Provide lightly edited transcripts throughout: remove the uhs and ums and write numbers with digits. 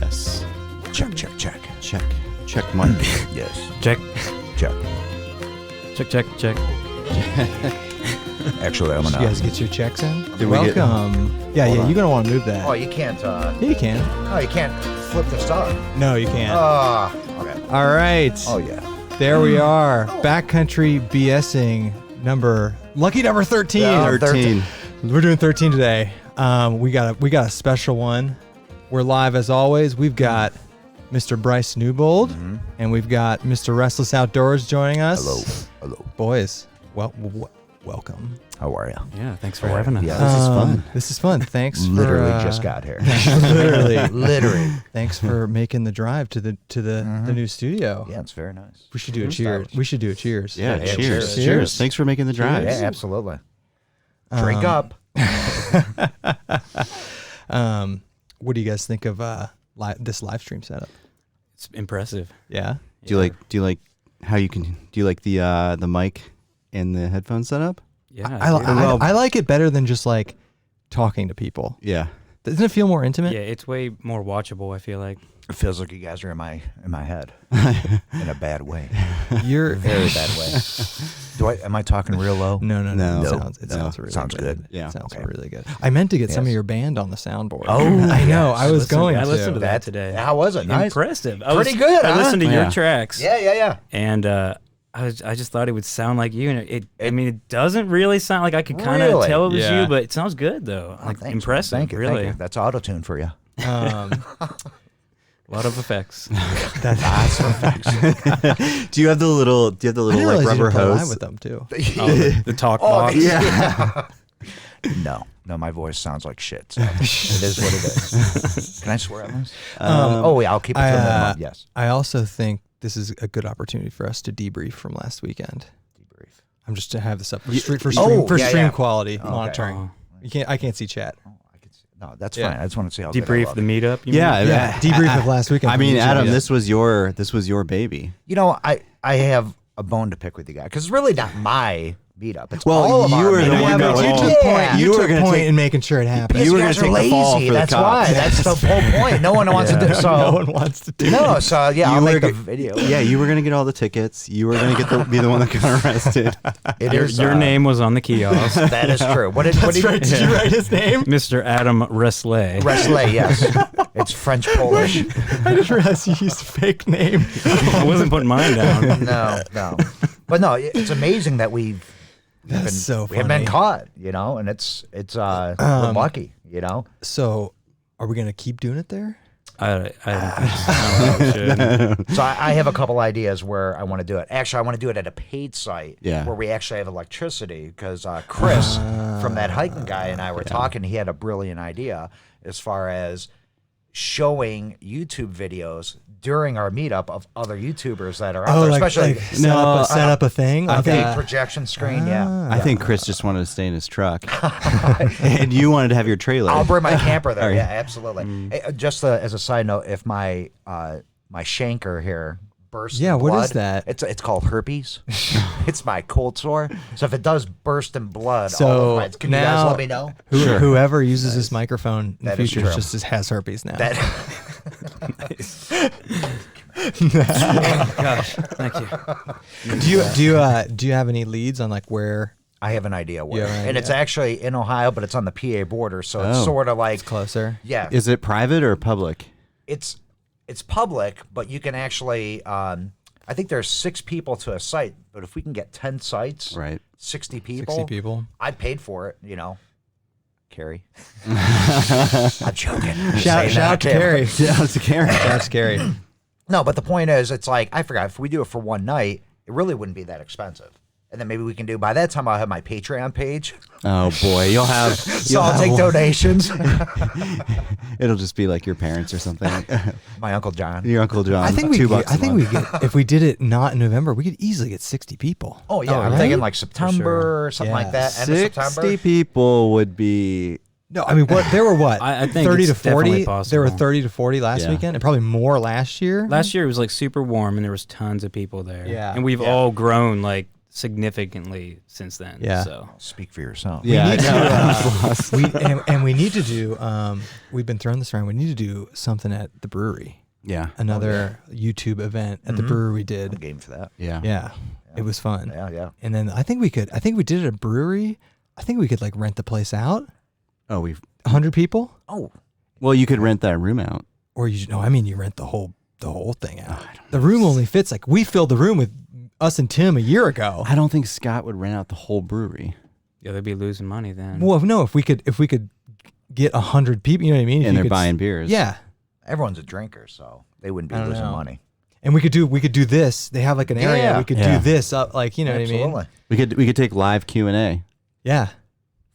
Yes. Check. Check Mike. Yes. Check. Check. Check. Actually, I'm Did gonna. you guys get your checks in? Did we get- Welcome. Yeah, Hold on. you're gonna want to move that. Oh, you can't. Yeah, you can. No, you can't flip this up. No, you can't. Okay. All right. Oh yeah. There we are. Backcountry BSing lucky number 13. Yeah. 13. We're doing 13 today. We got a special one. We're live as always. We've got Mr. Bryce Newbold and we've got Mr. Restless Outdoors joining us. Hello. Boys, welcome. How are you? Yeah, thanks for having us. Yeah, This is fun. This is fun. Thanks Literally for just got here. literally. Thanks for making the drive to the new studio. Yeah, it's very nice. We should do a cheers. We should do a cheers. Yeah, Yeah, cheers. cheers. Cheers. Thanks for making the drive. Yeah, absolutely. Drink up. What do you guys think of this live stream setup? It's impressive. Yeah. Do you like how you can? Do you like the mic and the headphone setup? Yeah. I like it better than just like talking to people. Yeah. Doesn't it feel more intimate? yeah, it's way more watchable, I feel like. It feels like you guys are in my head in a bad way, You're very bad way. Am I talking real low? No. No. It sounds really Sounds good. Yeah. It sounds Okay. really good. I meant to get some of Yes. your band on the soundboard. Oh, I know. yes. I was going I to. listened to that today. How was it? Nice. Impressive. Pretty good, I huh? listened to Yeah. your tracks. Yeah. And I just thought it would sound like you, and it doesn't really sound like I could kind of Really? tell it was Yeah. you, but it sounds good though. Oh, Like thanks, impressive, man. Thank you. really. Thank you. That's auto-tune for you. A lot of effects. That's Do you have the little? Do you have the I little didn't like realize you rubber did play live hose? with them too. The talk Oh, box. yeah. No, my voice sounds like shit. So it is what it is. Can I swear on this? Yeah, I'll keep it to a minimum. Yes. I also think this is a good opportunity for us to debrief from last weekend. Debrief. I'm just to have this up for Oh, stream yeah. quality Okay. monitoring. I can't see chat. Oh, I can see. No, that's Yeah. fine. I just want to see how good I Debrief look. the meetup. You Yeah. mean? Yeah, debrief of last weekend. I mean, from Adam, YouTube. this was your baby. You know, I have a bone to pick with you guys because it's really not my meetup. It's Well, all of you our were the meetup. one that but you went- took Yeah. point. You You were took gonna point take- in making sure it happened. Because You you were guys gonna are take the fall lazy. for the That's cops. why. That's the whole point. No one wants to do so. No one wants to do No, it. so yeah, You I'll were make the go- video. Yeah, you were gonna get all the tickets. You were gonna be the one that got arrested. It is, Your name was on the kiosk. That is true. What did That's you right. Did you write his name? Mr. Adam Restless. Wrestler, yes. It's French Polish. I just realized you used a fake name. I wasn't putting mine down. No. But no, it's amazing that we've That's so we have been funny. caught, and it's we're lucky, So, are we gonna keep doing it there? I don't know if we should. So I have a couple ideas where I want to do it. Actually, I want to do it at a paid site Yeah. where we actually have electricity because Chris from that hiking guy and I were talking. He had a brilliant idea as far as showing YouTube videos during our meetup of other YouTubers that are out there, especially set up a thing. a Like big a- projection screen. Yeah. I think Chris just wanted to stay in his truck, and you wanted to have your trailer. I'll bring my camper there. All right. Yeah, absolutely. Hey, just as a side note, if my my shanker here bursts Yeah, in what blood, is that? It's called herpes. It's my cold sore. So if it does burst in blood, So can you guys now- let me know? Whoever uses this microphone in the That is future true. just has herpes now. That Gosh, thank you. do you have any leads on like where I have an idea where, You have an and it's idea. actually in Ohio, but it's on the PA border, so it's Oh. sort of like closer? yeah, Is it private or public? it's public, but you can actually. I think there's 6 people to a site, but if we can get 10 sites, Right. 60 people, 60 people. I paid for it, Carrie. I'm joking. Shout out to Carrie. Yeah, it's a Karen. That's scary. No, but the point is, it's like, I forgot, if we do it for one night, it really wouldn't be that expensive. And then maybe we can do, by that time, I'll have my Patreon page. Oh boy, you'll have. So I'll take donations. It'll just be like your parents or something. My Uncle John. Your Uncle John. I think we. $2 I a think month. we get if we did it not in November, we could easily get 60 people. Oh, yeah. I'm right? thinking like September sure. or something Yeah. like that. End of 60 September. people would be. No, I mean what? There were what? I think 30 it's to 40. definitely There were possible. 30 to 40 last Yeah. weekend, and probably more last year. Last year it was like super warm and there was tons of people there. Yeah. And we've all grown like significantly since then. Yeah. So Speak for yourself. Yeah, We need I know. and we need to do. We've been throwing this around. We need to do something at the brewery. Yeah. Another YouTube event at the brewery we did. I'm game for that. Yeah. Yeah, it was fun. Yeah. And then I think we did it at a brewery. I think we could like rent the place out. Oh, 100 people, Oh, well, you could rent that room out. or you rent the whole thing out. The room only fits like we filled the room with us and Tim a year ago. I don't think Scott would rent out the whole brewery. yeah, they'd be losing money then. Well, no, if we could get 100 people, you know what I mean? If And you they're could buying beers. Yeah, everyone's a drinker, so they wouldn't be I don't losing know. money. and we could do this. They have like an area. Yeah. We could Yeah. do this up, like you know Absolutely. what I mean? We could take live Q&A Yeah.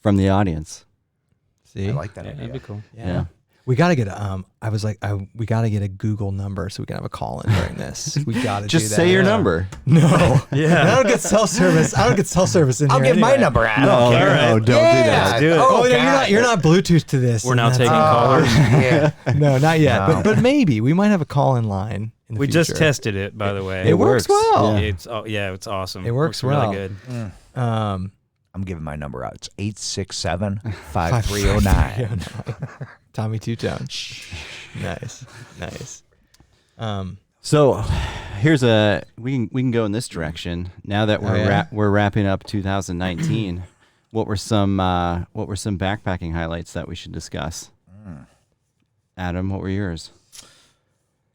from the audience. See, I like that Yeah, idea. that'd be cool. yeah. We gotta get a. We gotta get a Google number so we can have a call in during this. We gotta Just do that. say your number. No. Yeah. I don't get cell service. in I'll here give my anyway. number out. No, care. no, don't do that. do it. Oh, no, God. you're not Bluetooth to this. We're now and taking that's- callers. Yeah. No, not yet. No. But maybe we might have a call in line. In the We just future. tested it, by the way. It works well. Yeah. It's awesome. It works really well. good. I'm giving my number out. It's 867-5309. Tommy Two Tone. Nice. So, here's we can go in this direction now that we're wrapping up 2019. What were some backpacking highlights that we should discuss? Adam, what were yours?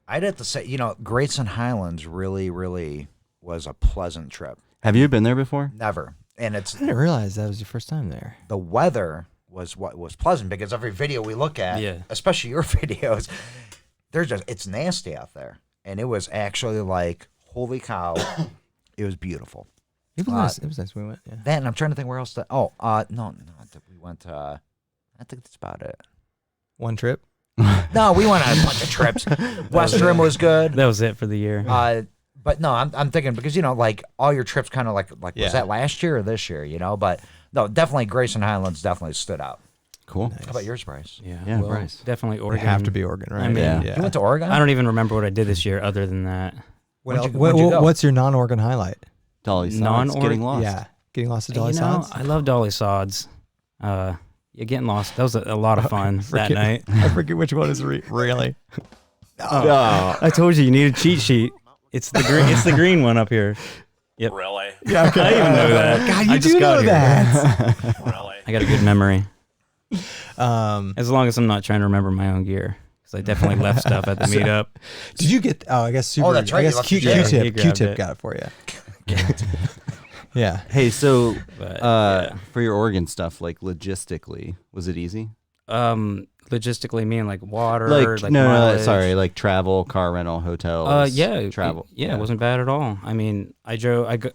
I'd have to say, Grayson Highlands really, really was a pleasant trip. Have you been there before? Never. And I it's didn't realize that was your first time there. the weather was what was pleasant because every video we look at, Yeah. especially your videos, it's nasty out there. And it was actually like, holy cow, it was beautiful. It was nice. It was nice. We went. Yeah. That, and I'm trying to think where else to. No, we went. I think that's about it. One trip. No, we went on a bunch of trips. West Rim was good. That was it for the year. But no, I'm thinking because like all your trips kind of like Yeah. was that last year or this year? But no, definitely Grayson Highlands definitely stood out. Cool. How about yours, Bryce? Yeah, well, Bryce. definitely We Oregon. have to be Oregon, right? I mean, You went to Oregon? I don't even remember what I did this year other than that. When'd you go? What's your non-Oregon highlight? Dolly Sods, Non-org- getting lost. Yeah, getting lost to Dolly Sods. I love Dolly Sods. Yeah, getting lost. That was a lot of fun that night. I forget which one is really. Oh. I told you need a cheat sheet. It's the green. It's the green one up here. Yep. Really? Yeah, okay. I even know that. God, I you just do got know here. that. Really? I got a good memory. Um, As long as I'm not trying to remember my own gear, because I definitely left stuff at the meetup. did you get? Oh, I guess. Super, that's right, I you guess left your jacket. He Q-tip. grabbed Q-tip it. got it for you. Yeah. Hey, so But, yeah. for your Oregon stuff, like logistically, was it easy? Logistically, meaning like water, Like, no, mileage. sorry, like travel, car rental, hotels. Yeah, travel. Yeah, it wasn't bad at all. I mean, I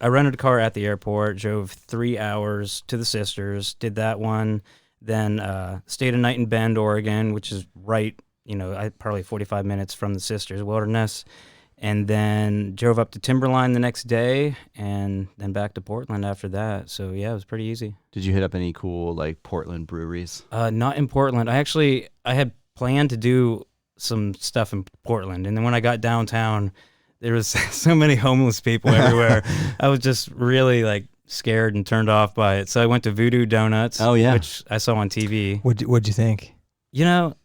rented a car at the airport, drove 3 hours to the Sisters, did that one, then stayed a night in Bend, Oregon, which is right, probably 45 minutes from the Sisters Wilderness, and then drove up to Timberline the next day, and then back to Portland after that. So yeah, it was pretty easy. Did you hit up any cool like Portland breweries? Not in Portland. I had planned to do some stuff in Portland, and then when I got downtown, there was so many homeless people everywhere. I was just really like scared and turned off by it. So I went to Voodoo Donuts. Oh, yeah. Which I saw on TV. What'd you think?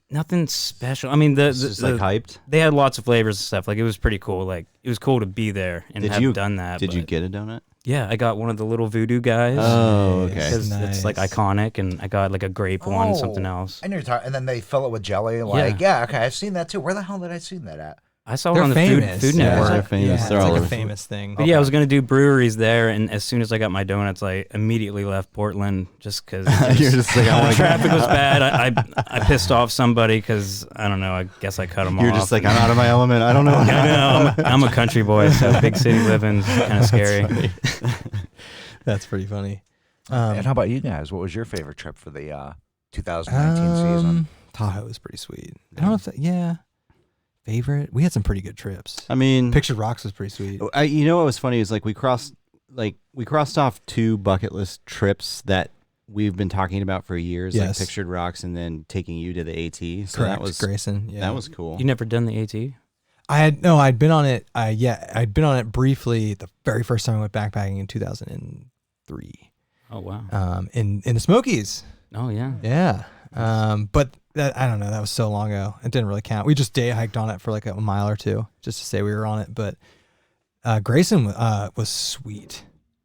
Nothing special. I mean, It's just like hyped. they had lots of flavors and stuff. Like it was pretty cool. Like it was cool to be there and have done that. Did you but get a donut? Yeah, I got one of the little voodoo guys. Oh, okay. Because it's like Nice. iconic, and I got like a grape one, something else. I know you're talking, and then they fill it with jelly. Okay, I've seen that too. Where the hell did I see that at? I saw it They're on the famous. Food Yeah, Network. they're famous. Yeah, They're it's all like over. a famous thing. But yeah, I was gonna do breweries there, and as soon as I got my donuts, I immediately left Portland just because You're just like, I the want to traffic was bad. I pissed off somebody because I don't know. I guess I cut them off. You're just like, I'm out of my element. I don't know. Yeah, no, I'm a country boy, so big city living's kind of scary. That's pretty funny. And how about you guys? What was your favorite trip for the 2019 season? Tahoe was pretty sweet. I don't know if favorite. We had some pretty good trips. I mean, Pictured Rocks was pretty sweet. you know what was funny is like we crossed off 2 bucket list trips that we've been talking about for years, like Yes. Pictured Rocks and then taking you to the AT. So Correct. that was Grayson. Yeah, that was cool. You never done the AT? I'd been on it. I'd been on it briefly the very first time I went backpacking in 2003. Oh wow. In the Smokies. Oh yeah. Yeah. But that, I don't know. That was so long ago. It didn't really count. We just day hiked on it for like a mile or two just to say we were on it. But Grayson was sweet.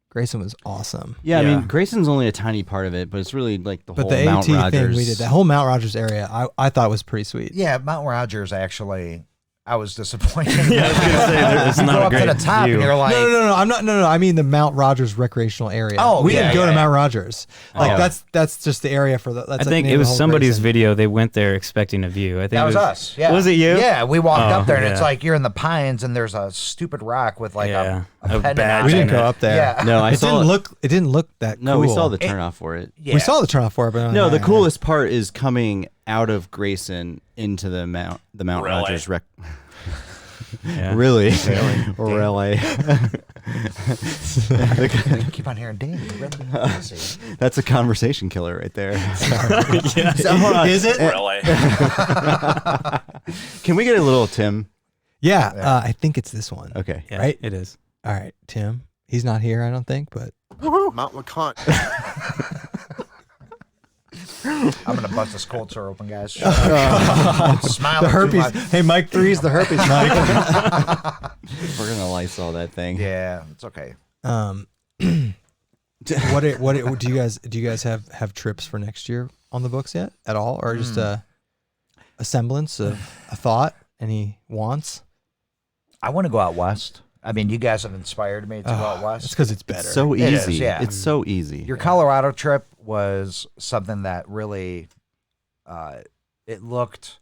Grayson was awesome. Yeah, I mean, Grayson's only a tiny part of it, but it's really like the whole the Mount AT Rogers thing we did, that whole Mount Rogers area, I thought was pretty sweet. Yeah, Mount Rogers actually. I was disappointed. Yeah, I was gonna say it's you not go a up to great the top view. and you're like, No, I'm not. No, I mean the Mount Rogers recreational area. Oh, we yeah, didn't go yeah, to yeah. Mount Rogers. Like Oh. that's just the area for the. That's I like think the name it of was the whole somebody's Grayson. video. They went there expecting a view. I think that it was us. Yeah. Was it you? Yeah, we walked Oh, up there and it's yeah. like you're in the pines and there's a stupid rock with like Yeah, a a pendant badge on We it. didn't in go it. up there. Yeah. No, I It saw. didn't look that. No, cool. we saw the turnoff for it. Yeah. We saw the turnoff for it, but No, the coolest part is coming out of Grayson into the Mount Really? Rogers rec. Yeah. Really? Really? Keep on hearing Dave. You're really busy. That's a conversation killer right there. Is it? Really? Can we get a little Tim? Yeah, I think it's this one. Okay. Yeah, Right? It is. All right, Tim. He's not here, I don't think, but Mount LeConte. I'm gonna bust this cold sore open, guys. Smile. the herpes. Hey, Mike 3's the herpes, Mike. We're gonna Lysol that thing. Yeah, it's okay. What do you guys have trips for next year on the books yet at all, or just a semblance of a thought? Any wants? I want to go out west. I mean, you guys have inspired me to go out It's west. because it's better. It's so It easy. is, yeah. It's so easy. Your Colorado trip was something that really, it looked.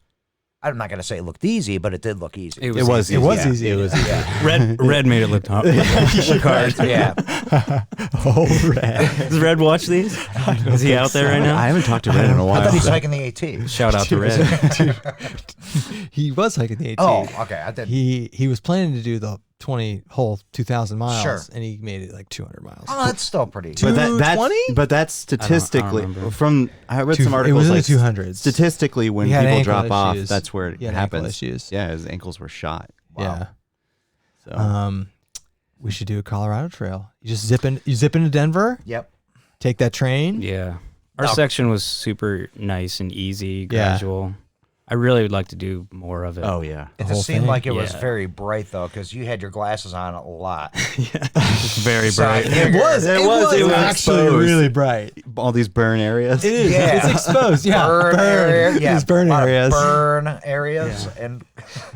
I'm not gonna say it looked easy, but it did look easy. It was It was yeah. easy. It was Yeah. Red made it look hard. Yeah. Oh, Red. Does Red watch these? Is he out there right now? I haven't talked to Red in a I while. thought he's hiking the AT. Shout out to Red. He was hiking the AT. Oh, okay. I did. He was planning to do the 20 whole 2,000 miles, Sure. and he made it like 200 miles. Oh, that's still pretty. But that's 220? but that's statistically remember. from I read some It articles was in like the 200s. statistically when He had people ankle drop off, issues. that's where it He had ankle happens. issues. Yeah, his ankles were shot. Yeah. So We should do a Colorado trail. You just zip into Denver, Yep. take that train. Yeah. Our No. section was super nice and easy, Yeah. gradual. I really would like to do more of it. oh yeah. It whole just seemed thing? like it was Yeah. very bright though, because you had your glasses on a lot. It's very So I bright. figured- It was actually exposed. really bright. All these burn areas. It is. Yeah. It's exposed. Yeah. Burn area. Yeah. These burn a lot of areas. Burn areas. And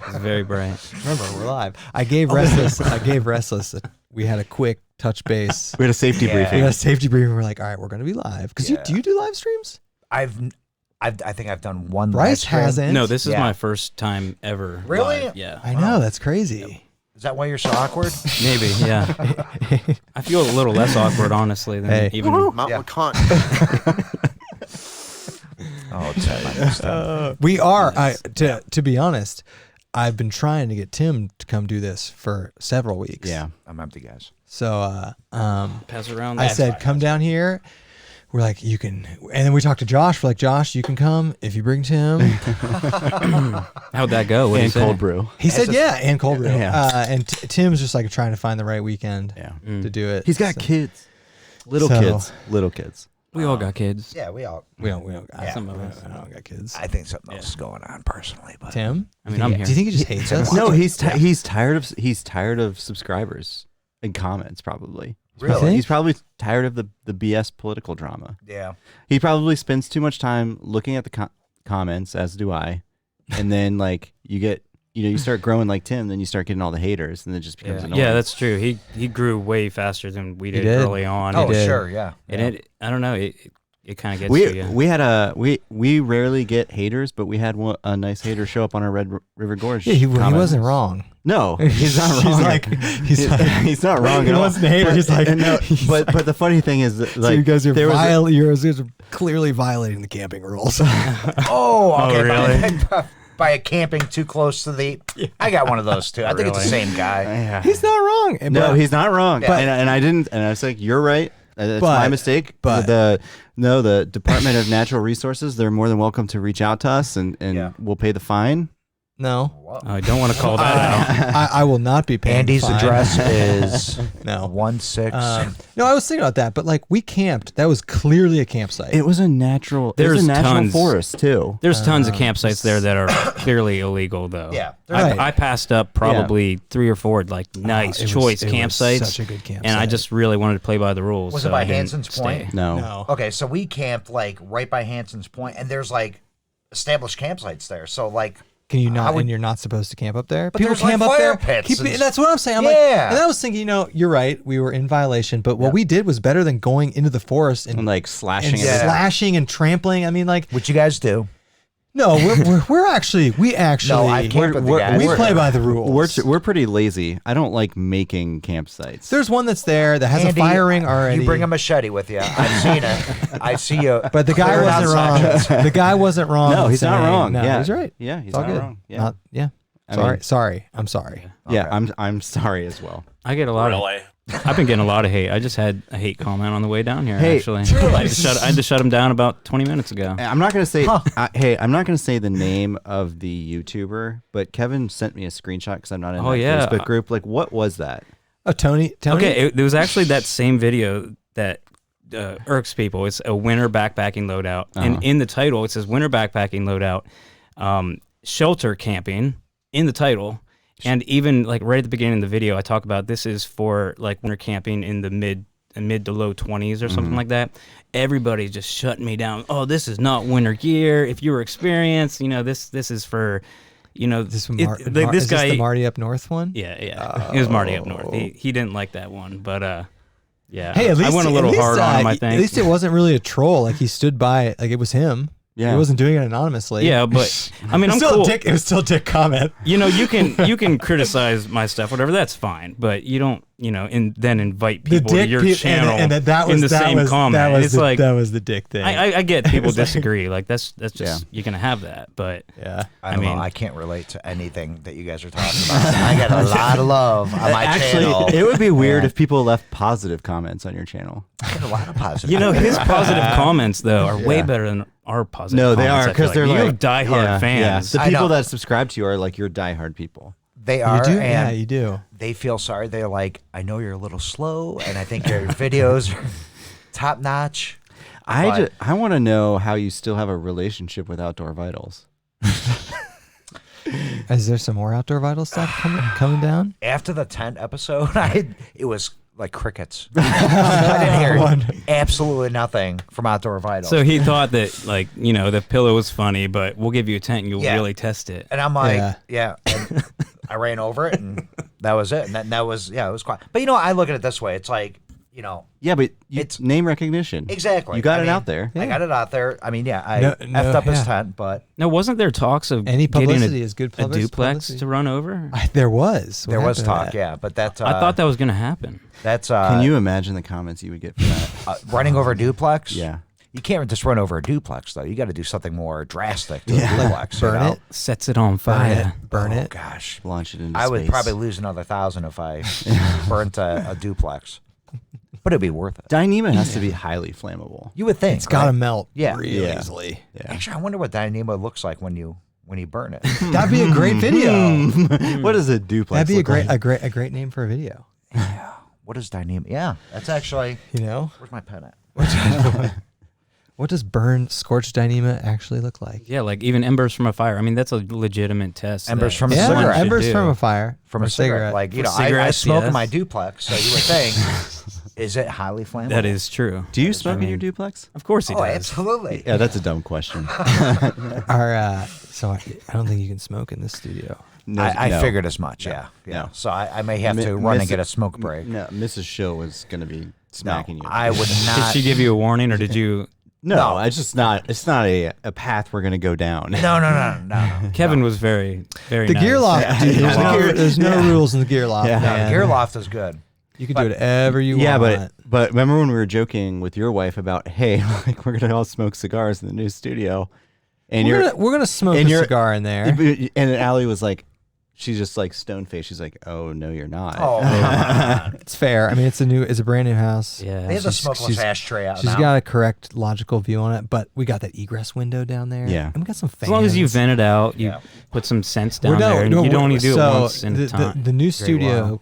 It's very bright. Remember, we're live. I gave Restless. We had a quick touch base. We had a safety Yeah. We briefing. had a safety briefing. We're like, all right, we're going to be live. Because Yeah. do you do live streams? I think I've done one. Bryce live stream. hasn't. No, this is Yeah. my first time ever. Really? live. Yeah. I know. That's crazy. Is that why you're so awkward? Maybe, yeah. I feel a little less awkward, honestly, than Hey. even. Mount Yeah. LeConte. Oh, it's We are. To be honest, I've been trying to get Tim to come do this for several weeks. Yeah. I'm empty, guys. So Pass around. I that. said, come down here. We're like, you can. And then we talked to Josh. We're like, Josh, you can come if you bring Tim. How'd that go? What'd he And say? cold brew. He said, yeah, and cold brew. Yeah. And Tim's just like trying to find the right weekend Yeah. to do it. He's got So- kids. Little So- kids. Little kids. We all got kids. Yeah, we all. We don't Yeah. Some of us. I don't got kids. I think something else is going on personally, but Tim? I mean, I'm Do here. you think he just hates us? No, he's tired of subscribers and comments probably. Really? He's probably tired of the BS political drama. yeah. He probably spends too much time looking at the comments, as do I. And then like you start growing like Tim, then you start getting all the haters, and it just becomes annoying. Yeah, that's true. He grew way faster than we did, did. early on. Oh, did. sure. Yeah. And I don't know. It kind of gets to you. we rarely get haters, but we had a nice hater show up on our Red River Gorge. Yeah, he comment. wasn't wrong. No, he's not wrong. He's not wrong He at all. wasn't a hater. But, He's like, no, but the funny thing is that, so like you guys are there was a- you guys are clearly violating the camping rules. Oh, okay. really? By a camping too close to the. I got one of those too. I think it's the Really? same guy. Yeah. He's not wrong. No, he's not wrong. Yeah. And I didn't. And I was like, "You're right. That's But- my mistake." but- the Department of Natural Resources, they're more than welcome to reach out to us, and Yeah. we'll pay the fine. No. Whoa. I don't want to call that out. I will not be paying. Andy's the fine. address is No. 16. No, I was thinking about that, but like we camped. That was clearly a campsite. It was a natural. There's a natural tons. forest too. There's tons of campsites there that are clearly illegal, though. Yeah. Right. I passed up probably 3 or 4 like nice it was- choice it was campsites. such a good And I campsite. just really wanted to play by the rules. Was so it by I didn't Hanson's stay. Point? No. no. Okay, so we camped like right by Hanson's Point, and there's like established campsites there. So like, Can you not? would- and you're not supposed to camp up there. But People there's, like, camp up fire there. pits and- That's what I'm saying. I'm like, Yeah. and I was thinking, you're right. We were in violation, but what we did was better than going into the forest and And like slashing and it. Yeah. slashing and trampling. I mean, like, what you guys do? no, we actually No, I camp with the guys. we play by the rules. We're pretty lazy. I don't like making campsites. There's one that's there that has Andy, a fire ring already. You bring a machete with you. I've seen it. I see you. But the guy clearing out wasn't wrong. sections. The guy wasn't wrong. No, in he's not saying- wrong. No, Yeah. he's right. Yeah, he's It's all not good. wrong. Yeah. Yeah. I Sorry. mean- Sorry. I'm sorry. Yeah, I'm sorry as well. I get a lot of. I've been getting a lot of hate. I just had a hate comment on the way down here. Hey, Actually, I had to shut him down about 20 minutes ago. I'm not gonna say. Hey, I'm not gonna say the name of the YouTuber, but Kevin sent me a screenshot because I'm not in Oh, that yeah. Facebook group. Like, what was that? Oh, Tony. Okay, it was actually that same video that irks people. It's a winter backpacking loadout, and in the title it says winter backpacking loadout, shelter camping in the title, and even like right at the beginning of the video, I talk about this is for like winter camping in the mid to low 20s or something like that. Everybody's just shutting me down. Oh, this is not winter gear. If you were experienced, this is for. This one, this is this guy, the Marty up north one? yeah, it was Marty up north. He didn't like that one, but yeah. Hey, at least I went a little hard on him, I think. At least it wasn't really a troll. Like he stood by it. Like it was him. Yeah. He wasn't doing it anonymously. Yeah, but I mean, It I'm was still cool. Dick, it was still Dick comment. You can criticize my stuff, whatever. That's fine, but you don't, then invite people to your channel and that was in the that same was, comment. That was It's the, like that was the Dick thing. I get people was like- disagree. Like that's just Yeah. you're gonna have that, but yeah. I don't mean- know. I can't relate to anything that you guys are talking about. I got a lot of love on my channel. It would be weird if people left positive comments on your channel. I got a lot of positive. his positive comments though are way better than our positive. No, they comments, are I feel because they're you like have diehard fans. The I people know. that subscribe to you are like your diehard people. They are. You do? And Yeah, you do. they feel sorry. They're like, I know you're a little slow, and I think your videos are top notch. I want to know how you still have a relationship with Outdoor Vitals. Is there some more Outdoor Vital stuff coming down? After the tent episode, it was like crickets. I didn't hear absolutely nothing from Outdoor Vitals. So he thought that the pillow was funny, but we'll give you a tent and you'll Yeah. really test it. and I'm like, Yeah. yeah. And I ran over it, and that was it. And that was, it was quiet. But I look at it this way. It's like, Yeah, but It's- name recognition. exactly. You got I it mean, out there. I got it out there. I mean, I No, effed up his yeah. tent, but Now, wasn't there talks of Any getting publicity is good a duplex publicity. to run over? There was. What there was happened to talk, that? yeah. But that's, I thought that was going to happen. that's Can you imagine the comments you would get for that? running over a duplex. Yeah. You can't just run over a duplex, though. You got to do something more drastic to Yeah. a duplex. Burn you know? it. Sets it on fire. Burn Oh, it. gosh. Launch it into I would space. probably lose another 1,000 if I burnt a duplex. But it'd be worth it. Dyneema has to be highly flammable. You would think. It's got to right? melt Yeah. really Yeah. easily. Yeah. Actually, I wonder what Dyneema looks like when you burn it. That'd be a great video. What does a duplex That'd be look like? a great name for a video. What is Dyneema? Yeah, that's actually. Where's my pen at? What does burned, scorched Dyneema actually look like? Yeah, like even embers from a fire. I mean, that's a legitimate test. Embers that from a Yeah, someone cigarette. should embers do. from a fire. From or a cigarette. Like, For I cigarettes, smoke in yes. my duplex, so you would think, is it highly flammable? That is true. Do you smoke in your duplex? Of course he Oh, does. absolutely. Yeah, that's a dumb question. So I don't think you can smoke in this studio. No, I no. figured as much, yeah. No. So I may have Mi- to run and miss- get a smoke break. No, Mrs. Show was going to be No, smacking you. I would Did not. she give you a warning, or did you? No, it's just not. It's not a path we're going to go down. No. Kevin was very, very. The nice. gear loft, Yeah. dude, Yeah. there's no rules in the gear loft, Yeah. man. Gear loft is good. You can do whatever you Yeah, want. but remember when we were joking with your wife about, hey, like we're going to all smoke cigars in the new studio, and we're gonna smoke and a you're- cigar in there. and Allie was like, she's just like stone faced. She's like, "Oh no, you're not." Oh, It's fair. I mean, it's a brand new house. Yeah. they have a She's- smokeless she's- ashtray out She's now. got a correct logical view on it, but we got that egress window down there. Yeah. And we got some fans. As long as you vent it out, you Yeah. put some scents down there, and you don't only do it once in a time. The new Very studio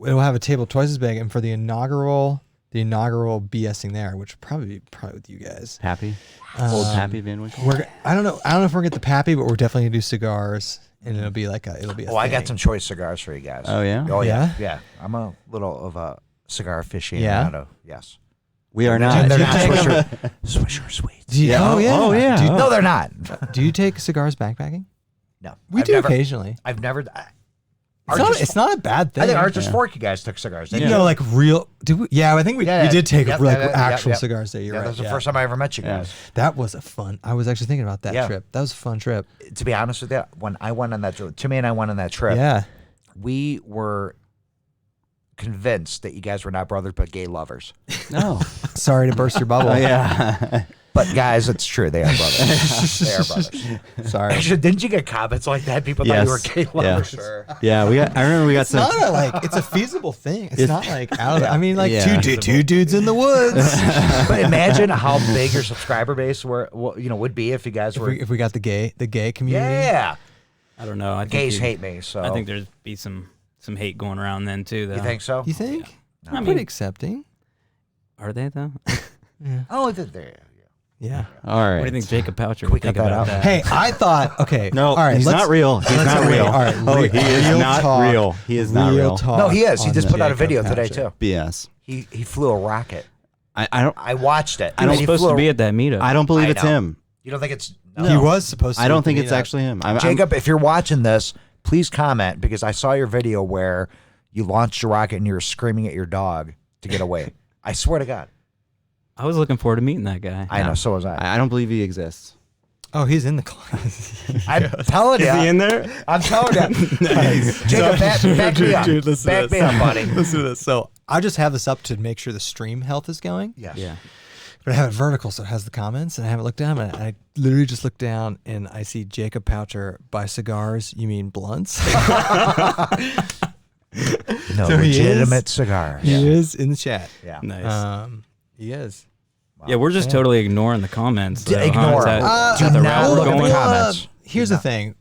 it'll have a table twice as big, and for the inaugural BSing there, which will probably be with you guys. Pappy, old Pappy Van Winkle. I don't know if we're gonna get the Pappy, but we're definitely gonna do cigars, and it'll be a Oh, I got thing. some choice cigars for you guys. Oh yeah. Oh yeah, Yeah? yeah. I'm a little of a cigar aficionado. Yeah? Yes. We are And not. they're Do not you take Swisher sweets. Do you, Yeah. Oh yeah. Oh, yeah. Do you, No, they're not. do you take cigars backpacking? No, We I've do never, occasionally. I've never. It's not a bad thing. I think Archer's Fork, you guys took cigars. Didn't You you? know, like real. Did we? Yeah, I think we did take Yep, like yep, actual yep. cigars there. You're Yeah, right. that was the yeah. first time I ever met you guys. That was a fun. I was actually thinking about that Yeah. trip. That was a fun trip. To be honest with you, when I went on that trip, Timmy and I went on that trip. Yeah. We were convinced that you guys were not brothers but gay lovers. No. Sorry to burst your bubble. Oh yeah. But guys, it's true. They are brothers. They are brothers. Sorry. Actually, didn't you get comments like that? People thought you were Yes. gay lovers. Yeah. We got. I remember we got It's some. not it's a feasible thing. It's not like out of the, I mean, like Yeah. two dudes in the woods. But imagine how big your subscriber base would be if you guys were. if we got the gay community. Yeah. I don't know. I think Gays you'd- hate me, so. I think there'd be some hate going around then too. Though. You think so? You think? I I'm mean- pretty accepting. Are they though? Oh, there. Yeah. All right. What do you think Jacob Poucher we would think cut that about out? that? Hey, I thought. Okay. No, All right. he's let's- not real. He's let's- not real. All right. Oh, he is real not talk. real. He is not real. Talk No, he is. He on just the put out a Jacob video today, Poucher. too. BS. He flew a rocket. I don't. I watched it. I was He supposed flew to a- be at that meetup. I don't believe I it's know. him. You don't think it's. He was supposed to. I don't be think at it's the meetup. actually him. Jacob, if you're watching this, please comment because I saw your video where you launched a rocket and you were screaming at your dog to get away. I swear to God. I was looking forward to meeting that guy. I know, so was I. I don't believe he exists. Oh, he's in the class. I'm telling you. Is he in there? I'm telling you. Jacob, back me up. Dude, listen to Back this. me up, buddy. Listen to this. So I just have this up to make sure the stream health is going. Yes. Yeah. But I have it vertical, so it has the comments, and I haven't looked down. And I literally just looked down, and I see Jacob Poucher by cigars. You mean blunts? No, So he legitimate cigar. He is in the chat. Yeah. Nice. He is. Yeah, we're just totally ignoring the comments. though, huh? Ignore Is that- them. is Do that the not route we're look at the going? comments. Here's the thing.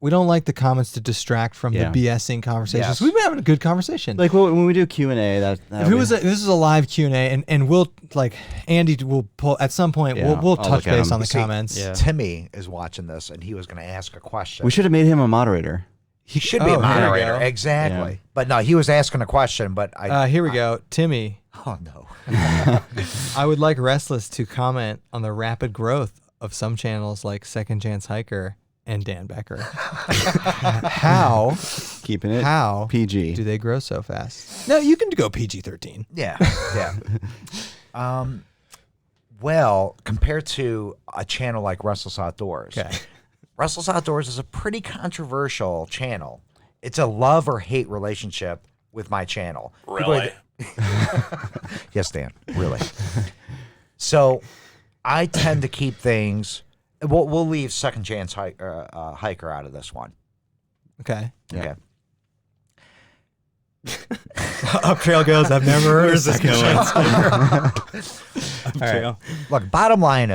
We don't like the comments to distract from Yeah. the BSing conversations. Yes. We've been having a good conversation. Like when we do Q&A, that if it was this is a live Q&A, and we'll like Andy will pull at some point. Yeah, we'll I'll touch look at base him. on the See, comments. Yeah. Timmy is watching this, and he was going to ask a question. we should have made him a moderator. He should be Oh, a here we moderator. go. Exactly. Yeah. But no, he was asking a question, but I. Here we go, Timmy. Oh, no. I would like Restless to comment on the rapid growth of some channels like Second Chance Hiker and Dan Becker. How Keeping it how PG. do they grow so fast? No, you can go PG-13. Yeah. Yeah. Well, compared to a channel like Restless Outdoors, Okay. Restless Outdoors is a pretty controversial channel. It's a love or hate relationship with my channel. Really? Yes, Dan. Really. So, I tend to keep things. We'll leave Second Chance Hiker out of this one. Okay. Okay. Up trail goes. I've never heard of Second Chance Hiker. All right. Look, bottom line,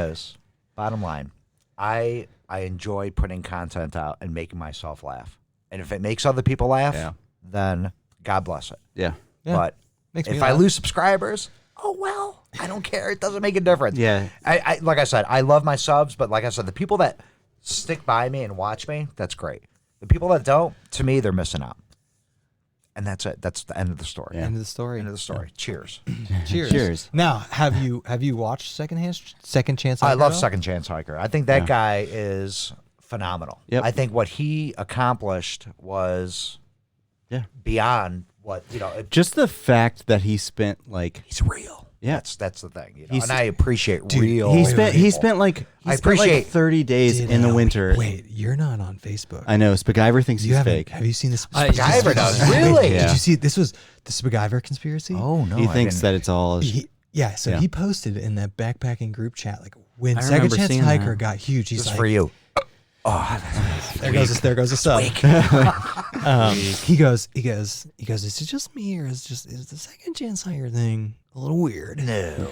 I enjoy putting content out and making myself laugh. And if it makes other people laugh, Yeah. then God bless it. Yeah. Yeah. But Makes me if I laugh. lose subscribers, oh well, I don't care. It doesn't make a difference. Yeah. I like I said, I love my subs, but like I said, the people that stick by me and watch me, that's great. The people that don't, to me, they're missing out. And that's it. That's the end of the story. Yeah. End of the story. End of the story. Cheers. Cheers. Cheers. Now, have you watched Second Chance Hiker? I love at all? Second Chance Hiker. I think that guy is phenomenal. Yep. I think what he accomplished was beyond what, Just the fact that he spent like he's real. Yeah. That's the thing. He's- And I appreciate Dude, real he people. spent like I spent like appreciate- 30 days in the winter. Wait, you're not on Facebook. I know Spacgyver thinks You he's haven't- fake. Have you seen this? MacGyver does. Really? Yeah. Did you see this was the Spacgyver conspiracy? Oh no. He I thinks didn't- that it's all So Yeah. he posted in that backpacking group chat like when I Second remember Chance seeing Hiker that. got huge. He's This is like, for you. There goes the sub. He goes, is it just me or is the second chance hire thing a little weird? No.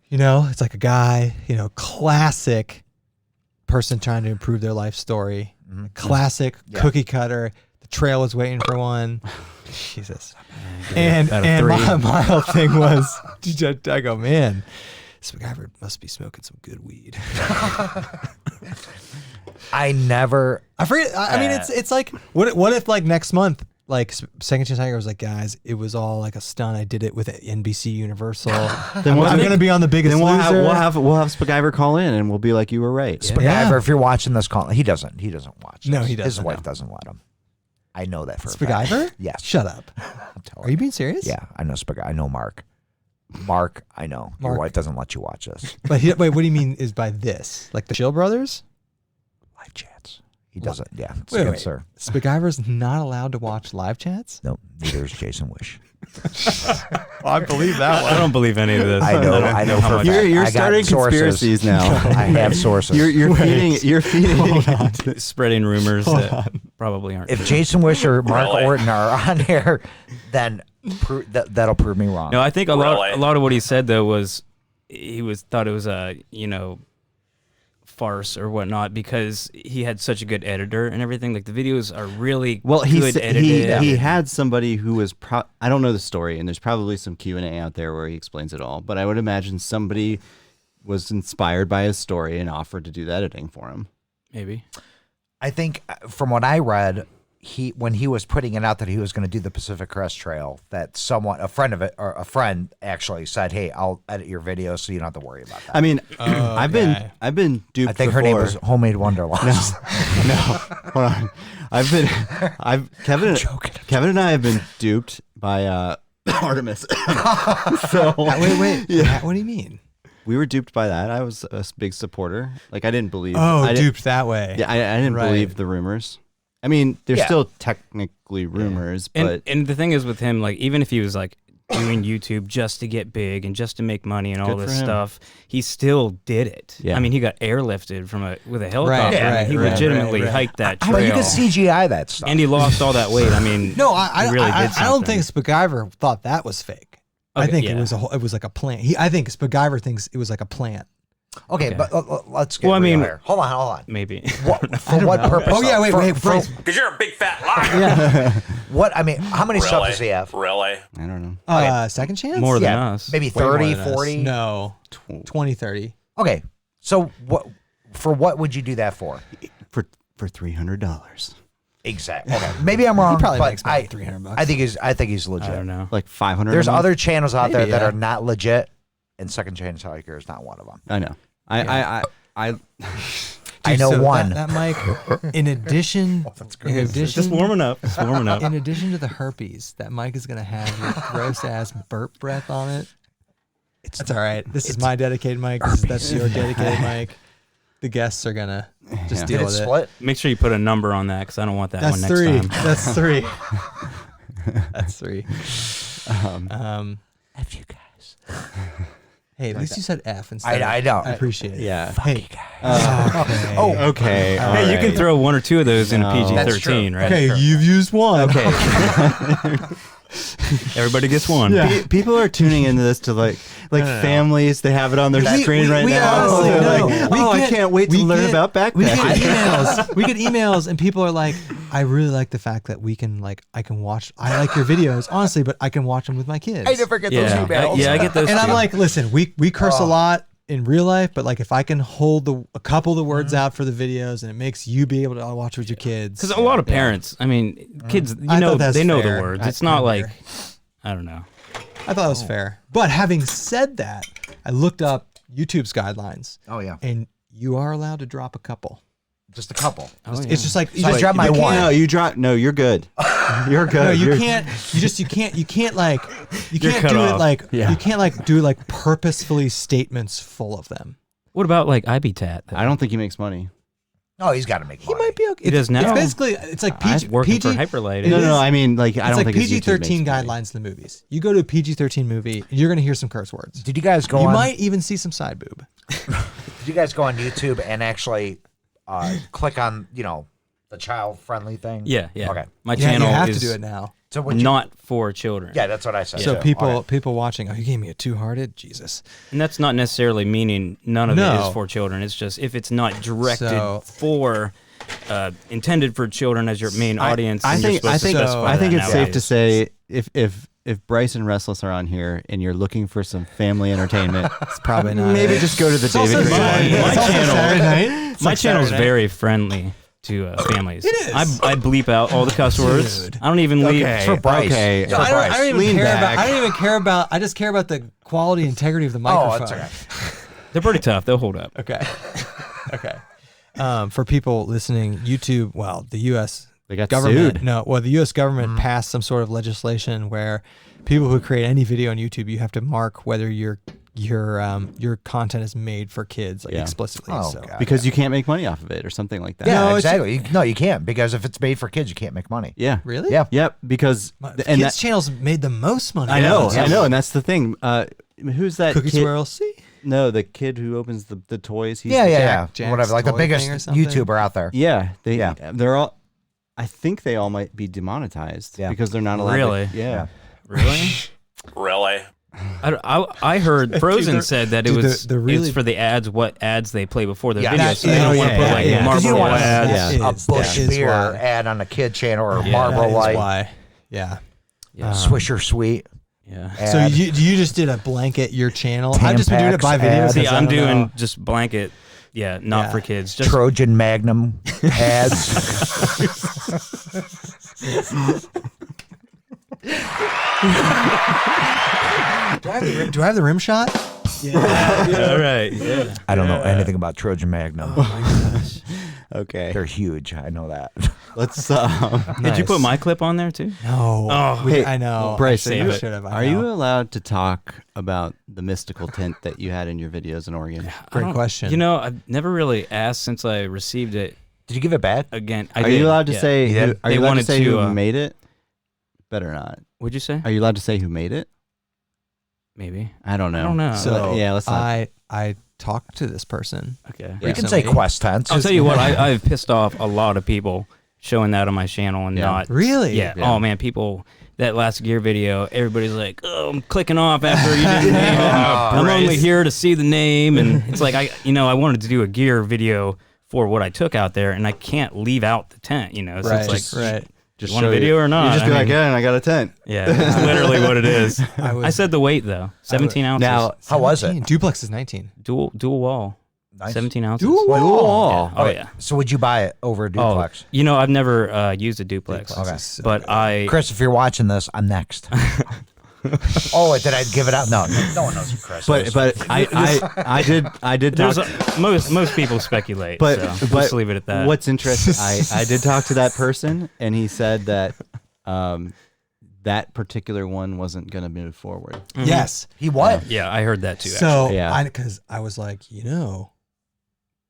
You know, it's like a guy, classic person trying to improve their life story. Classic cookie cutter. The trail was waiting for one. Jesus. And my whole thing was, I go, man, this MacGyver must be smoking some good weed. I never. I forget. I mean, it's like, what if like next month, like Second Chance Tiger was like, guys, it was all like a stunt. I did it with NBC Universal. Then I'm going to be on The Biggest Loser. We'll have Spacgyver call in, and we'll be like, you were right. Spacgyver, if you're watching this call, he doesn't watch this. No, he doesn't. His wife doesn't let him. I know that for a fact. Spacgyver? Yes. Shut up. Are you being serious? Yeah, I know Spacgyver. I know Mark. Mark, I know. Your wife doesn't let you watch this. But wait, what do you mean is by this? Like the Chill Brothers? Live chats. He doesn't. Yeah, it's wait, against her. Spacgyver's not allowed to watch live chats? No, neither is Jason Wish. I believe that one. I don't believe any of this. I know. For a fact. You're I got starting conspiracies now. I have sources. You're feeding. Spreading rumors that probably aren't. If Jason Wish or Mark Orton are on here, then that'll prove me wrong. No, I think a lot of what he said though was thought it was a farce or whatnot because he had such a good editor and everything. Like the videos are really good edited. He had somebody who was I don't know the story, and there's probably some Q&A out there where he explains it all. But I would imagine somebody was inspired by his story and offered to do the editing for him. Maybe. I think from what I read, when he was putting it out that he was going to do the Pacific Crest Trail, that a friend actually said, "Hey, I'll edit your video so you don't have to worry about that." I mean, I've been duped. I think before. her name was Homemade Wonderlust. No, hold on. Kevin and I have been duped by Artemis. So wait. Yeah. What do you mean? We were duped by that. I was a big supporter. Like I didn't believe. Duped that way. Yeah, I didn't believe the rumors. I mean, they're still technically rumors, but and the thing is with him, like even if he was like doing YouTube just to get big and just to make money and all this stuff, he still did it. Yeah. I mean, he got airlifted with a helicopter. He legitimately hiked that trail. But you can CGI that stuff. And he lost all that weight. I mean, no, I don't think Spacgyver thought that was fake. Okay, I think it was like a plant. I think Spacgyver thinks it was like a plant. Okay, but let's get real here. Hold on. Maybe. For what purpose? Oh, yeah, wait. Because you're a big fat liar. Yeah. How many subs does he have? Really? I don't know. Second chance? More than us. Maybe 30, 40? No. 20, 30. Okay, so what would you do that for? For $300. Exactly. Okay, maybe I'm wrong. He probably but makes maybe $300. I think he's legit. I don't know. Like 500. There's other channels out there that are not legit, and Second Chance Tiger is not one of them. I know. I know one. That mic, in addition, Just warming up. In addition to the herpes, that mic is gonna have your gross ass burp breath on it. That's all right. This is my dedicated mic. That's your dedicated mic. The guests are gonna just deal with it. Make sure you put a number on that because I don't want that one next time. That's three. That's three. F you guys. Hey, at least you said F instead. I know. I appreciate it. Yeah. Hey, guys. Okay. Hey, you can throw one or two of those in PG-13, right? Okay, you've used one. Okay. Everybody gets one. Yeah. People are tuning into this to like families. They have it on their screen right now. Honestly, I can't wait to learn about backpacking. We get emails. We get emails, and people are like, "I really like the fact that I can watch. I like your videos, honestly, but I can watch them with my kids." I never get those emails. I get those. And too. I'm like, listen, we curse a lot in real life, but like if I can hold a couple of the words out for the videos, and it makes you be able to watch with your kids. Because a lot of parents, I mean, kids, they know the words. It's not like, I don't know. I thought it was fair. But having said that, I looked up YouTube's guidelines. Oh yeah. And you are allowed to drop a couple. Just a couple. It's just like you just drop my one. No, you drop. No, you're good. You're good. No, you can't. You can't do it like you can't like do like purposefully statements full of them. What about like IBTAT? I don't think he makes money. No, he's got to make money. He might be okay. He does now. It's basically it's like working for Hyperlight. No. I mean, like I don't like think PG-13 guidelines in the movies. You go to a PG-13 movie, you're gonna hear some curse words. Did you guys go? You might even see some side boob. Did you guys go on YouTube and actually click on, the child-friendly thing? Yeah. Okay. My Yeah, channel you have is to do it now. So not for children. Yeah, that's what I said. So too. people watching, oh, you gave me a two-hearted? Jesus. And that's not necessarily meaning none of it No. is for children. It's just if it's not directed So- for, intended for children as your main audience. I then you're think supposed to specify I think that it's safe to nowadays. say if Bryce and Restless are on here and you're looking for some family entertainment, It's probably not. maybe just go to the David also Green Saturday one. night. My It's also channel- Saturday night. It's My like channel's Saturday night. very friendly to families. It is. I bleep out all the cuss words. Dude. I don't even leave. It's for Bryce. Okay. It's No, for I Bryce. don't even Lean care back. about. I don't even care about. I just care about the quality, integrity of the Oh, microphone. that's okay. They're pretty tough. They'll hold up. Okay. Okay. For people listening, YouTube. Well, the U.S. They got government. sued. No. Well, the U.S. government passed some sort of legislation where people who create any video on YouTube, you have to mark whether your content is made for kids, like Yeah. explicitly. Oh, so. God. Because you can't make money off of it or something like that. Yeah, No, it's- exactly. No, you can't, because if it's made for kids, you can't make money. Yeah. Really? Yeah. Yep. Because Kids and that, channels made the most money. I know, Yeah. I know, and that's the thing. Who's that Cookie kid? Swirl. See. No, the kid who opens the toys. He's Yeah, the- yeah, Jack's whatever. Like the toy biggest thing or something? YouTuber out there. Yeah, Yeah. they're all. I think they all might be demonetized Yeah. because they're not allowed. Really? To, yeah. Really? Really? I heard Frozen Dude, said that it dude, was the really- it's for the ads, what ads they play before their Yeah, videos. that's- So they don't yeah, want to put yeah, like yeah. 'Cause Marlboro you don't want ads. Yeah. a Is- Bush that is beer why. ad on a kid channel or a Yeah, Marlboro That is Light, why. Yeah. Yeah. Swisher Sweet. Yeah. So ad. you just did a blanket your channel. I've just been doing it by Tampax video. ad. See, because I I'm don't know. doing just blanket. Yeah, not Yeah. for kids. Just Trojan Magnum ads. Do I have the rim shot? all right. Yeah. I don't know anything about Trojan Magnum. Okay. They're huge. I know that. Let's. Did you put my clip on there too? No. Oh, We- Hey, I know. Bryce, I are you- should have. Are you allowed to talk about the mystical tent that you had in your videos in Oregon? Great question. You know, I've never really asked since I received it. Did you give it back? Again, Are you allowed to say? You did? Who, are They you allowed to wanted say to, who made it? Better not. What'd you say? Are you allowed to say who made it? Maybe. I don't know. I don't know. So yeah, let's not. I talked to this person. Okay. You can say recently. Quest Tense. I'll tell you what, I've pissed off a lot of people showing that on my channel and Yeah. not. Really? Yeah. Yeah. Oh, man, people, that last gear video, everybody's like, oh, I'm clicking off after you didn't name it. I'm only here to see the name. And it's like, I wanted to do a gear video for what I took out there, and I can't leave out the tent, So Right. it's like, right. Just you want a show video or not? You just I be like, mean- yeah, and I got a tent. Yeah, that's literally what it is. was- I said the weight, though. 17 ounces. Now, How was it? 17. Duplex is 19. dual wall. Nice. 17 ounces. Dual Yeah. wall. Oh, yeah. So would you buy it over a duplex? Oh, I've never used a duplex. Okay. So But I... Chris, if you're watching this, I'm next. Oh, did I give it out? No, no one knows who Chris is. but I did talk. There's most people speculate, But so but we'll just leave it at that. What's interesting, I did talk to that person, and he said that that particular one wasn't going to move forward. yes. He what? Yeah, I heard that too. So Yeah. because I was like,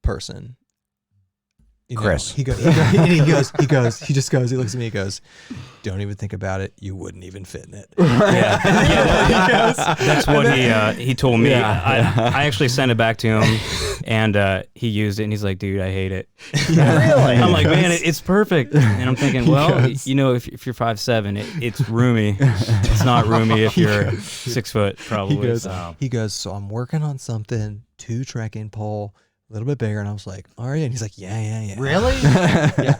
person. Chris. He just goes, he looks at me, he goes, don't even think about it. You wouldn't even fit in it. That's what he told me. Yeah. I actually sent it back to him, and he used it, and he's like, "Dude, I hate it." Really? I'm like, "Man, it's perfect." And I'm thinking, well, if you're 5'7", it's roomy. It's not roomy if you're 6 foot, probably. He goes, so I'm working on something, 2 trekking pole, a little bit bigger. And I was like, all right. And he's like, yeah. Really? Yeah.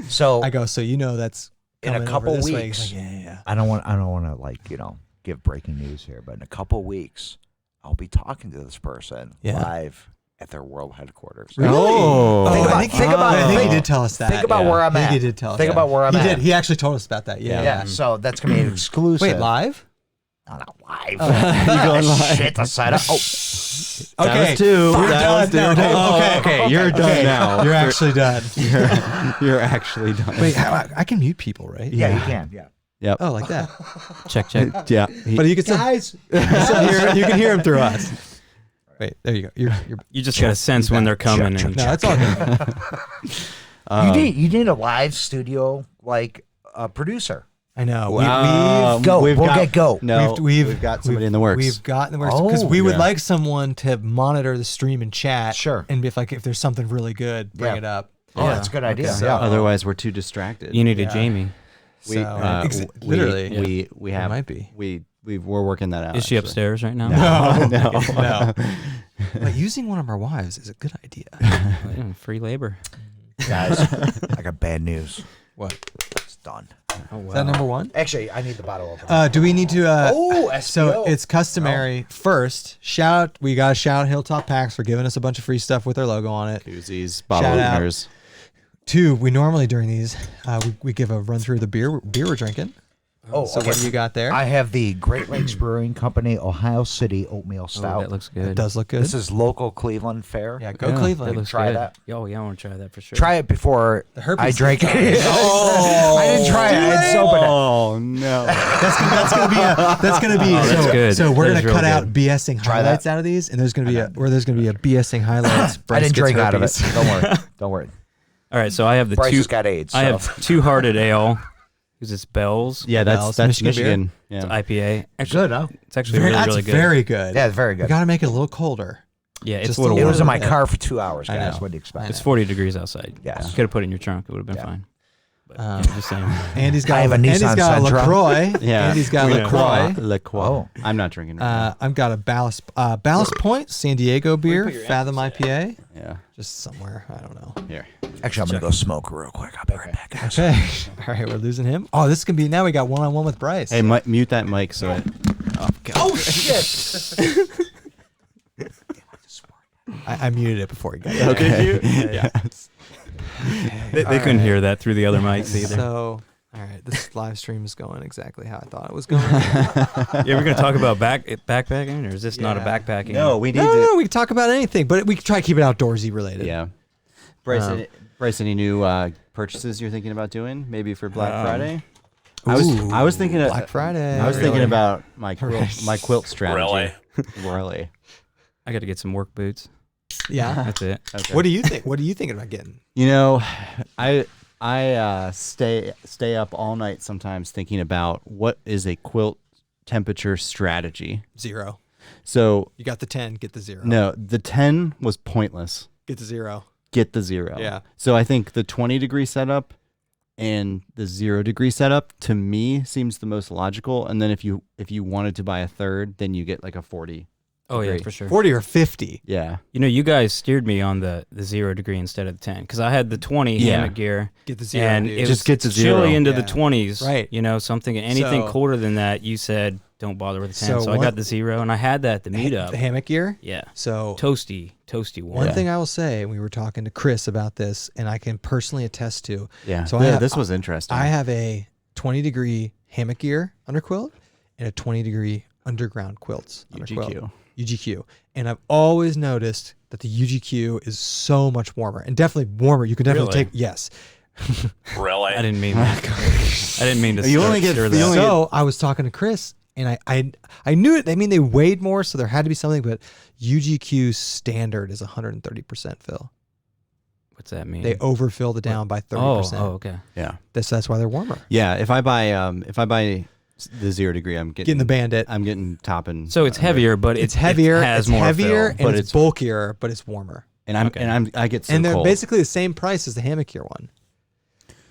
So I go, so that's in a coming over couple this way. weeks, He's like, yeah. I don't want to give breaking news here, but in a couple weeks, I'll be talking to this person Yeah. live at their world headquarters. Really? Oh. Think about- I think he think- did tell us that. Think about Yeah. where I'm I think at. he did tell us Think that. about where I'm he at. did. He actually told us about that. Yeah. Yeah. So that's gonna be an exclusive. Wait, live? No, not live. You going live? Shit, the side of. Oh, That was two. You're That done. was two. No, Okay, you're done now. You're actually done. You're actually done. Wait, I can mute people, right? yeah, you can. Yeah. Yep. Oh, like that. Check. Yeah. But you can still, you can hear him through us. Wait, there you go. You're You just got to sense when they're coming. And no, it's all good. You need a live studio like producer I know. We'll get Go. No, we've got somebody in the works. We've got in the works because we would yeah. like someone to monitor the stream and chat. Sure. And if there's something really good, bring it up. Oh, that's a good idea. So- Yeah. Otherwise, we're too distracted. You need a Jamie. Literally. we have. It might be. We're working that out. Is she actually. upstairs right now? No. But using one of our wives is a good idea. Yeah, free labor. Guys, I got bad news. What? It's done. Oh, wow. Is that number one? Actually, I need the bottle opener. Do we need to? SPO. So it's customary. First, we got to shout out Hilltop Packs for giving us a bunch of free stuff with their logo on it. Koozies, bottle Shout out. openers. 2, we normally during these, we give a run through of the beer we're drinking. So okay. what do you got there? I have the Great Lakes Brewing Company Ohio City Oatmeal Oh, Stout. that looks It good. does look good. This is local Cleveland fare. Yeah, go Yeah, Cleveland. That looks Try good. that. Oh, yeah, I want to try that for sure. Try it before The herpes I drink it. Oh, I didn't try it. I just opened it. Oh no! That's gonna be that's good. So we're That is gonna cut really out good. BSing Try highlights that. out of these, and there's gonna be a BSing highlights. I Bryce didn't gets drink out of it. herpes. Don't worry. Don't worry. All right, so I have the Bryce two. has got AIDS. I so. have Two-Hearted Ale because it's Bell's. Yeah, Bells, that's Michigan Michigan. It's Yeah. IPA. Actually, Good, huh? it's actually really, That's really good. very good. Yeah, it's very We good. gotta make it a little colder. Yeah, it's Just a little It was in warm. my car for 2 hours, I guys. know. What do you expect? It's 40 degrees outside. Yes. You could have put it in your trunk. It would have been Yeah. fine. But, Um, just saying. Andy's got I have a Andy's Nissan got a Sentra. LaCroix. Yeah. Andy's got Yeah. LaCroix. LaCroix. Oh. I'm not drinking. Right I've got a Ballast Point San Diego beer, Fathom IPA. now. Yeah. Just somewhere, I don't know. Here. Actually, I'm going to go smoke real quick. I'll be right back, guys. Okay, all right, we're losing him. Oh, this can be now. We got one-on-one with Bryce. Hey, mute that mic so it. Oh, shit. I muted it before he got Oh, there. did you? Yeah. They couldn't hear that through the other mics either. So, all right, this live stream is going exactly how I thought it was going. Yeah, we're going to talk about backpacking, or is this not a Yeah. backpacking? No, we need no, to. we can talk about anything, but we can try to keep it outdoorsy related. Yeah. Bryce, any new purchases you're thinking about doing? Maybe for Black Friday? I was thinking of Black Friday. I was thinking Really? about my quilt strategy. Really? I got to get some work boots. Yeah. That's it. Okay. What do you think? What are you thinking about getting? You know, I stay up all night sometimes thinking about what is a quilt temperature strategy. 0. So You got the 10, get the 0. no, the 10 was pointless. Get the 0. Get the 0. Yeah. So I think the 20-degree setup and the 0-degree setup to me seems the most logical. And then if you wanted to buy a third, then you get like a 40. Oh, yeah, Agree. for sure. 40 or 50. Yeah. You know, you guys steered me on the 0 degree instead of the 10 because I had the 20 Yeah. hammock gear. Get the 0. And dude. it Just was get to chilly 0. into Yeah. the 20s. Right. You know, anything So- colder than that, you said don't bother with the 10. So So I one- got the 0, and I had that at the meetup. the hammock gear. Yeah. So Toasty warm. one thing I will say, we were talking to Chris about this, and I can personally attest to. Yeah. So this was interesting. I have a 20-degree hammock gear under quilt and a 20-degree underground quilts under quilt. UGQ. And I've always noticed that the UGQ is so much warmer, and definitely warmer. You can definitely Really? take yes. Really? I didn't mean that. I didn't mean to You only get- stir you that. only- So I was talking to Chris, and I knew it. I mean, they weighed more, so there had to be something. But UGQ standard is 130% fill. What's that mean? They overfill it down by 30%. Oh, okay. Yeah. That's why they're warmer. Yeah. If I buy the 0-degree, I'm Getting the Bandit. I'm getting top and So it's heavier, but It's heavier. It has it's more heavier, fill. and but it's it's- bulkier, but it's warmer. and I'm Okay. and I get so And they're cold. basically the same price as the hammock gear one.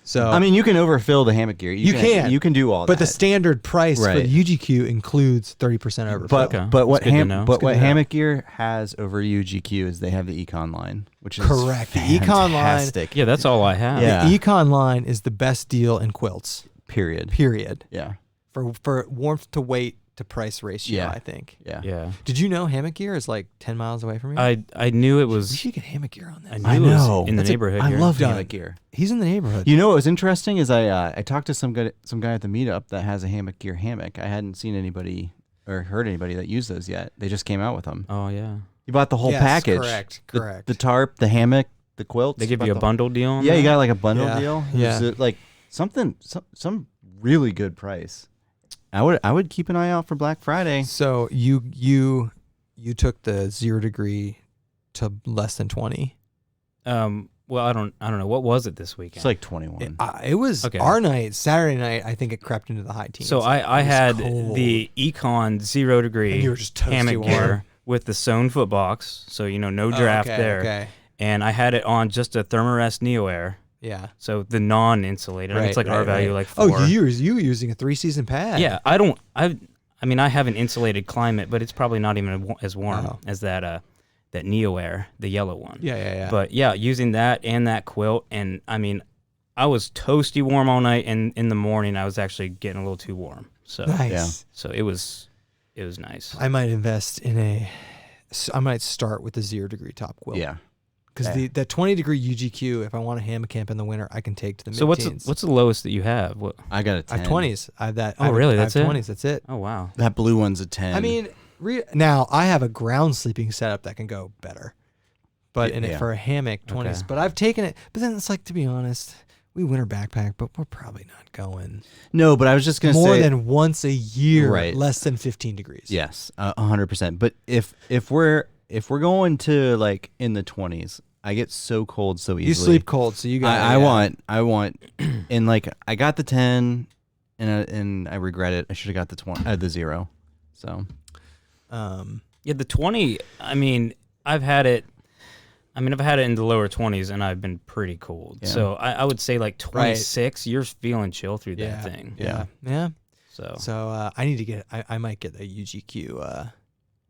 So I mean, you can overfill the hammock gear. You can. You can do all but that. the standard price for Right. the UGQ includes 30% overfill. But Okay. but what That's good to know. but good what to know. hammock gear has over UGQ is they have the Econ line, which is Correct. The Econ line- fantastic. Yeah, that's all I have. Yeah. The Econ line is the best deal in quilts. Period. Period. Yeah. For warmth to weight to price ratio, Yeah. I think. Yeah. Yeah. Did you know hammock gear is like 10 miles away from you? I knew it we was. should get hammock gear on I that. knew I it was know. in the That's neighborhood. I here. love Done. hammock gear. He's in the neighborhood. You know what was interesting is I talked to some guy at the meetup that has a hammock gear hammock. I hadn't seen anybody or heard anybody that used those yet. They just came out with them. Oh yeah. You bought the whole Yes, package. correct, The- correct. The tarp, the hammock, the quilts. They give bought you a the- bundle deal. On Yeah, that? you got like a bundle Yeah. deal. It Yeah. was, like some really good price. I would keep an eye out for Black Friday. So you took the 0 degree to less than 20. Well, I don't know. What was it this weekend? It's like 21. It was Okay. our night, Saturday night. I think it crept into the high teens. So I It was had cold. the Econ 0 degree And you were just toasty hammock warm. gear with the sewn foot box, so no draft there. Okay. And I had it on just a Thermarest Neo Air, Yeah. so the non-insulated. It's like R value like 4. Oh, you were using a 3-season pad. Yeah, I mean, I have an insulated climate, but it's probably not even as warm as that Neo Air, the yellow one. Yeah. But yeah, using that and that quilt, and I mean, I was toasty warm all night, and in the morning I was actually getting a little too warm. So Nice. Yeah. so it was nice. I might invest in I might start with the 0 degree top quilt. Yeah. Because the 20 degree UGQ, if I want a hammock camp in the winter, I can take to the So mid-teens. what's the lowest that you have? What? I got a I 10. have 20s. I have that. Oh, I have, really? I That's have it? 20s. That's it. Oh wow. That blue one's a 10. I mean, now I have a ground sleeping setup that can go better, but Yeah. for a hammock, 20s. Okay. But I've taken it. But then it's like, to be honest, we winter backpack, but we're probably not going no, but I was just going to say. more than once a year, Right. less than 15 degrees. Yes, 100%. But if we're going to like in the 20s, I get so cold so easily. You sleep cold, so you got. I want, and like I got the 10, and I regret it. I should have got the 20, the 0. So Yeah, the 20. I mean, I've had it in the lower 20s, and I've been pretty cold. Yeah. So I would say like 26. You're feeling chill through Yeah. that thing. Yeah. So So I need to get. I might get a UGQ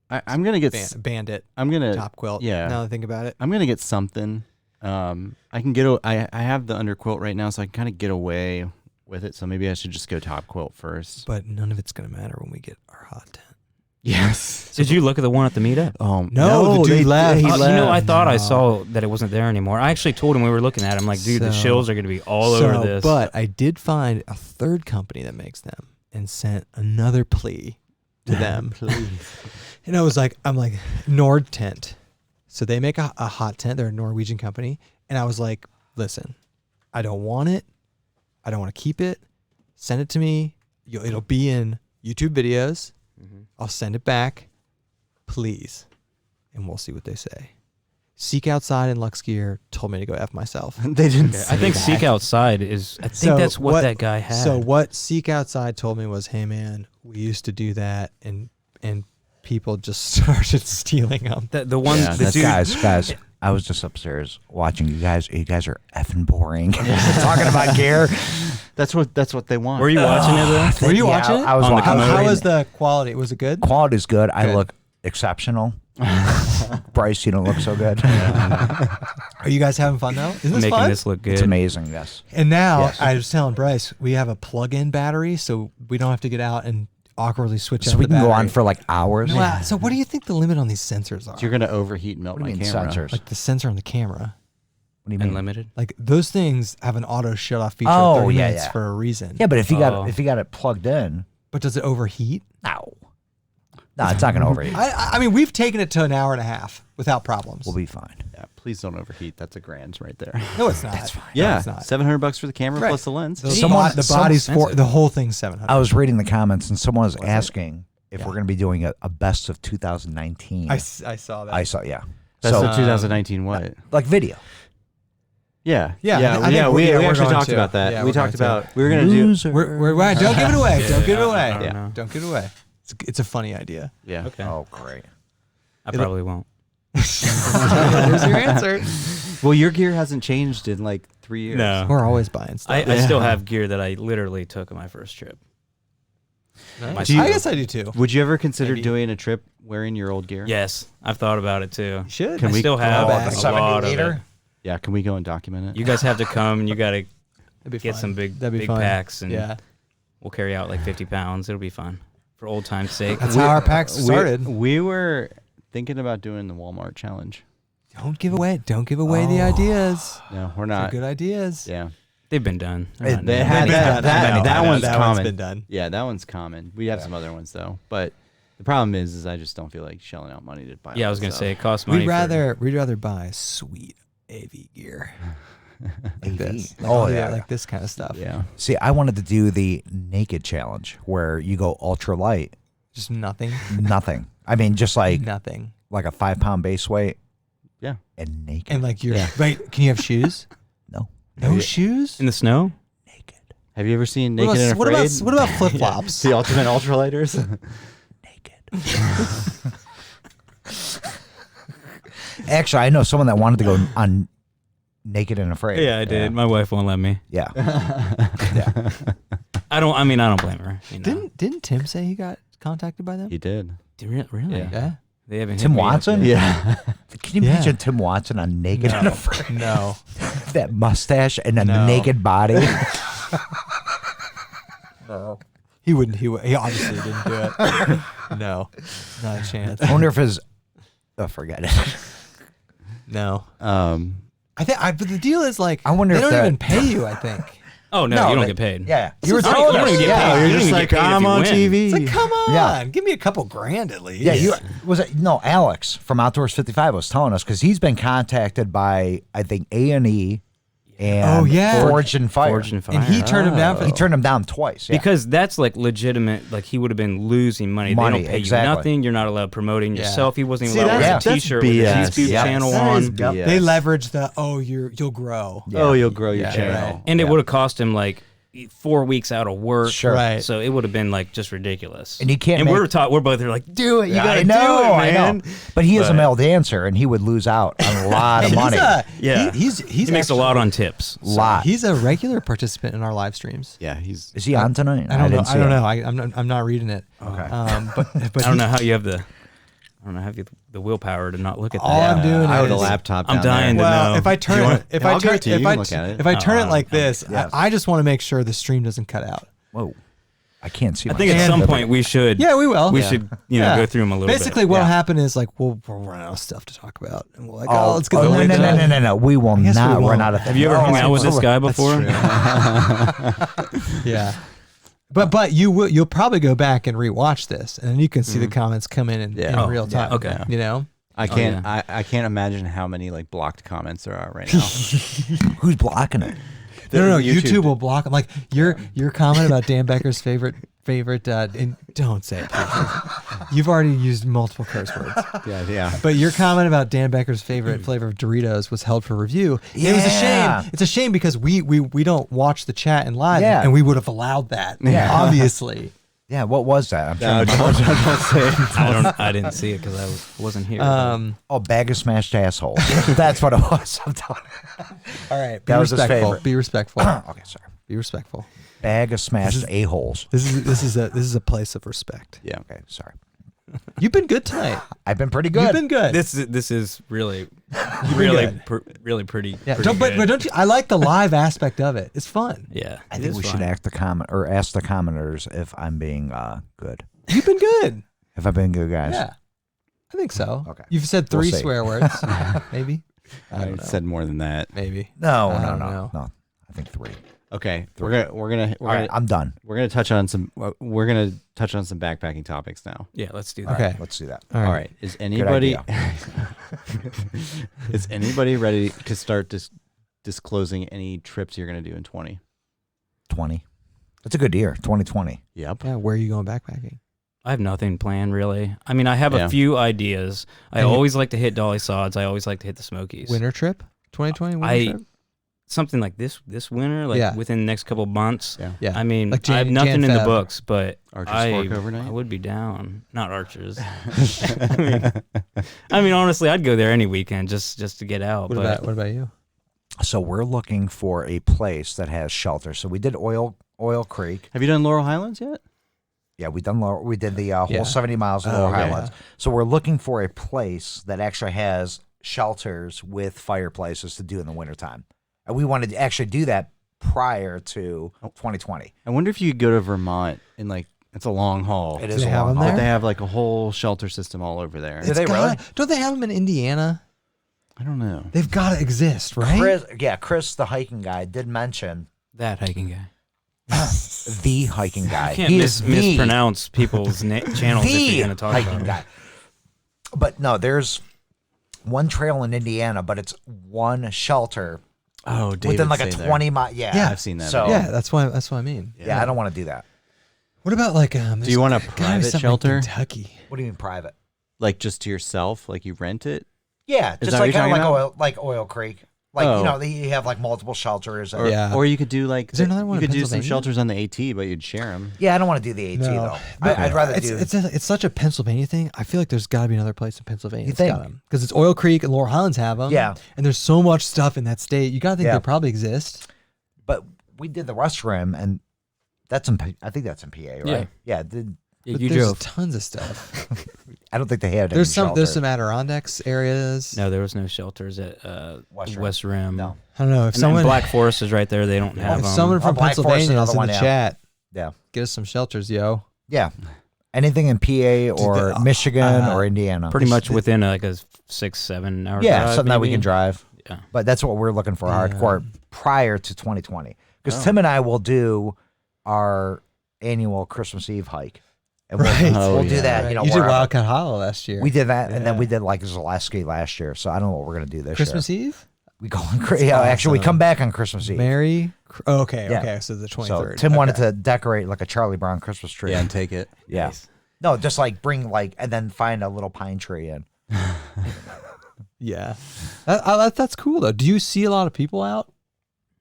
I'm gonna get. bandit I'm gonna top quilt. yeah. Now that I think about it. I'm gonna get something. I can get. I have the underquilt right now, so I can kind of get away with it. So maybe I should just go top quilt first. But none of it's gonna matter when we get our hot tent. Yes. did you look at the one at the meetup? No, the dude left. He You left. know, I thought I saw that it wasn't there anymore. I actually told him we were looking at it. I'm like, dude, the So- shills are going to be all over this. But I did find a third company that makes them and sent another plea to them. And I'm like, Nord Tent. So they make a hot tent. They're a Norwegian company. And I was like, listen, I don't want it. I don't want to keep it. Send it to me. It'll be in YouTube videos. I'll send it back. Please. And we'll see what they say. Seek Outside and Lux Gear told me to go F myself. They didn't. Okay, I think say Seek that. Outside is. I think So that's what that guy had. So what Seek Outside told me was, hey man, we used to do that, and people just started stealing them. the one, Yeah, the that's dude, Guys, I was just upstairs watching you guys. You guys are effing boring. Talking about gear. That's what they want. Were you watching it though? Were you Yeah, watching it? I was On the watching. commode? How was the quality? Was it good? Quality's good. I Good. look exceptional. Bryce, you don't look so good. Are you guys having fun though? Isn't this Making fun? this look good. It's amazing. Yes. And now Yes. I was telling Bryce, we have a plug-in battery, so we don't have to get out and awkwardly switch So out we the can go battery. on for like hours. Wow. So what do you think the limit on these sensors are? So you're gonna overheat and melt What do my you mean camera. sensors? Like the sensor on the camera. What do you mean? Unlimited. Like those things have an auto shut off feature Oh, of 30 yeah, minutes yeah. for a reason. Yeah, but if you Oh. got it plugged in, But does it overheat? no, it's not gonna overheat. I mean, we've taken it to an hour and a half without problems. We'll be fine. Yeah, please don't overheat. That's a grand right there. No, it's not. That's fine. Yeah, no, it's not. $700 for the camera Right. plus the lens. The, Someone- the some- body's expensive. the whole thing's 700. I was reading the comments and someone was it? asking if we're gonna be doing a best of 2019. I saw that. I saw. Yeah. That's so the 2019 what? like video. Yeah, Yeah, yeah, I think yeah. we're- We yeah, we're actually going talked to. about that. Yeah, we we're talked going to. about we were gonna do. Loser. We're don't give it away. Don't give it away. I don't know. Don't give it away. It's a funny idea. Yeah. Okay. Oh, great. I probably won't. There's your answer. Well, your gear hasn't changed in like 3 years. No. We're always buying stuff. I still Yeah. have gear that I literally took on my first trip. Nice. Do you- I guess I do too. Would you ever consider Maybe. doing a trip wearing your old gear? Yes, I've thought about it too. You should. Can I we still call have back? a The 70 lot of liter? it. Yeah. Can we go and document it? You guys have to come and you got to That'd be get fun. some big That'd be big fun. packs and Yeah. we'll carry out like 50 pounds. It'll be fun for old time's sake. That's how our packs started. We were thinking about doing the Walmart challenge. Don't give away the ideas. No, we're They're not. good ideas. Yeah. They've been done. They're not They new. had that one's that common. one's been done. Yeah, that one's common. We have some other ones though, but the problem is I just don't feel like shelling out money to buy. Yeah, I all was that gonna stuff. say it costs money. We'd for- rather buy sweet AV gear. Like AV. this. Like, Oh, yeah. like this kind of stuff. Yeah. See, I wanted to do the naked challenge where you go ultra light, Just nothing. nothing. I mean, just like Nothing. a 5 pound base weight. Yeah. And naked. And like you're right. Can you have shoes? No. No shoes? In the snow? Naked. Have you ever seen Naked and Afraid? What about flip flops? The ultimate ultralighters? Naked. Actually, I know someone that wanted to go on Naked and Afraid. Yeah, I did. My wife won't let me. Yeah. I don't blame her. You know. Didn't Tim say he got contacted by them? He did. Really? Yeah. They haven't hit Tim me up Watson? yet. Yeah. Can you imagine Tim Watson on Naked and Afraid? No. That mustache and a No. naked body. He wouldn't. He obviously didn't do it. No. Not a chance. I wonder if his. Oh, forget it. No. Um, But the deal is like, I wonder they if don't that- even pay you, I think. Oh, no, you don't get paid. Yeah. You were telling us. us. Yeah. You you're don't just even like, get paid if I'm you on win. TV. It's like, come on. Yeah. Give me a couple grand at least. Yeah, Alex from Outdoors 55 was telling us because he's been contacted by I think A&E and Forge and Fire. Forge and Fire. And he turned him down for He turned him down twice. Yeah. Because that's like legitimate. Like he would have been losing money. They don't pay exactly. you nothing. You're not allowed promoting Yeah. yourself. He wasn't even See, allowed to wear a that's T-shirt with his BS. YouTube channel That on. is BS. They leverage the you'll grow. Oh, you'll grow your Yeah, channel. right. And it would have cost him like 4 weeks out of work. Sure. Right. So it would have been like just ridiculous. And you can't And make- we're both there like, do it. You gotta I know, do it, I man. know. But he is a But- male dancer, and he would lose out on a lot of money. Yeah. He's He makes a lot on tips. lot. He's a regular participant in our live streams. Yeah, he's. Is he on tonight? I don't know. didn't see I don't it. know. I'm not reading it. Okay. But I don't know how you have the willpower to not look at that. all I'm doing I have is a laptop. I'm down dying there. to well, know. if I turn want- it, if I'll I give turn it to you. if You I can look at it. if I turn it like this, Yes. I just want to make sure the stream doesn't cut out. Whoa. I can't see I think at myself. some point we should. Yeah, we will. We Yeah. should, go through them a little Basically, bit. what'll Yeah. happen is like we'll run out of stuff to talk about, and we're like, Oh, let's get no, the link. no. We will guess we not won't. run out of Have you ever hung out with this guy before? Yeah. But you'll probably go back and rewatch this, and then you can see the comments come in real time. okay. You know. I can't. I can't imagine how many like blocked comments there are right now. Who's blocking it? No, YouTube YouTube will block them. Like your comment about Dan Becker's favorite. And don't say it. Please. You've already used multiple curse words. Yeah. But your comment about Dan Becker's favorite flavor of Doritos was held for review. It was a Yeah. shame. It's a shame because we don't watch the chat and live, Yeah. and we would have allowed that. Yeah. Obviously. Yeah, what was that? I'm No, trying to don't say it. I didn't see it because I wasn't here. Oh, bag of smashed assholes. That's what it was. I'm telling you. All right. Be That was his respectful. favorite. Be respectful. Okay, sorry. Be respectful. Bag of smashed a-holes. This is a place of respect. Yeah. Okay, sorry. You've been good tonight. I've been pretty good. You've been good. this is really, good. really pretty. Yeah. pretty But good. don't you? I like the live aspect of it. It's fun. Yeah, I it think is we fun. should ask the commenters if I'm being good. You've been good. Have I been good, guys? Yeah. I think so. Okay. You've said We'll 3 see. swear words. Maybe. I said more than that. Maybe. No. I don't know. I think 3. Okay, we're gonna All right, I'm done. we're gonna touch on some backpacking topics now. Yeah, let's do that. Okay. Let's do that. All All right, is anybody idea. is anybody ready to start disclosing any trips you're gonna do in 20. That's a good year. 2020. Yep. Yeah. Where are you going backpacking? I have nothing planned really. I mean, I have Yeah. a few ideas. I And you- always like to hit Dolly Sods. I always like to hit the Smokies. Winter trip? 2020 winter I- trip? Something like this winter, like Yeah. within the next couple of months. Yeah. Yeah. I mean, Like I have Jan- nothing in the Feb. books, but Archer's I Fork overnight? I would be down. Not Archers. I mean, honestly, I'd go there any weekend just to get out. What about you? So we're looking for a place that has shelter. So we did Oil Creek. Have you done Laurel Highlands yet? Yeah, we did the whole Yeah. 70 miles of Oh, Lower okay. Highlands. So we're looking for a place that actually has shelters with fireplaces to do in the wintertime. And we wanted to actually do that prior to 2020. I wonder if you could go to Vermont and like it's a long haul. It Do is they a have long them haul. But there? they have like a whole shelter system all over there. Do they really? Don't they have them in Indiana? I don't know. They've got to exist, right? Chris, the hiking guy, did mention that hiking guy. the hiking guy. You can't He is the mispronounce people's channels if you're going to talk hiking about it. guy. But no, there's one trail in Indiana, but it's one shelter Oh, David within like a stayed there. 20 mile. Yeah, Yeah. I've seen that. So Yeah, that's what I mean. yeah, I don't want to do that. What about like Do you want a gotta be private something in shelter? Kentucky. What do you mean private? Like just to yourself, like you rent it? Yeah, Is just that like what you're kind of talking like Oil Creek. Like you have like multiple shelters. And, Or you could do like Is there another one you in could do some Pennsylvania? shelters on the AT, but you'd share them. yeah, I don't want to do the AT though. I'd rather do. It's such a Pennsylvania thing. I feel like there's got to be another place in Pennsylvania that's think? got them because it's Oil Creek and Laurel Highlands have them. Yeah. and there's so much stuff in that state. You got to think they probably exist. But we did the West Rim, and that's in. I think that's in PA, right? Yeah. But you there's drove. tons of stuff. I don't think they had. There's any some shelter. Adirondacks areas. No, there was no shelters at West Rim. No. I don't know if And then someone Black Forest is right there. They don't have if them. someone from Black Forest, Pennsylvania is another in one, the yeah. chat. Yeah. Get us some shelters, yo. Yeah. Anything in PA or Michigan or Indiana. Pretty much within like a 6-7 hour Yeah, drive, something that we maybe. can drive. Yeah. But that's what we're looking for hardcore prior to 2020. Because Tim and I will do our annual Christmas Eve hike. And we'll do that. Right. You know, You did wherever. Wildcat Hollow last year. We did that, and then we did like Zaleski last year. So I don't know what we're gonna do this Christmas year. Eve. We go on. Yeah, actually, we come back on Christmas Eve. Okay, Yeah. okay. So the 23rd. So Tim wanted to decorate like a Charlie Brown Christmas tree. Yeah, and take it. Yeah. No, just like bring like and then find a little pine tree in. Yeah, that's cool though. Do you see a lot of people out?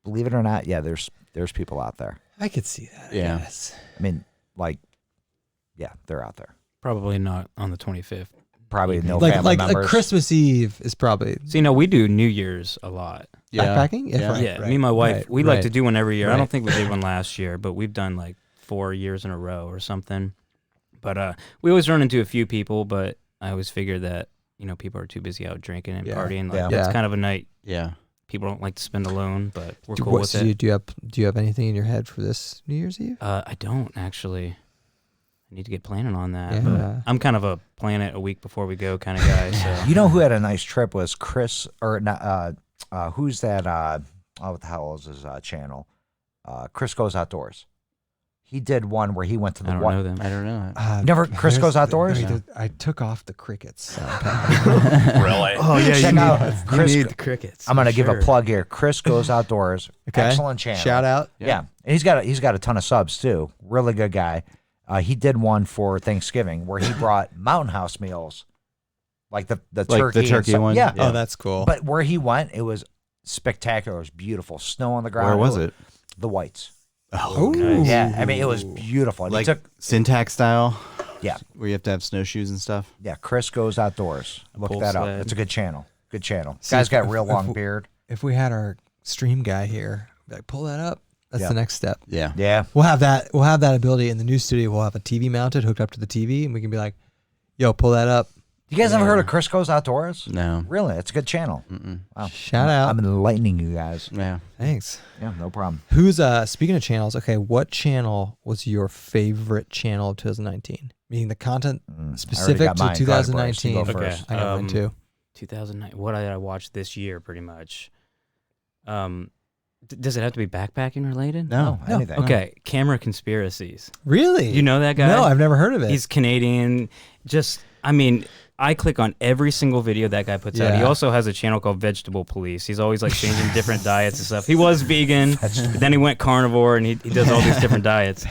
Believe it or not, yeah, there's people out there. I could see that. Yeah. Yes. I mean, like, yeah, they're out there. Probably not on the 25th. Probably no Like family like members. Christmas Eve is probably See, no, we do New Year's a lot. backpacking. Yeah. right, Yeah, right, me and my wife, right, we like to do one every year. I Right. don't think we did one last year, but we've done like 4 years in a row or something. But we always run into a few people, but I always figure that, you know, people are too busy out drinking and Yeah. partying. Yeah. Like, that's Yeah. kind of a night Yeah. people don't like to spend alone, but we're Do, cool with so it. do you have anything in your head for this New Year's Eve? I don't actually. I need to get planning on that. Yeah. But I'm kind of a plan it a week before we go kind of guy. So You know who had a nice trip was Chris or not? Who's that? What the hell is his channel? Chris Goes Outdoors. He did one where he went to the I don't one. know them. I don't know. Never- Chris Goes Outdoors? I took off the crickets. Really? Oh yeah, Check out Chris. the crickets. I'm gonna for give sure. a plug here. Chris Goes Outdoors. Okay. Excellent channel. Shout out. Yeah. And he's got a ton of subs too. Really good guy. He did one for Thanksgiving where he brought Mountain House meals, like the turkey. and turkey stuff. one? Yeah. Yeah. Oh, that's cool. But where he went, it was spectacular. It was beautiful. Snow on the ground. Where was it? The Whites. Oh, nice. Yeah. I mean, it was beautiful. And he like took, syntax style. yeah. Where you have to have snowshoes and stuff. Yeah. Chris Goes Outdoors. Look Pull that up. sled. It's a good channel. Good channel. See, Guy's got if- real if- long beard. If we had our stream guy here, be like, pull that up. That's Yeah. the next step. Yeah. Yeah. We'll have that ability in the new studio. We'll have a TV mounted, hooked up to the TV, and we can be like, "Yo, pull that up." You guys ever heard of Chris Goes Outdoors? No. Really? It's a good channel. Mm-mm. Wow. Shout out. I'm enlightening you guys. Yeah. Thanks. Yeah, no problem. Who's speaking of channels? Okay, what channel was your favorite channel of 2019? Meaning the content specific got to mine. Go ahead, Bryce. You 2019. go Okay. first. I got mine too. 2009. What did I watch this year? Pretty much. Does it have to be backpacking related? No. Anything. Okay, camera conspiracies. Really? You know that guy? No, I've never heard of it. He's Canadian. I mean, I click on every single video that guy puts out. He Yeah. also has a channel called Vegetable Police. He's always like changing different diets and stuff. He was vegan, but then he went carnivore and he does all these different diets.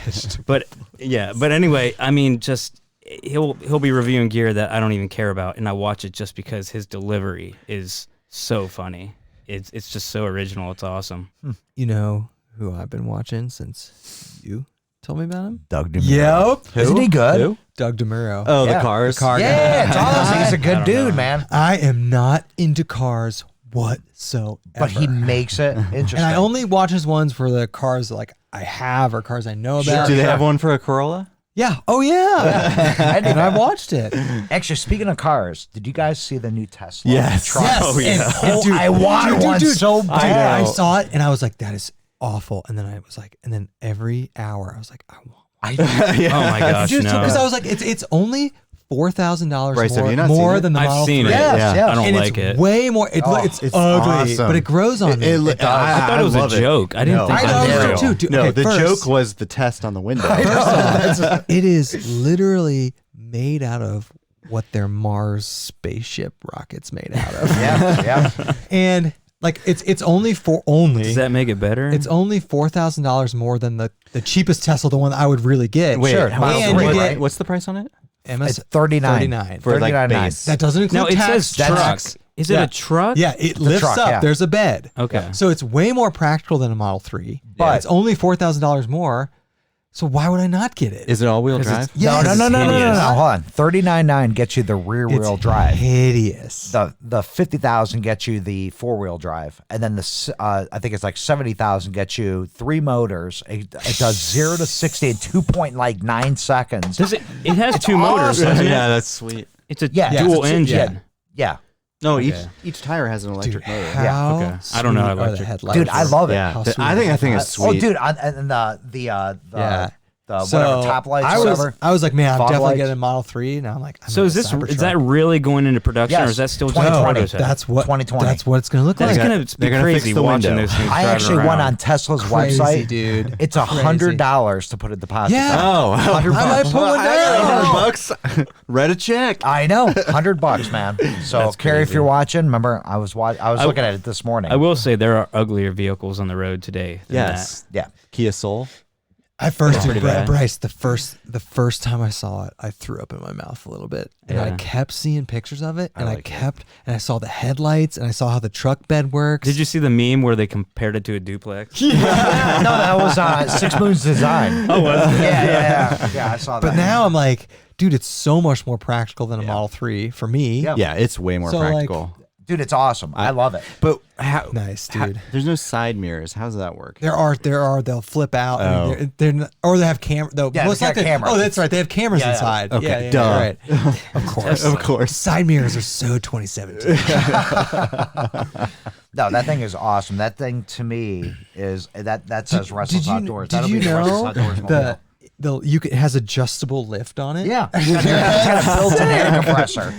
But anyway, I mean, just he'll be reviewing gear that I don't even care about, and I watch it just because his delivery is so funny. It's just so original. It's awesome. You know who I've been watching since you told me about him? Doug DeMuro. Yep. Isn't he good? Who? Doug DeMuro. Oh, Yeah. the cars. car guy. Yeah, it's awesome. He's a I good don't dude, know. man. I am not into cars whatsoever. But he makes it interesting. and I only watch his ones for the cars that, like I have or cars I know about. Do they have one for a Corolla? Yeah. Oh yeah. I did and I that. watched it. Actually, speaking of cars, did you guys see the new Tesla? Yes. truck? Yes. Oh, yeah. And, dude, I want one so dude, bad. I saw it and I was like, that is awful. And then I was like, and then every hour I was like, I want one. Oh my gosh, Just no. because I was like, it's only $4,000 Bryce, have you not more seen it? than the I've Model seen 3. it. Yes, Yeah. yes. I don't and like it's it. way more. It's it's ugly, awesome. but it grows on me. I thought it was a love joke. I didn't think I it know, was I real. know too. Dude, No, okay, the first- joke was the test on the window. it is literally made out of what their Mars spaceship rocket's made out of. Yeah, yeah. And like it's only Does that make it better? it's only $4,000 more than the cheapest Tesla, the one that I would really get. Wait, Sure, how Model much- and you three, get what's the price on it? MS It's 39. 39. For like 39.9. base. That doesn't include No, it tax, says truck. trucks. Is it a truck? Yeah, it lifts truck, up. yeah. There's a bed. Okay. So it's way more practical than a Model 3, But- it's only $4,000 more. So why would I not get it? Is it all-wheel 'Cause drive? it's- Yes. No. hideous. Hold on. $39,900 gets you the rear-wheel It's drive. hideous. The $50,000 gets you the 4-wheel drive, and then I think it's like $70,000 gets you 3 motors. It does 0 to 60 in 2.9 seconds. Does it? It has 2 motors, doesn't it? Yeah, that's sweet. It's a Yeah, dual it's a- engine. Yeah, No, Okay. each tire has an electric motor. How okay. I don't know sweet how are the electric- headlights? dude, I love it. Yeah, How th- sweet I think it's Oh, sweet. dude, and the whatever top lights, I or was, whatever. I was like, man, I'm Fog definitely lights. getting a Model 3. Now I'm like, I'm So in is a this Cybertruck. is that really going into production, Yes, or is that still just 2020. prototype? That's what 2020. That's what it's gonna look That's like. gonna they're be gonna fix crazy the watching window. those things. I driving actually around. went on Tesla's Crazy, website. dude. It's Crazy. $100 to put a deposit. Yeah. down. Oh, $100 I might bucks. pull one down. $100. Write a check. I know, $100, man. So, Carrie, if you're watching, remember I was looking at it this morning. I will say there are uglier vehicles on the road today. than Yes. Yeah. Kia Soul. I first, pretty dude, bad. Bryce, the first time I saw it, I threw up in my mouth a little bit, and I Yeah. kept seeing pictures of it, and like it. and I saw the headlights, and I saw how the truck bed works. Did you see the meme where they compared it to a duplex? No, that was Six Moons Design. Oh, was it? Yeah, I saw that. But now I'm like, dude, it's so much more practical than a Model 3 for me. Yeah. Yeah, it's way more So, like, practical. dude, it's awesome. I love it. But how? Nice, how- dude. there's no side mirrors. How does that work? There are. They'll flip out. I Oh. mean, they're not, or they have camera. Yeah, it's they like got cameras. Oh, that's right. They have cameras Yeah, yeah. inside. Okay, yeah, yeah, duh. right. Of course, Of course. Side mirrors are so 2017. No, that thing is awesome. That thing to me is that says Restless Outdoors. Did That'll you be the Restless know Outdoors mobile. it has adjustable lift on it? Yeah, it's got a built-in air compressor.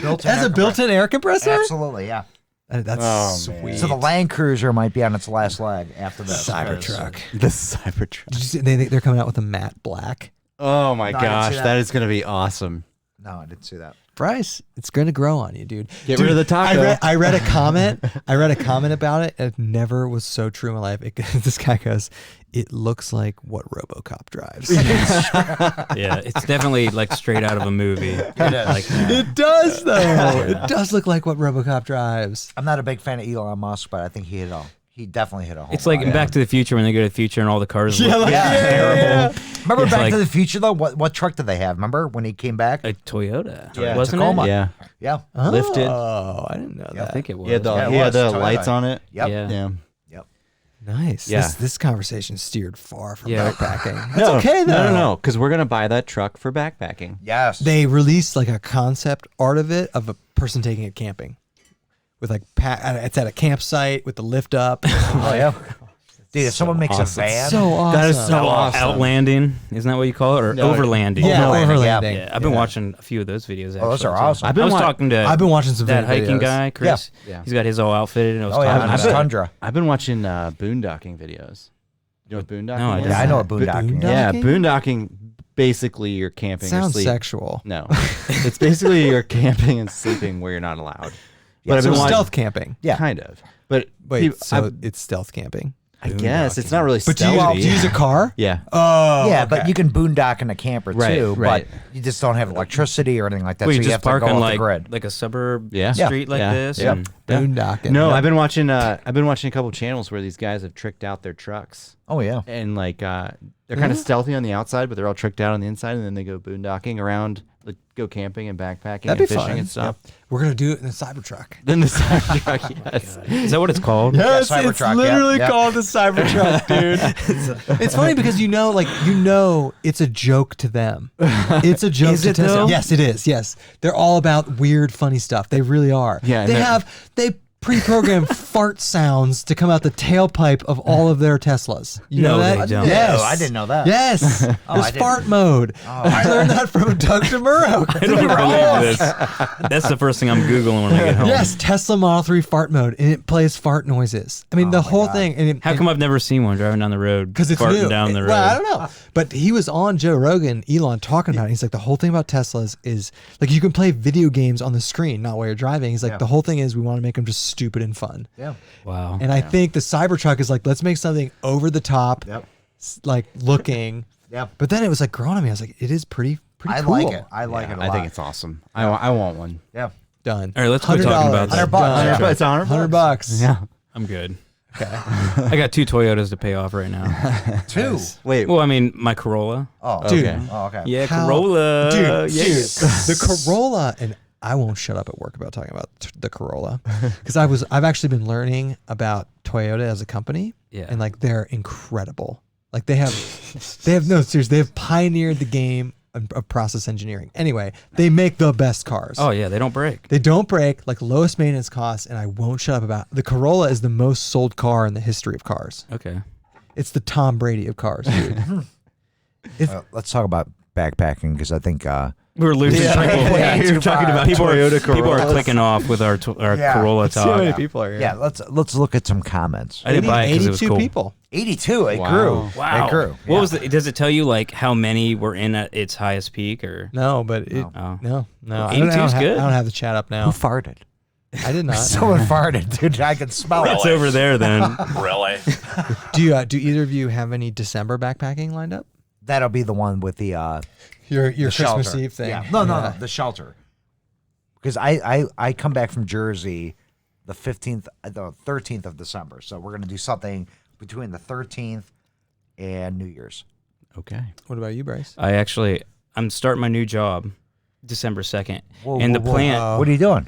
It has a built-in air compressor. Absolutely, yeah. That's Oh, sweet. man. So the Land Cruiser might be on its last leg after this. Cybertruck. The Cybertruck. Did you see they're coming out with a matte black? Oh my No, I didn't gosh, see that. that is gonna be awesome. No, I didn't see that. Bryce, it's going to grow on you, dude. Get rid of the taco. I read a comment. I read a comment about it, and it never was so true in my life. This guy goes, "It looks like what RoboCop drives." Yeah, it's definitely like straight out of a movie. It is. Like, It does, though. It does look like what RoboCop drives. I'm not a big fan of Elon Musk, but I think he definitely hit a home it's like run. in Back to the Future when they go to the future and all the cars look like- terrible. Remember It's Back like- to the Future though? What truck did they have? Remember when he came back? A Toyota, Yeah, wasn't Tacoma. it? Yeah, Yeah. Lifted. Oh, I didn't know I that. think it was. he had the, Yeah, it he had was. the Toyota. lights on it. Yep. Yeah. Yeah. Yep. Nice. Yeah. This conversation steered far from Yeah. backpacking. That's No, okay, though. No, because we're gonna buy that truck for backpacking. Yes. They released like a concept art of it of a person taking it camping with like it's at a campsite with the lift up. Oh yeah. Dude, if someone makes awesome. a van, So awesome. That is so awesome. Outlanding, isn't that what you call it, or No, overlanding? Yeah, Overlanding, overlanding. Yeah, I've been watching a few of those videos. Actually, Oh, those are too. awesome. I was talking to I've been watching some that video hiking videos. guy, Chris. Yeah. He's got his all outfitted, and I was oh yeah, talking on about this it. Tundra. I've been watching boondocking videos. You know what boondocking No, I is? didn't. Yeah, I know what boondocking is. Yeah, Boondocking? boondocking. Basically, you're camping or Sounds sleeping. sexual. No, it's basically you're camping and sleeping where you're not allowed. But I've So been watching, stealth camping. Yeah. kind of. But Wait, people- so it's stealth camping. I guess it's not really But do stealthy. you use a car? Yeah. Oh, Yeah, but you can boondock in a camper Right, too. right. But you just don't have electricity or anything like that. Well, so you you just have to park go on off the grid. like a suburb Yeah. street like Yeah. this. Yep. and- boondocking. No, Yep. I've been watching. I've been watching a couple channels where these guys have tricked out their trucks, Oh yeah. and like they're kind of stealthy on the outside, but they're all tricked out on the inside, and then they go boondocking around, like go camping and backpacking That'd and be fishing fun. and stuff. We're gonna do it in a Cybertruck. Then the Cybertruck, yes. Is that what it's called? Yes, Cybertruck, it's yeah, literally yeah. called the Cybertruck, dude. It's funny because you know it's a joke to them. It's a joke Is to it Tesla. though? Yes, it is. Yes, they're all about weird, funny stuff. They really are. Yeah, and they pre-programmed fart sounds to come out the tailpipe of all of their Teslas. You know No, that? they don't. Yes, No, I didn't know that. Yes, I there's didn't. fart mode. I learned that from Doug DeMuro. I don't believe this. That's the first thing I'm Googling when I get home. Yes, Tesla Model 3 fart mode, and it plays fart noises. I mean, the whole thing. And How come I've never seen one driving down the road? Because it's farting new. down the road. Well, I don't know. But he was on Joe Rogan, Elon, talking about it. He's like, the whole thing about Teslas is like you can play video games on the screen, not while you're driving. He's like, Yeah. the whole thing is we want to make them just stupid and fun. Yeah. Wow. And I think the Cybertruck is like, let's make something over the top, Yep. like looking. Yep. But then it was like growing on me. I was like, it is pretty I cool. like it. I like it a lot. I think it's awesome. I want one. Yeah. Done. All right, let's quit talking about that. $100. It's $100. Yeah. I'm good. Okay. I got 2 Toyotas to pay off right now. 2. Wait. Well, I mean, my Corolla. Oh, Dude. Okay. Oh, okay. Yeah, How- Corolla. Dude, yeah. the Corolla, and I won't shut up at work about talking about the Corolla because I've actually been learning about Toyota as a company, Yeah. and like they're incredible. Like they have no seriously, they have pioneered the game of process engineering. Anyway, they make the best cars. Oh yeah, they don't break. They don't break, like lowest maintenance costs, and I won't shut up about the Corolla is the most sold car in the history of cars. Okay. It's the Tom Brady of cars, dude. Let's talk about backpacking because I think We were losing people. You're talking about people Toyota People are Corollas. clicking off with our Yeah. Corolla Too talk. many people are here. yeah. Let's look at some comments. I didn't buy it because it was 82 cool. people. 82. It Wow. grew. Wow. It grew. What was it? Does it tell you like how many were in at its highest peak or? No, but it, Oh. no. I 82 don't is have, good. I don't have the chat up Who now. farted? I did not. Someone farted, dude. I can smell It's it. over there then. Really? Do either of you have any December backpacking lined up? That'll be the one with the Your the Christmas shelter. Eve thing. Yeah. No, the shelter. Because I come back from Jersey the 13th of December. So we're gonna do something between the 13th and New Year's. Okay. What about you, Bryce? I'm starting my new job December 2nd. Whoa, and whoa, the whoa. plant, What are you doing?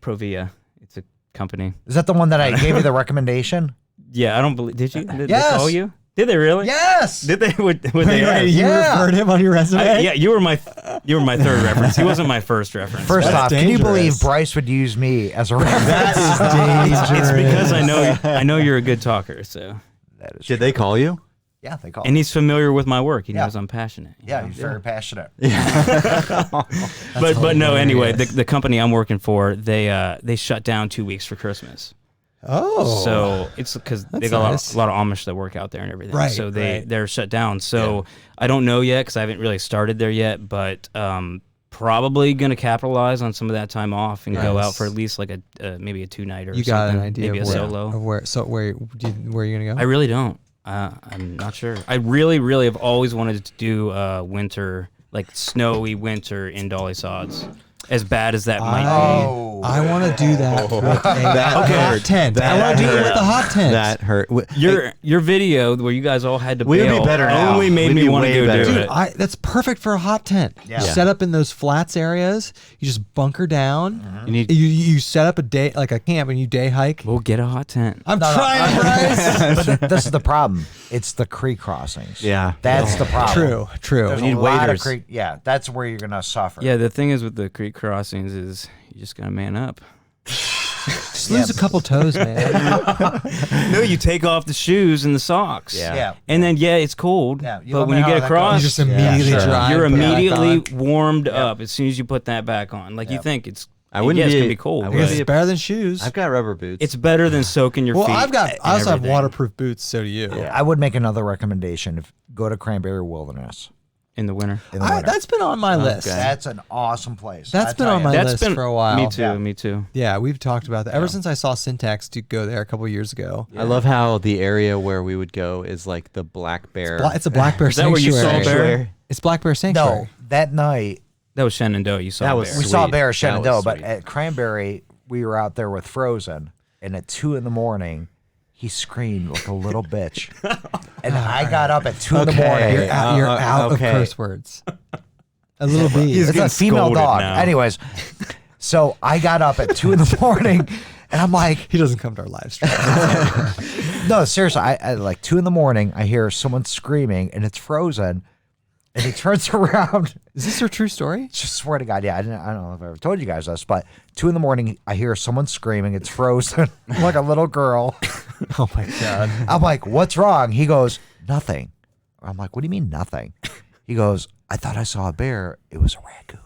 Provia. It's a company. Is that the one that I gave you the recommendation? Yeah, I don't believe. Did you? Did Yes. they call you? Did they really? Yes. Did they? Would they? Wait, you Yeah. referred him on your resume? Yeah, you were my third reference. He wasn't my first reference. First That's off, can you dangerous. believe Bryce would use me as a reference? It's because I know you're a good talker. So, That is Did they call you? Yeah, they call. and he's familiar with my work. He Yeah. knows I'm passionate. you Yeah, know? he's very passionate. But no. Anyway, the company I'm working for, they shut down 2 weeks for Christmas. Oh. So it's because they That's got nice. a lot of Amish that work out there and everything. Right, So right. they're shut down. So I don't know yet because I haven't really started there yet. But probably gonna capitalize on some of that time off and go Nice. out for at least like a maybe a 2-nighter. You or got something. an idea maybe of a where, solo. of where? So where are you gonna go? I really don't. I'm not sure. I really have always wanted to do winter, like snowy winter in Dolly Sods. As bad as that might Oh. I want to do that with a That hot hurt. tent. I want to do it with a hot tent. That hurt. be. Your video where you guys all had to We would be bail better now. only made We'd me be want to way go better. do Dude, it. that's perfect for a hot tent. Yeah. You set up in those flats areas. You just bunker down. You need. You set up a day like a camp and you day hike. We'll get a hot tent. I'm trying, Bryce. But this is the problem. It's the creek crossings. Yeah. That's the problem. True. There's We need a lot waders. of creek. Yeah, that's where you're gonna suffer. Yeah, the thing is with the creek crossings is you just gotta man up. Just lose a couple toes, man. No, you take off the shoes and the socks. Yeah. Yeah. And then it's cold. Yeah, you But let when me you know get how that across, You just immediately sure. dry. you're and put it back immediately on. warmed up as soon as you put that back on. Like you think it's I wouldn't yeah, it's be- gonna be cold. I but wouldn't Because be it's better than shoes. I've got rubber boots. it's better than soaking your Well, feet. I also have everything. waterproof boots. So do you. I would make another recommendation. Go to Cranberry Wilderness in the winter. in the winter. That's been on my list. That's an awesome place. That's I been tell on ya. my That's list been for a while. Me too. Yeah. Me too. Yeah, we've talked about that ever since I saw Syntax to go there a couple years ago. I love how the area where we would go is like the black bear. It's a black bear Is that where sanctuary. you saw bear? It's black bear sanctuary. No, that night That was Shenandoah. You saw That was bear. we saw Sweet. bear That Shenandoah, was but sweet. at Cranberry we were out there with Frozen, and at 2 a.m. he screamed like a little bitch, and I got up at 2 Okay. a.m. You're out okay. of curse words. A little bee. It's a getting female scolded dog. now. Anyways, so I got up at 2 a.m. and I'm like, He doesn't come to our live stream. no, seriously. I like 2 a.m. I hear someone screaming, and it's Frozen, and he turns around. Is this your true story? Just swear to God, yeah. I don't know if I ever told you guys this, but 2 a.m. I hear someone screaming. It's Frozen, like a little girl. Oh my god. I'm like, what's wrong? He goes, nothing. I'm like, what do you mean nothing? He goes, I thought I saw a bear. It was a raccoon.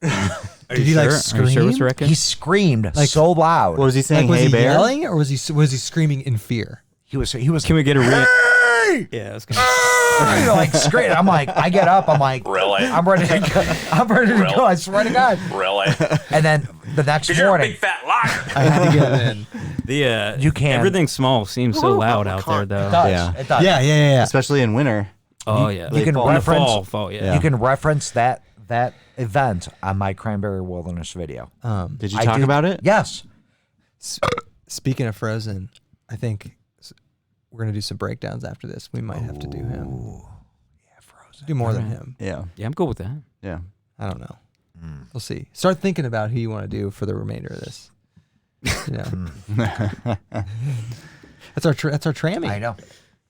Are Did you he, like, sure? Are you sure it's scream? raccoon? He screamed Like- so loud. What was he saying? Was Hey he bear. yelling or was he screaming in fear? He was Can we get a hey! Yeah, I was gonna. like straight. I'm like, I get up. I'm like, Really? I'm ready to go. I'm ready to go. I swear to God. Really? And then the next Because you're a morning, big fat liar. I had to get it in. The You can. Everything small seems so loud out there, though. it does. Yeah. It does. Yeah. Especially in winter. Oh yeah, You can in the reference- fall. Yeah. You can reference that that event on my Cranberry Wilderness video. Did you talk about it? Yes. Speaking of Frozen, I think we're gonna do some breakdowns after this. We might have to do him. Yeah, Frozen. Do more than him. Yeah. Yeah, I'm cool with that. Yeah. I don't know. We'll see. Start thinking about who you want to do for the remainder of this. Yeah. That's our tramming. I know.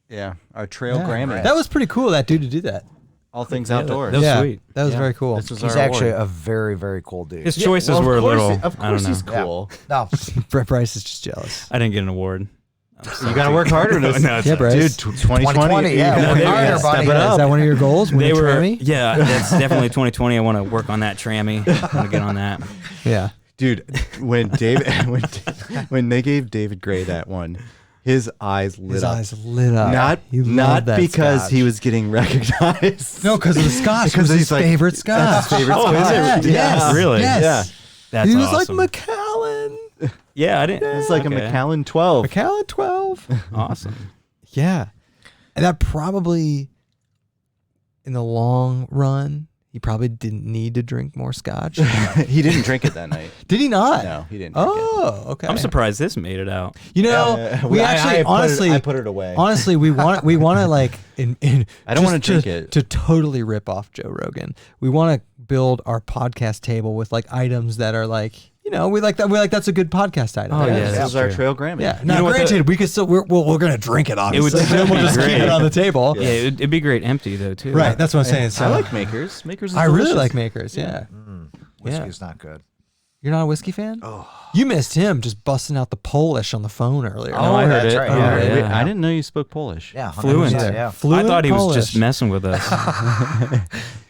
Yeah. Our trail Yeah. Grammy. That was pretty cool. That dude to do that. All things Yeah, outdoors. that was yeah, sweet. That was Yeah. very cool. This was He's our actually award. a very, very cool dude. His choices were a little. I don't know. he's cool. No, Brett Bryce is just jealous. I didn't get an award. You got to work harder. No, no, it's Yeah, not. Bryce. Dude, 2020. yeah. No, Work they- harder, yeah, buddy. step it up. Is that one of your goals? Win They a were, Trammy? yeah, that's definitely 2020. I want to work on that trammy. I want to get on that. Yeah. Dude, when when they gave David Gray that one, his eyes lit His up. eyes lit up. He loved Not that because scotch. he was getting recognized. No, because of the scotch. Because It was he's his like, favorite scotch. That's his favorite Oh, scotch. is it? Yes. Really? Yes. Yeah. That's he was awesome. like Macallan. Yeah, I didn't. It's like a okay. Macallan 12. Macallan 12. Awesome. Yeah. And that probably, in the long run, he probably didn't need to drink more scotch. He didn't drink it that night. Did he not? No, he didn't drink Oh, okay. I'm surprised this made it out. You know, it. we actually, honestly, I put it away. honestly, we want to like, I don't wanna drink it. to totally rip off Joe Rogan. We want to build our podcast table with like items that are like, you know, we like that. We like that's a good podcast item. Oh, yeah, this that's is our true. trail Grammy. Yeah. know Now, what granted, we could still we're gonna drink it. Obviously, It would then we'll just be keep it great. on the table. Yeah, it'd be great empty though too. Right. That's what I'm saying. So I like Makers. Makers is I really delicious. like Makers. Yeah. whiskey's not good. You're not a whiskey fan? Oh. You missed him just busting out the Polish on the phone earlier. Oh, I heard that's it. right. Oh, Yeah, yeah. Wait, I didn't know you spoke Polish. Yeah, Fluent. 100%, Yeah. Fluent I thought he was Polish. just messing with us.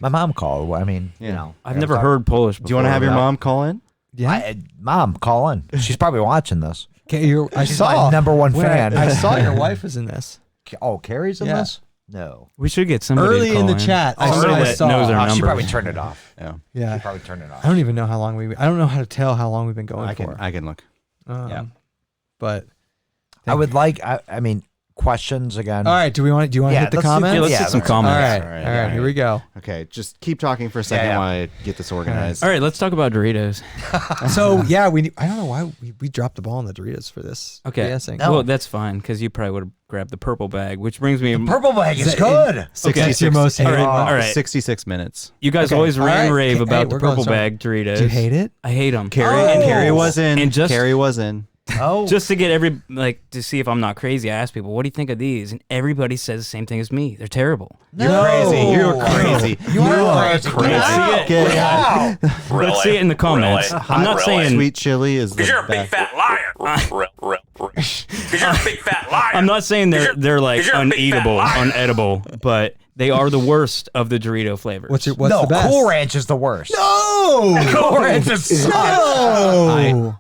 My mom called. I mean, Yeah. you know, I've never heard Polish before. Do you want to have your mom call in? Yeah. Mom, call in. She's probably watching this. Okay, I She's saw my number one when fan. I saw your wife was in this. Oh, Carrie's in Yeah. this? No. We should get somebody Early to in call the chat, I Somebody saw- I that saw- knows our Oh, number. she probably turned it off. Yeah. Yeah. She probably turned it off. I don't even know how long I don't know how to tell how long we've been going I can for. I can look. Yeah. But I would like. I mean, questions again. all right, do you want to Yeah, hit the let's do- comments? Yeah, let's Yeah, get some let's- all comments. right. All right, All right, all here we go. Okay, just keep talking for a second yeah. while I get this organized. All right, let's talk about Doritos. So, yeah, I don't know why we dropped the ball on the Doritos for this. Okay. BSing. No. Well, that's fine because you probably would have grabbed the purple bag, which brings me. Purple bag is Is that- good. 66 your most hated All one. right. 66 minutes. You guys Okay. always All rant right. and rave Hey, about the we're going purple strong. bag Doritos. Do you hate it? I hate them. Carrie was in. And just- Carrie was in. Oh, Just to get to see if I'm not crazy, I ask people, "What do you think of these?" And everybody says the same thing as me. They're terrible. You're crazy. You're crazy. You are crazy. Let's see it. Wow. Let's see it in the comments. Really? I'm not saying Sweet chili is the Because you're a big best. fat liar. Because you're a big fat liar. I'm not saying they're like 'cause you're a big fat uneatable, liar. unedible, but they are the worst of the Dorito flavors. What's the No, best? Cool Ranch is the worst. No! Cool Ranch is No!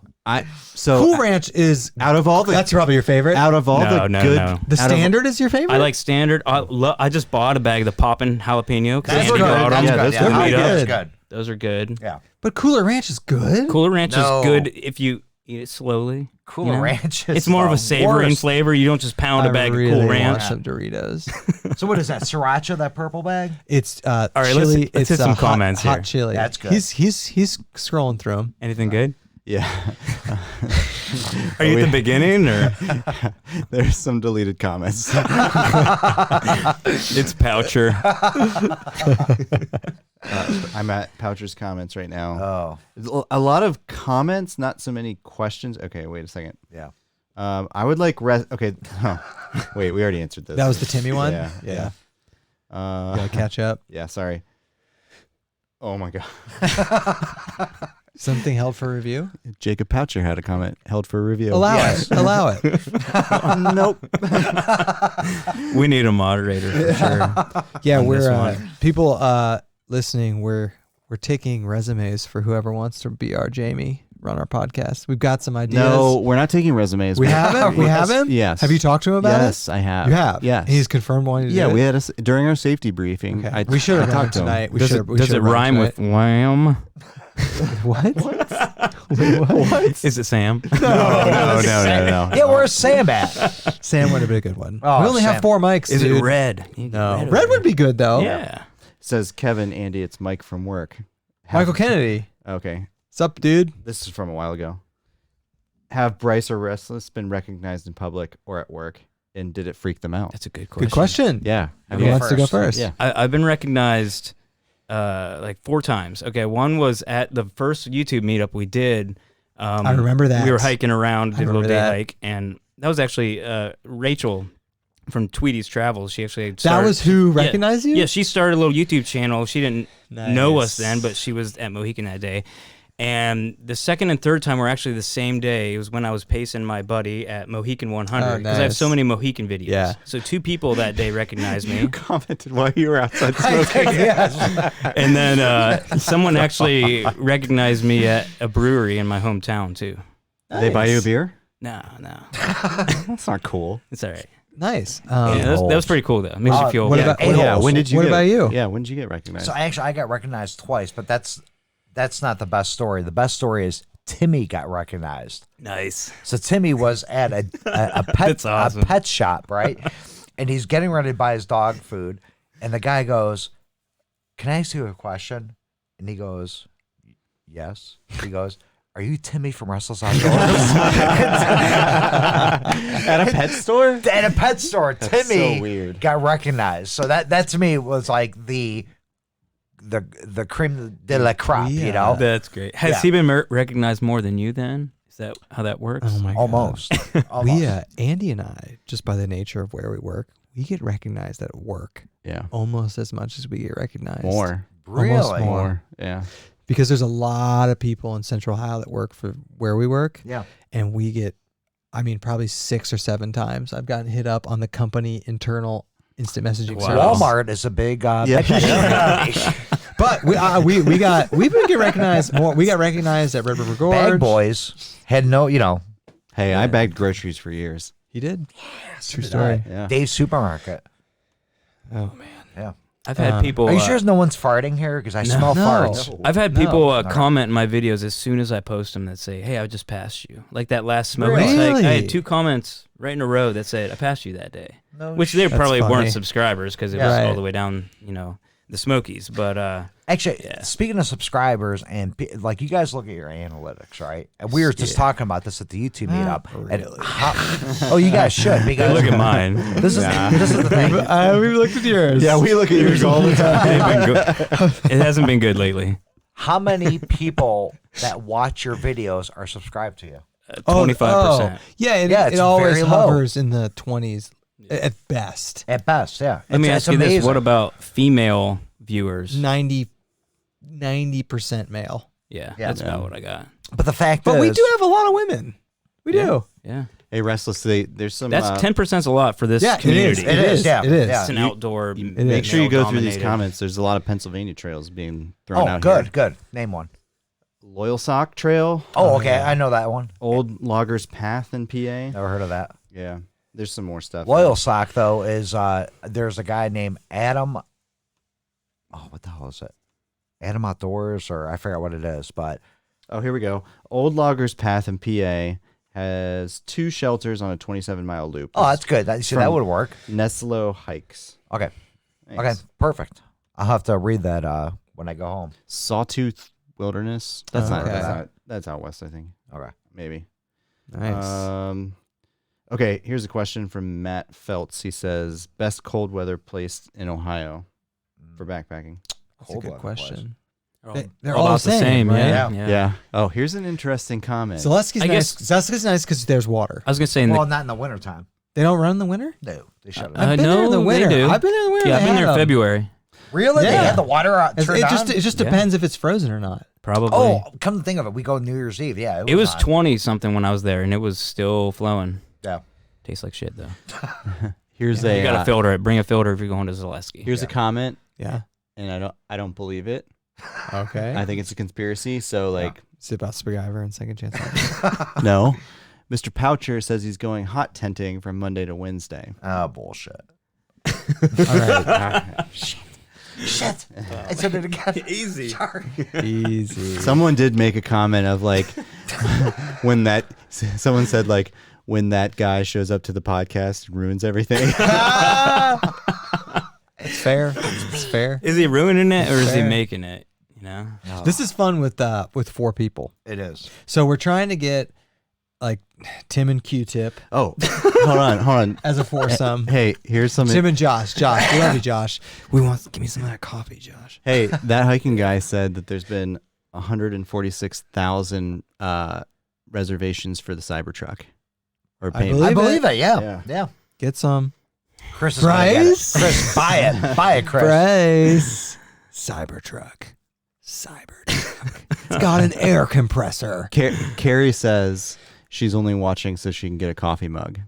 So Cool Ranch is out of all the that's probably your favorite. out of all No, the no, good no. The out of- standard is your favorite. I like standard. I just bought a bag of the poppin' jalapeno because That's Andy good. brought That's them. Yeah, good. those Yeah, are that's pretty good. good. That's good. Those are good. Yeah. but Cooler Ranch is good. Cooler Ranch No. is good if you eat it slowly. Cooler you know? Ranch is It's more of a the savoring worst. flavor. You don't just pound a bag really of Cool want Ranch. some Doritos. So what is that? Sriracha, that purple bag? It's right, let's- chili. let's it's hit some hot, comments hot here. chili. That's good. He's scrolling through them. Anything good? Yeah. Are you at the beginning or There's some deleted comments. it's Poucher? I'm at Poucher's comments right now. Oh, There's a lot of comments, not so many questions. Okay, wait a second. yeah. I would like okay. Oh, wait, we already answered this. That was the Timmy one. Yeah. yeah. Yeah. Gotta catch up. Yeah. Sorry. Oh my god. Something held for review. Jacob Poucher had a comment held for review. Allow Yes. it. Allow it. Nope. We need a moderator for sure. Yeah, On we're this one. people listening. We're taking resumes for whoever wants to be our Jamie, run our podcast. We've got some ideas. No, we're not taking resumes. we haven't. We haven't. Yes. Have you talked to him about Yes, I have. it? You have. Yes. He's confirmed wanting to Yeah, do we it? had during our safety briefing. Okay. I, We should have I run talked to him. tonight. We Does should it, have. does it rhyme with wham? what? What? Is it Sam? No. Yeah, where's Sam at? Sam would have been a good one. Oh, we only Sam. have 4 mics. Is dude. it red? No, red would be good though. Yeah. Says Kevin, Andy, it's Mike from work. Michael Kennedy. Okay. What's up, dude? This is from a while ago. Have Bryce or Restless been recognized in public or at work, and did it freak them out? That's a good question. Good question. Yeah. Who wants to go first? Yeah. I've been recognized like 4 times. Okay, one was at the first YouTube meetup we did. I remember that. We were hiking around, did a little day that. hike, and that was actually Rachel from Tweety's Travels. She actually That started, was who recognized you? Yeah, she started a little YouTube channel. She didn't know Nice. us then, but she was at Mohican that day. And the second and third time were actually the same day. It was when I was pacing my buddy at Mohican 100 because I have so nice. many Mohican videos. Yeah. So 2 people that day recognized me. You commented while you were outside smoking. And then someone actually recognized me at a brewery in my hometown too. Did they buy you a beer? No. That's not cool. It's all right. Nice. Yeah, that was pretty cool though. Makes you feel what yeah, about- cool. Yeah. When did you? What get, about you? Yeah. When did you get recognized? So actually, I got recognized twice, but that's not the best story. The best story is Timmy got recognized. Nice. So Timmy was at a pet That's awesome. a pet shop, right? And he's getting ready to buy his dog food, and the guy goes, "Can I ask you a question?" And he goes, "Yes." He goes, "Are you Timmy from Restless Outdoors?" At a pet store? At a pet store, Timmy so weird. got recognized. So that to me was like the cream de la crop, you know? That's great. Has Yeah. he been recognized more than you then? Is that how that works? Oh my God. Almost. We, Andy and I, just by the nature of where we work, we get recognized at work Yeah. almost as much as we get recognized. More. Almost Really? more. Yeah. Because there's a lot of people in Central Ohio that work for where we work. Yeah. And we get, probably 6 or 7 times I've gotten hit up on the company internal instant messaging service. Walmart is a big But we've been getting recognized more. We got recognized at Red River Gorge. Bag Boys had no, Hey, I bagged groceries for years. He did. True story. Yeah. Dave's Supermarket. Oh man. Yeah. I've had people. Are you sure no one's farting here? Because I smell No. farts. I've had people comment in my videos as soon as I post them that say, "Hey, I just passed you." Like that last smoking hike. I Really? had 2 comments right in a row that said, "I passed you that day," No which they That's probably funny. weren't subscribers because it Yeah. was all Right. the way down, the Smokies. But Actually, Yeah. speaking of subscribers, and like you guys look at your analytics, right? And we were just talking about this at the YouTube meetup. And oh, you guys should. Because look at mine. This is the thing. We've looked at yours. Yeah, we look at yours all the time. It hasn't been good lately. How many people that watch your videos are subscribed to you? 25%. Yeah, Yeah, it it's always very low. hovers in the 20s at best. At best, yeah. Let me It's ask you this: amazing. what about female viewers? 90% male. Yeah, Yeah. that's about what I got. But the fact But is, we do have a lot of women. We do. Yeah, Hey, Restless, there's some. that's 10% a lot for this Yeah, it is. community. It is, yeah. It is. Yeah. It's an outdoor. Make sure you go through these male-dominated- comments. There's a lot of Pennsylvania trails being thrown Oh, out good, here. good. Name one. Loyal Sock Trail, Oh, okay. I know that one. Old Loggers Path in PA. Never heard of that. Yeah, there's some more stuff. Loyal Sock, though, is there's a guy named Adam. Oh, what the hell is it? Adam Outdoors, or I forgot what it is, but Oh, here we go. Old Loggers Path in PA has 2 shelters on a 27-mile loop. oh, that's good. That From- would work. Neslo Hikes. Okay, Thanks. okay, perfect. I'll have to read that when I go home. Sawtooth Wilderness. That's not. Okay. That's out west, I think. Okay. Maybe. Nice. Okay, here's a question from Matt Feltz. He says, best cold weather place in Ohio for backpacking. That's a good question. They're They're all all about the same, right? Yeah. Yeah. Oh, here's an interesting comment. Zaleski's I nice. guess- Zaleski's nice because there's water. I was gonna say in Well, the not in the wintertime. They don't run in the winter? No, they shut it. Uh, I've been there in the no, they winter. do. I've been there in the winter. yeah, I've They been there in have 'em. February. Really? They Yeah. had the water out turned on? It just Yeah. depends if it's frozen or not. Probably. Oh, come to think of it, we go New Year's Eve. Yeah, it was on. 20 something when I was there, and it was still flowing. Yeah. Tastes like shit though. here's You a gotta filter it. Bring a filter if you're going to Zaleski. here's a comment, Yeah. and I don't believe it. Okay. I think it's a conspiracy. So like, It's about Spaguyver and Second Chance. no. Mr. Poucher says he's going hot tenting from Monday to Wednesday. Oh, bullshit. All right. Shit. I said it again. Easy. Sorry. Easy. Someone did make a comment of like, someone said like, when that guy shows up to the podcast and ruins everything. It's fair. It's fair. Is he ruining it or is he making it? You know. No, This is fun with 4 people. it is. So we're trying to get like Tim and Q-Tip Oh, hold on. as a foursome. Hey, here's some. Tim and Josh. Josh, we love you, Josh. Give me some of that coffee, Josh. Hey, that hiking guy said that there's been 146,000 reservations for the Cybertruck. Or I payment. I believe believe it. Yeah. Yeah. Yeah. Get some. Chris is gonna get it. Bryce? Chris, buy it. Buy it, Chris. Bryce. Cybertruck. It's got an air compressor. Carrie says she's only watching so she can get a coffee mug.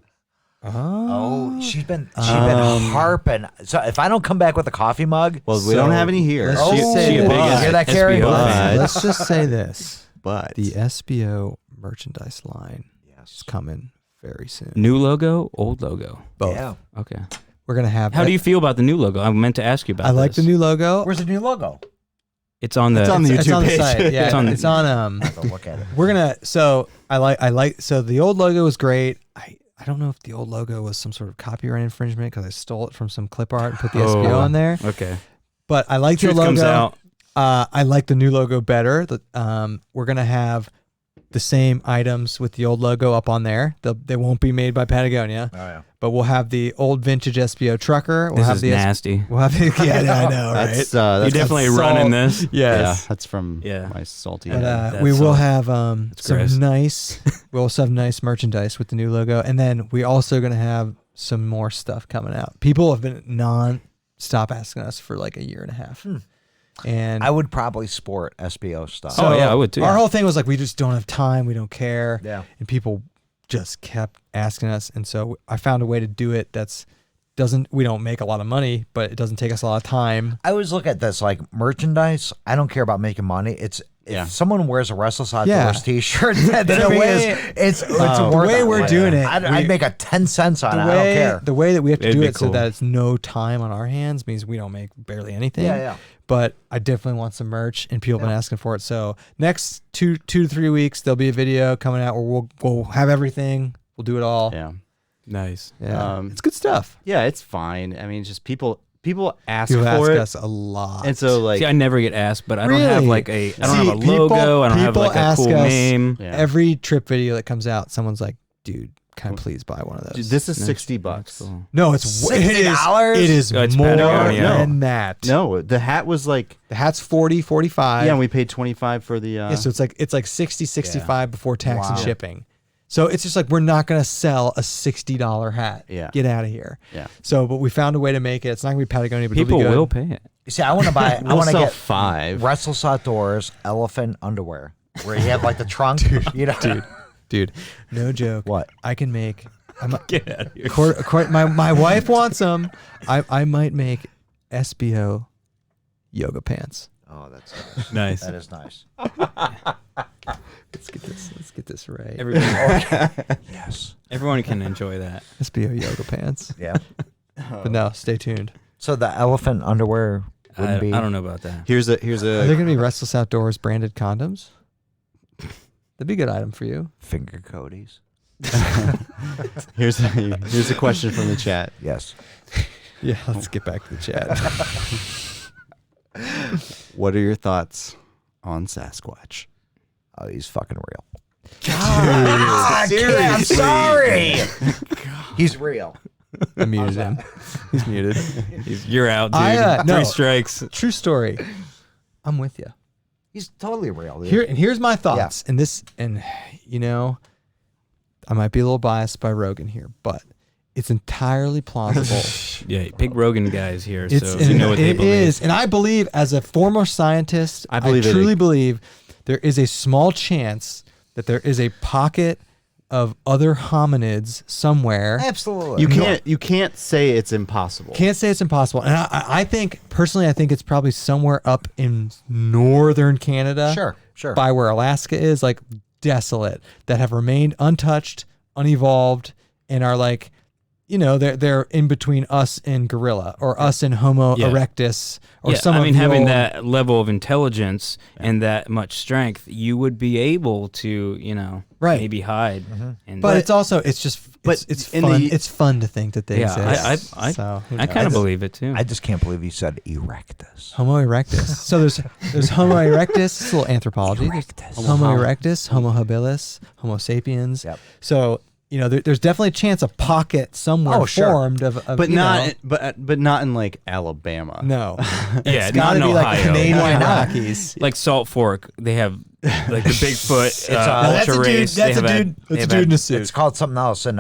Oh, she's been harping. So if I don't come back with a coffee mug, Well, we don't have any here. let's oh, just say she a this. big hear that, Carrie? SBO fan. Let's just say this. But The SBO merchandise line is Yes. coming very soon. New logo, old logo. Both. Yeah. Okay. We're going to have. How do you feel about the new logo? I meant to ask you about I like the this. new logo. Where's the new logo? It's on the. It's on the It's YouTube on the page. site. Yeah, It's on the- Have to look at it. We're gonna. So I like. So the old logo was great. I don't know if the old logo was some sort of copyright infringement because I stole it from some clip art and put the SBO on there. Okay. But I like the Truth logo. comes out. I like the new logo better. We're gonna have the same items with the old logo up on there. They won't be made by Patagonia, Oh yeah. but we'll have the old vintage SBO trucker. We'll This have is the nasty. We'll have the, yeah, I know, right? that's You're definitely salt. running this. yeah, Yes. that's from Yeah. my salty. But that's we will all. have It's gross. some nice. We'll also have nice merchandise with the new logo, and then we also going to have some more stuff coming out. People have been non-stop asking us for like a year and a half, and I would probably sport SBO stuff. Oh, yeah, I would too. Our whole thing was like we just don't have time, we don't care, Yeah. and people just kept asking us, and so I found a way to do it that's we don't make a lot of money, but it doesn't take us a lot of time. I always look at this like merchandise. I don't care about making money. It's Yeah. if someone wears a Restless Outdoors Yeah. T-shirt, then The to me way- it's the worth way it. we're Like, doing it, I'd make a 10 cents on it. I don't care. The way that we have to It'd do be it so cool. that it's no time on our hands means we don't make barely anything. Yeah, yeah. But I definitely want some merch, and people have been asking for it. So next two to 3 weeks, there'll be a video coming out where we'll have everything. We'll do it all. Yeah, Nice. Yeah. It's good stuff. yeah, it's fine. I mean, just people ask People for ask it, us a lot. and so like See, I never get asked, but I don't have Really? like I don't See, have a logo. I don't have people like a ask cool us name. yeah. every trip video that comes out, someo's like, "Dude, can I please buy one of those?" Dude, this is Nice. $60. Cool. No, it's $60? It is Oh, it's more Patagonia. than that. No, the hat was like The hat's 40, 45. yeah, and we paid 25 for the. Yeah, so it's like 60, 65 before tax and Wow. shipping. So it's just like we're not gonna sell a $60 hat. Yeah. Get out of here. Yeah. So, but we found a way to make it. It's not gonna be Patagonia, but People it'll be good. will pay it. You see, I want to buy. I We'll want to sell get 5. Restless Outdoors elephant underwear, where you have like the trunk. You know, Dude, no joke. What? I can make. Get out of here. My wife wants them. I might make SBO yoga pants. Oh, that's nice. Nice. That is nice. Let's get this right. Everybody, Yes. everyone can enjoy that. SBO yoga pants. Yeah. But no, stay tuned. So the elephant underwear I wouldn't be. don't know about that. Here's Are there a gonna be Restless Outdoors branded condoms? That'd be a good item for you. Finger coaties. here's a question from the chat. Yes. Yeah, let's get back to the chat. What are your thoughts on Sasquatch? Oh, he's fucking real. Seriously. I'm sorry. He's real. I muted him. He's muted. You're out, dude. No. 3 strikes. True story. I'm with you. He's totally real. Dude. Here's my thoughts. And you know, I might be a little biased by Rogan here, but it's entirely plausible. Yeah, Big Rogan guys here, It's so you know what they it believe. is, and I believe as a former scientist, I believe truly believe there is a small chance that there is a pocket of other hominids somewhere. Absolutely. You can't say it's impossible. Can't say it's impossible. And I think, personally, I think it's probably somewhere up in northern Canada. Sure. By where Alaska is, like desolate, that have remained untouched, unevolved, and are like they're in between us and gorilla or us and Homo erectus or some I of mean, the having old- that level of intelligence and that much strength, you would be able to, Right. maybe hide. And But it's also it's fun. It's fun to think that they exist. I so, who I kind of knows? believe it too. I just can't believe you said erectus. Homo erectus. So there's Homo erectus. It's a little anthropology. There's Homo erectus, Homo habilis, Homo sapiens. Yep. So there's definitely a chance a pocket somewhere formed of but not but not in like Alabama. No. Yeah, It's got to not be in like Ohio. Canadian Why not? Rockies. Like Salt Fork, they have like the Bigfoot that's a ultra dude- race. that's They a have dude- they that's a have dude in a had- suit. It's called something else in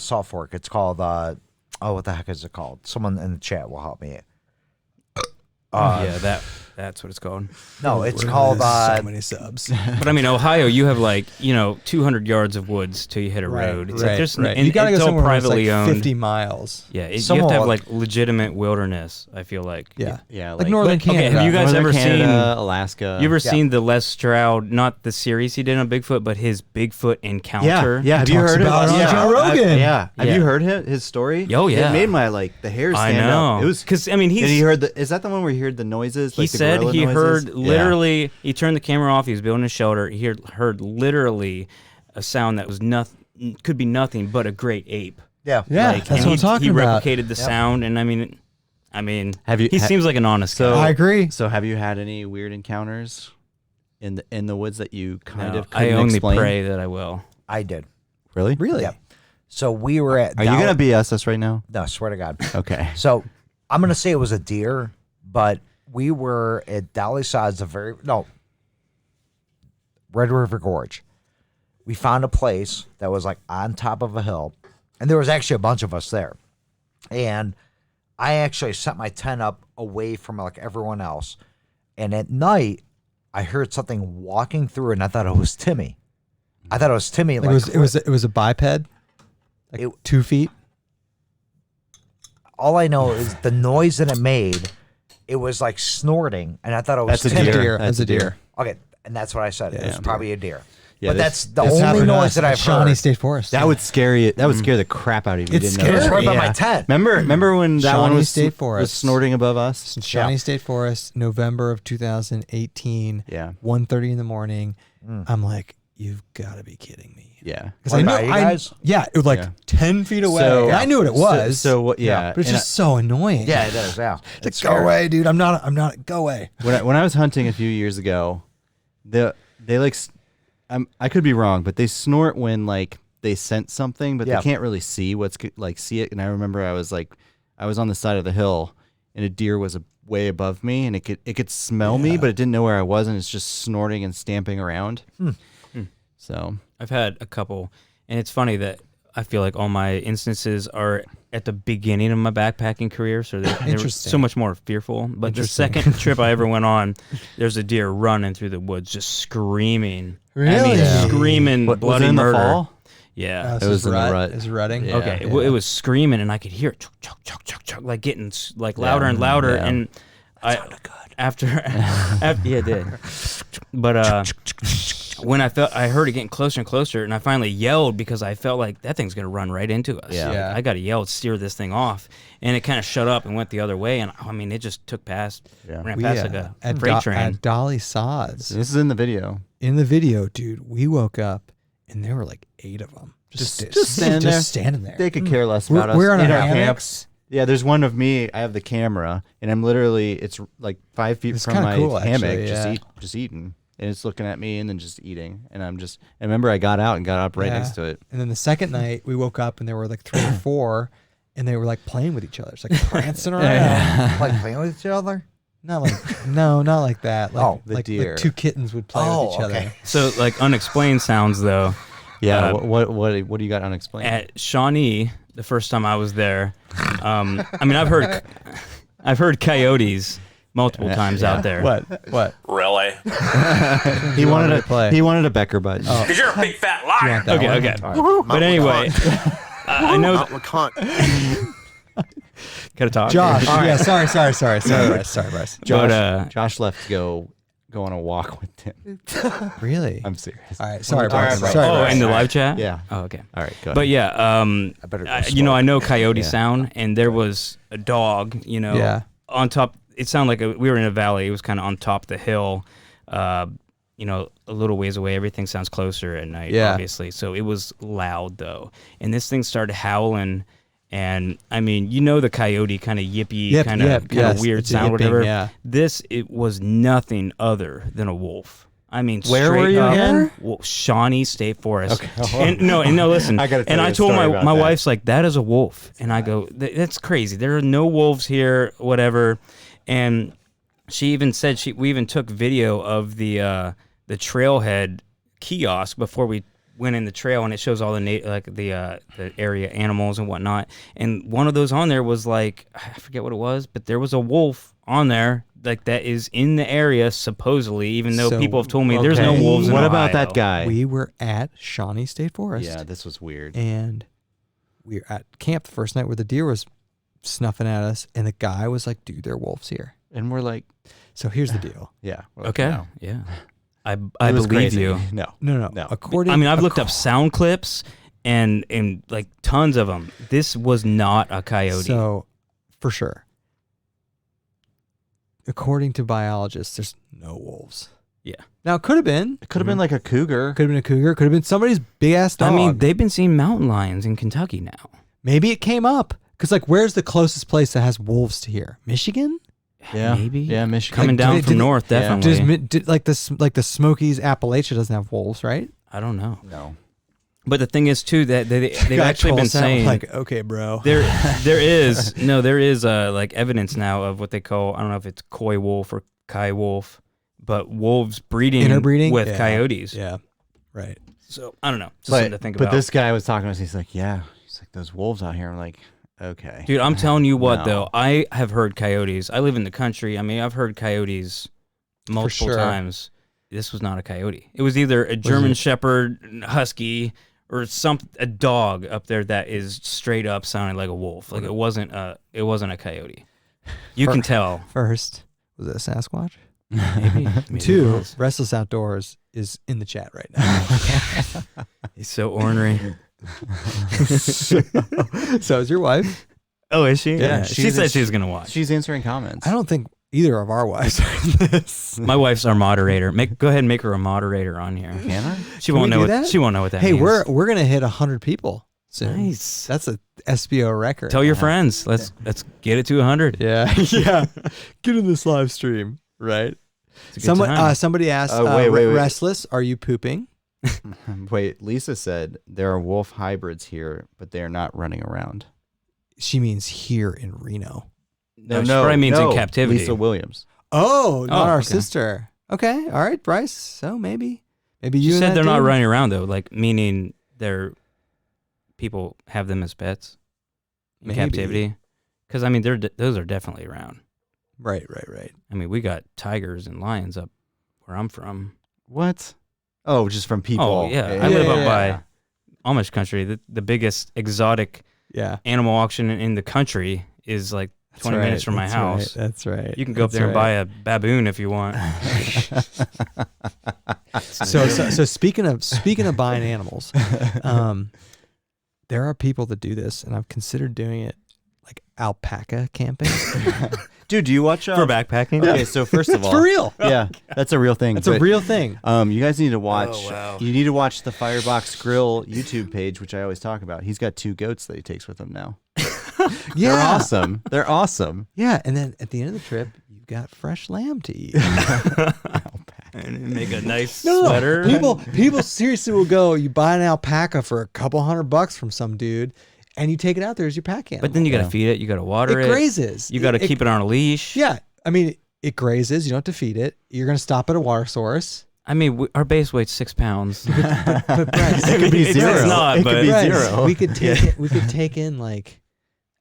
Salt Fork. It's called what the heck is it called? Someone in the chat will help me. that's what it's called. No, it's called so many subs. But I mean, Ohio, you have like 200 yards of woods till you hit a road. It's like there's right. and You gotta it's go all somewhere where it's privately like owned. 50 miles. Yeah, you have Somewhat- to have like legitimate wilderness. I feel like. Yeah. Yeah, Like northern But, okay, Canada. have you guys Northern ever Canada, seen? Alaska? You ever seen the Les Stroud, not the series he did on Bigfoot, but his Bigfoot encounter? Yeah. Have you talks heard about of it on Joe Rogan. Yeah. Have Yeah. you heard his story? Oh, yeah. It made my the hair I stand know. up. It was because I mean And he he's. heard is that the one where he heard the noises? He like the said gorilla he noises? heard Yeah. literally. He turned the camera off. He was building a shelter. He heard literally a sound that was nothing. Could be nothing but a great ape. yeah. Yeah, Like, that's and what I'm talking he about. replicated the sound, and I mean, Have you- he seems like an honest guy. I agree. So have you had any weird encounters in the woods that you kind No, of couldn't I only explain? pray that I will. I did. Really? Really? Yep. So we were at. Are you gonna BS us right now? No, swear to God. Okay. So I'm gonna say it was a deer, but we were at Dolly Sod's Red River Gorge. We found a place that was like on top of a hill, and there was actually a bunch of us there. And I actually set my tent up away from like everyone else. And at night, I heard something walking through, and I thought it was Timmy. Like, it was a biped, like 2 feet. all I know is the noise that it made. It was like snorting, and I thought it was That's a Timmy. deer. That's a deer. Okay, and that's what I said. It was Yeah. probably a deer. Yeah, but this- that's the This only happened to noise us that at I've Shawnee heard. State Forest. That would scare you. That would scare the crap out of you. It's You didn't scary. know. It was right by my Yeah. tent. Remember when that one Shawnee was, State was Forest. snorting above us? Shawnee State Forest, November of 2018. Yeah. 1:30 in the morning. I'm like, you've got to be kidding me. Yeah. Because What about you guys? Yeah, it was like Yeah. 10 feet away. So- And I knew what it was. So what? Yeah. but it's and just so annoying. Yeah, it is. Yeah, It's like, go away, dude. I'm not. Go away. when I was hunting a few years ago, they like I could be wrong, but they snort when like they sense something, but Yeah. they can't really see see it. And I remember I was on the side of the hill, and a deer was way above me, and it could smell me, but it didn't know where I was, and it's just snorting and stamping around. So I've had a couple, and it's funny that I feel like all my instances are at the beginning of my backpacking career, so they're Interesting. so much more fearful. But the second trip I ever went on, there's a deer running through the woods, just screaming. I mean, Really? Yeah. screaming was bloody it in murder. the fall? Yeah. It was in the rut. It was rutting. Yeah. Okay, it was screaming, and I could hear it, chuk, chuk, chuk, chuk, chuk, like getting like louder and louder. Yeah. And after yeah, it did. But when I heard it getting closer and closer, and I finally yelled because I felt like that thing's gonna run right into us. Yeah. Like, Yeah. I got to yell, steer this thing off, and it kind of shut up and went the other way. And I mean, it just took past, ran past like a freight train. At Dolly Sods. This is in the video. In the video, dude, we woke up and there were like 8 of them. Just standing there. Just standing there. They could care less about us. We're on in our our camp. hammocks. Yeah, there's one of me. I have the camera, and I'm literally it's like 5 feet It's from kinda my cool, hammock, actually, just eating, and it's looking at me and then just eating, and I remember I got out and got up right Yeah. next to it. And then the second night, we woke up and there were like 3 or 4, and they were like playing with each other. It's like prancing around. like playing with each other. Not like that. Like, the like, deer. like 2 kittens would play with each other. So like unexplained sounds though. Yeah, what do you got unexplained? At Shawnee, the first time I was there, I mean, I've heard coyotes multiple times out there. What? Really? He wanted to play? He wanted a Becker bud. Because you're a big fat liar. That one? Okay. But anyway, I know. Gotta talk. Josh. Yeah, sorry, Bryce. Josh left to go go on a walk with Tim. Really? I'm serious. All right. Sorry, All right, Bryce. Bryce. Sorry. Oh, Bryce. in the live chat? Yeah. Oh, okay. All right, go ahead. But yeah, I better go I know Coyote Yeah. Sound, and there was a dog, Yeah. on top. It sounded like we were in a valley. It was kind of on top of the hill, a little ways away. Everything sounds closer at night, Yeah. obviously. So it was loud, though. And this thing started howling. And, I mean, the coyote kind of yippy, kind of yes, weird it's a sound, yipping, whatever. yeah. It was nothing other than a wolf. I mean, Where were straight you up, again? Shawnee State Forest. Okay. And no, listen. I gotta tell and you I a told story about my that. wife's like, that is a wolf. And I go, that's crazy. There are no wolves here, whatever. And she even said we even took video of the trailhead kiosk before we went in the trail, and it shows all the area animals and whatnot. And one of those on there was like, I forget what it was, but there was a wolf on there like that is in the area supposedly, even though So, people have told me there's no Okay. wolves in What about Ohio. that guy? We were at Shawnee State Forest. Yeah, this was weird. And we were at camp the first night where the deer was snuffing at us, and the guy was like, dude, there are wolves here. And we're like, So here's the deal. yeah. Okay, no. yeah, I It was believe crazy. you. No. No. According, I mean, I've looked up sound clips and like tons of them. This was not a coyote. So, for sure. According to biologists, there's no wolves. Yeah. Now, it could have been. It could have been like a cougar. Could have been a cougar. Could have been somebody's big ass dog. I mean, they've been seeing mountain lions in Kentucky now. Maybe it came up. Because, like, where's the closest place that has wolves to here? Michigan? Yeah. Maybe. Yeah, Michigan. Coming Like, down did from they- north, yeah. definitely. Like the Smokies, Appalachia doesn't have wolves, right? I don't know. No. But the thing is, too, that they've Guy actually been calls out, saying like, okay, bro. there is like evidence now of what they call, I don't know if it's coy wolf or kai wolf, but wolves breeding Interbreeding? with Yeah. coyotes. Yeah, right. So I don't know. Just something to think about. But this guy was talking to us. He's like, yeah. He's like, those wolves out here. I'm like, okay. Dude, I'm telling you what, No. though. I have heard coyotes. I live in the country. I mean, I've heard coyotes multiple sure. times. This was not a coyote. It was either a German Shepherd, husky, or a dog up there that is straight up sounding like a wolf. Like it wasn't a coyote. You can tell. First, was it a Sasquatch? Maybe it Two, was. Restless Outdoors is in the chat right now. He's so ornery. So is your wife? Oh, is she? Yeah, She she's said she was gonna watch. She's answering comments. I don't think either of our wives are in this. My wife's our moderator. Go ahead and make her a moderator on here. Can I? She Can won't we know do what that? she won't know what that Hey, means. we're gonna hit 100 people soon. Nice. That's a SBO record. Tell your friends. Let's get it to 100. Yeah, yeah. Get in this live stream, right? It's a good time. Somebody asked, Oh, wait. Restless, are you pooping? Wait, Lisa said there are wolf hybrids here, but they are not running around. She means here in Reno. No, she probably means in captivity. Lisa Williams. Oh, not our okay. sister. Okay, all right, Bryce. So maybe you She and said that they're not dude? running around though, like meaning people have them as pets in Maybe. captivity. Because I mean, those are definitely around. Right. I mean, we got tigers and lions up where I'm from. What? Oh, just from people. Oh yeah, I live up by Amish country. The biggest exotic Yeah. animal auction in the country is like 20 minutes from my house. That's right. You can go up there and buy a baboon if you want. So speaking of buying animals, there are people that do this, and I've considered doing it, like alpaca camping. Dude, do you watch For backpacking? Okay, so first of all, For real. yeah, that's a real thing. That's a but, real thing. You guys need to watch. Oh, wow. You need to watch the Firebox Grill YouTube page, which I always talk about. He's got 2 goats that he takes with him now. Yeah. They're awesome. They're awesome. Yeah, and then at the end of the trip, you've got fresh lamb to eat. And make a nice No, sweater. people seriously will go. You buy an alpaca for a couple $100 from some dude, and you take it out there as your pack animal. But then you got to feed it. You got to water it it. grazes. You got to keep it on a leash. Yeah, I mean, it grazes. You don't have to feed it. You're gonna stop at a water source. I mean, our base weight's 6 pounds. But Bryce, It could be It zero. does not, it but- could be Bryce, 0. we could take it. We could take in like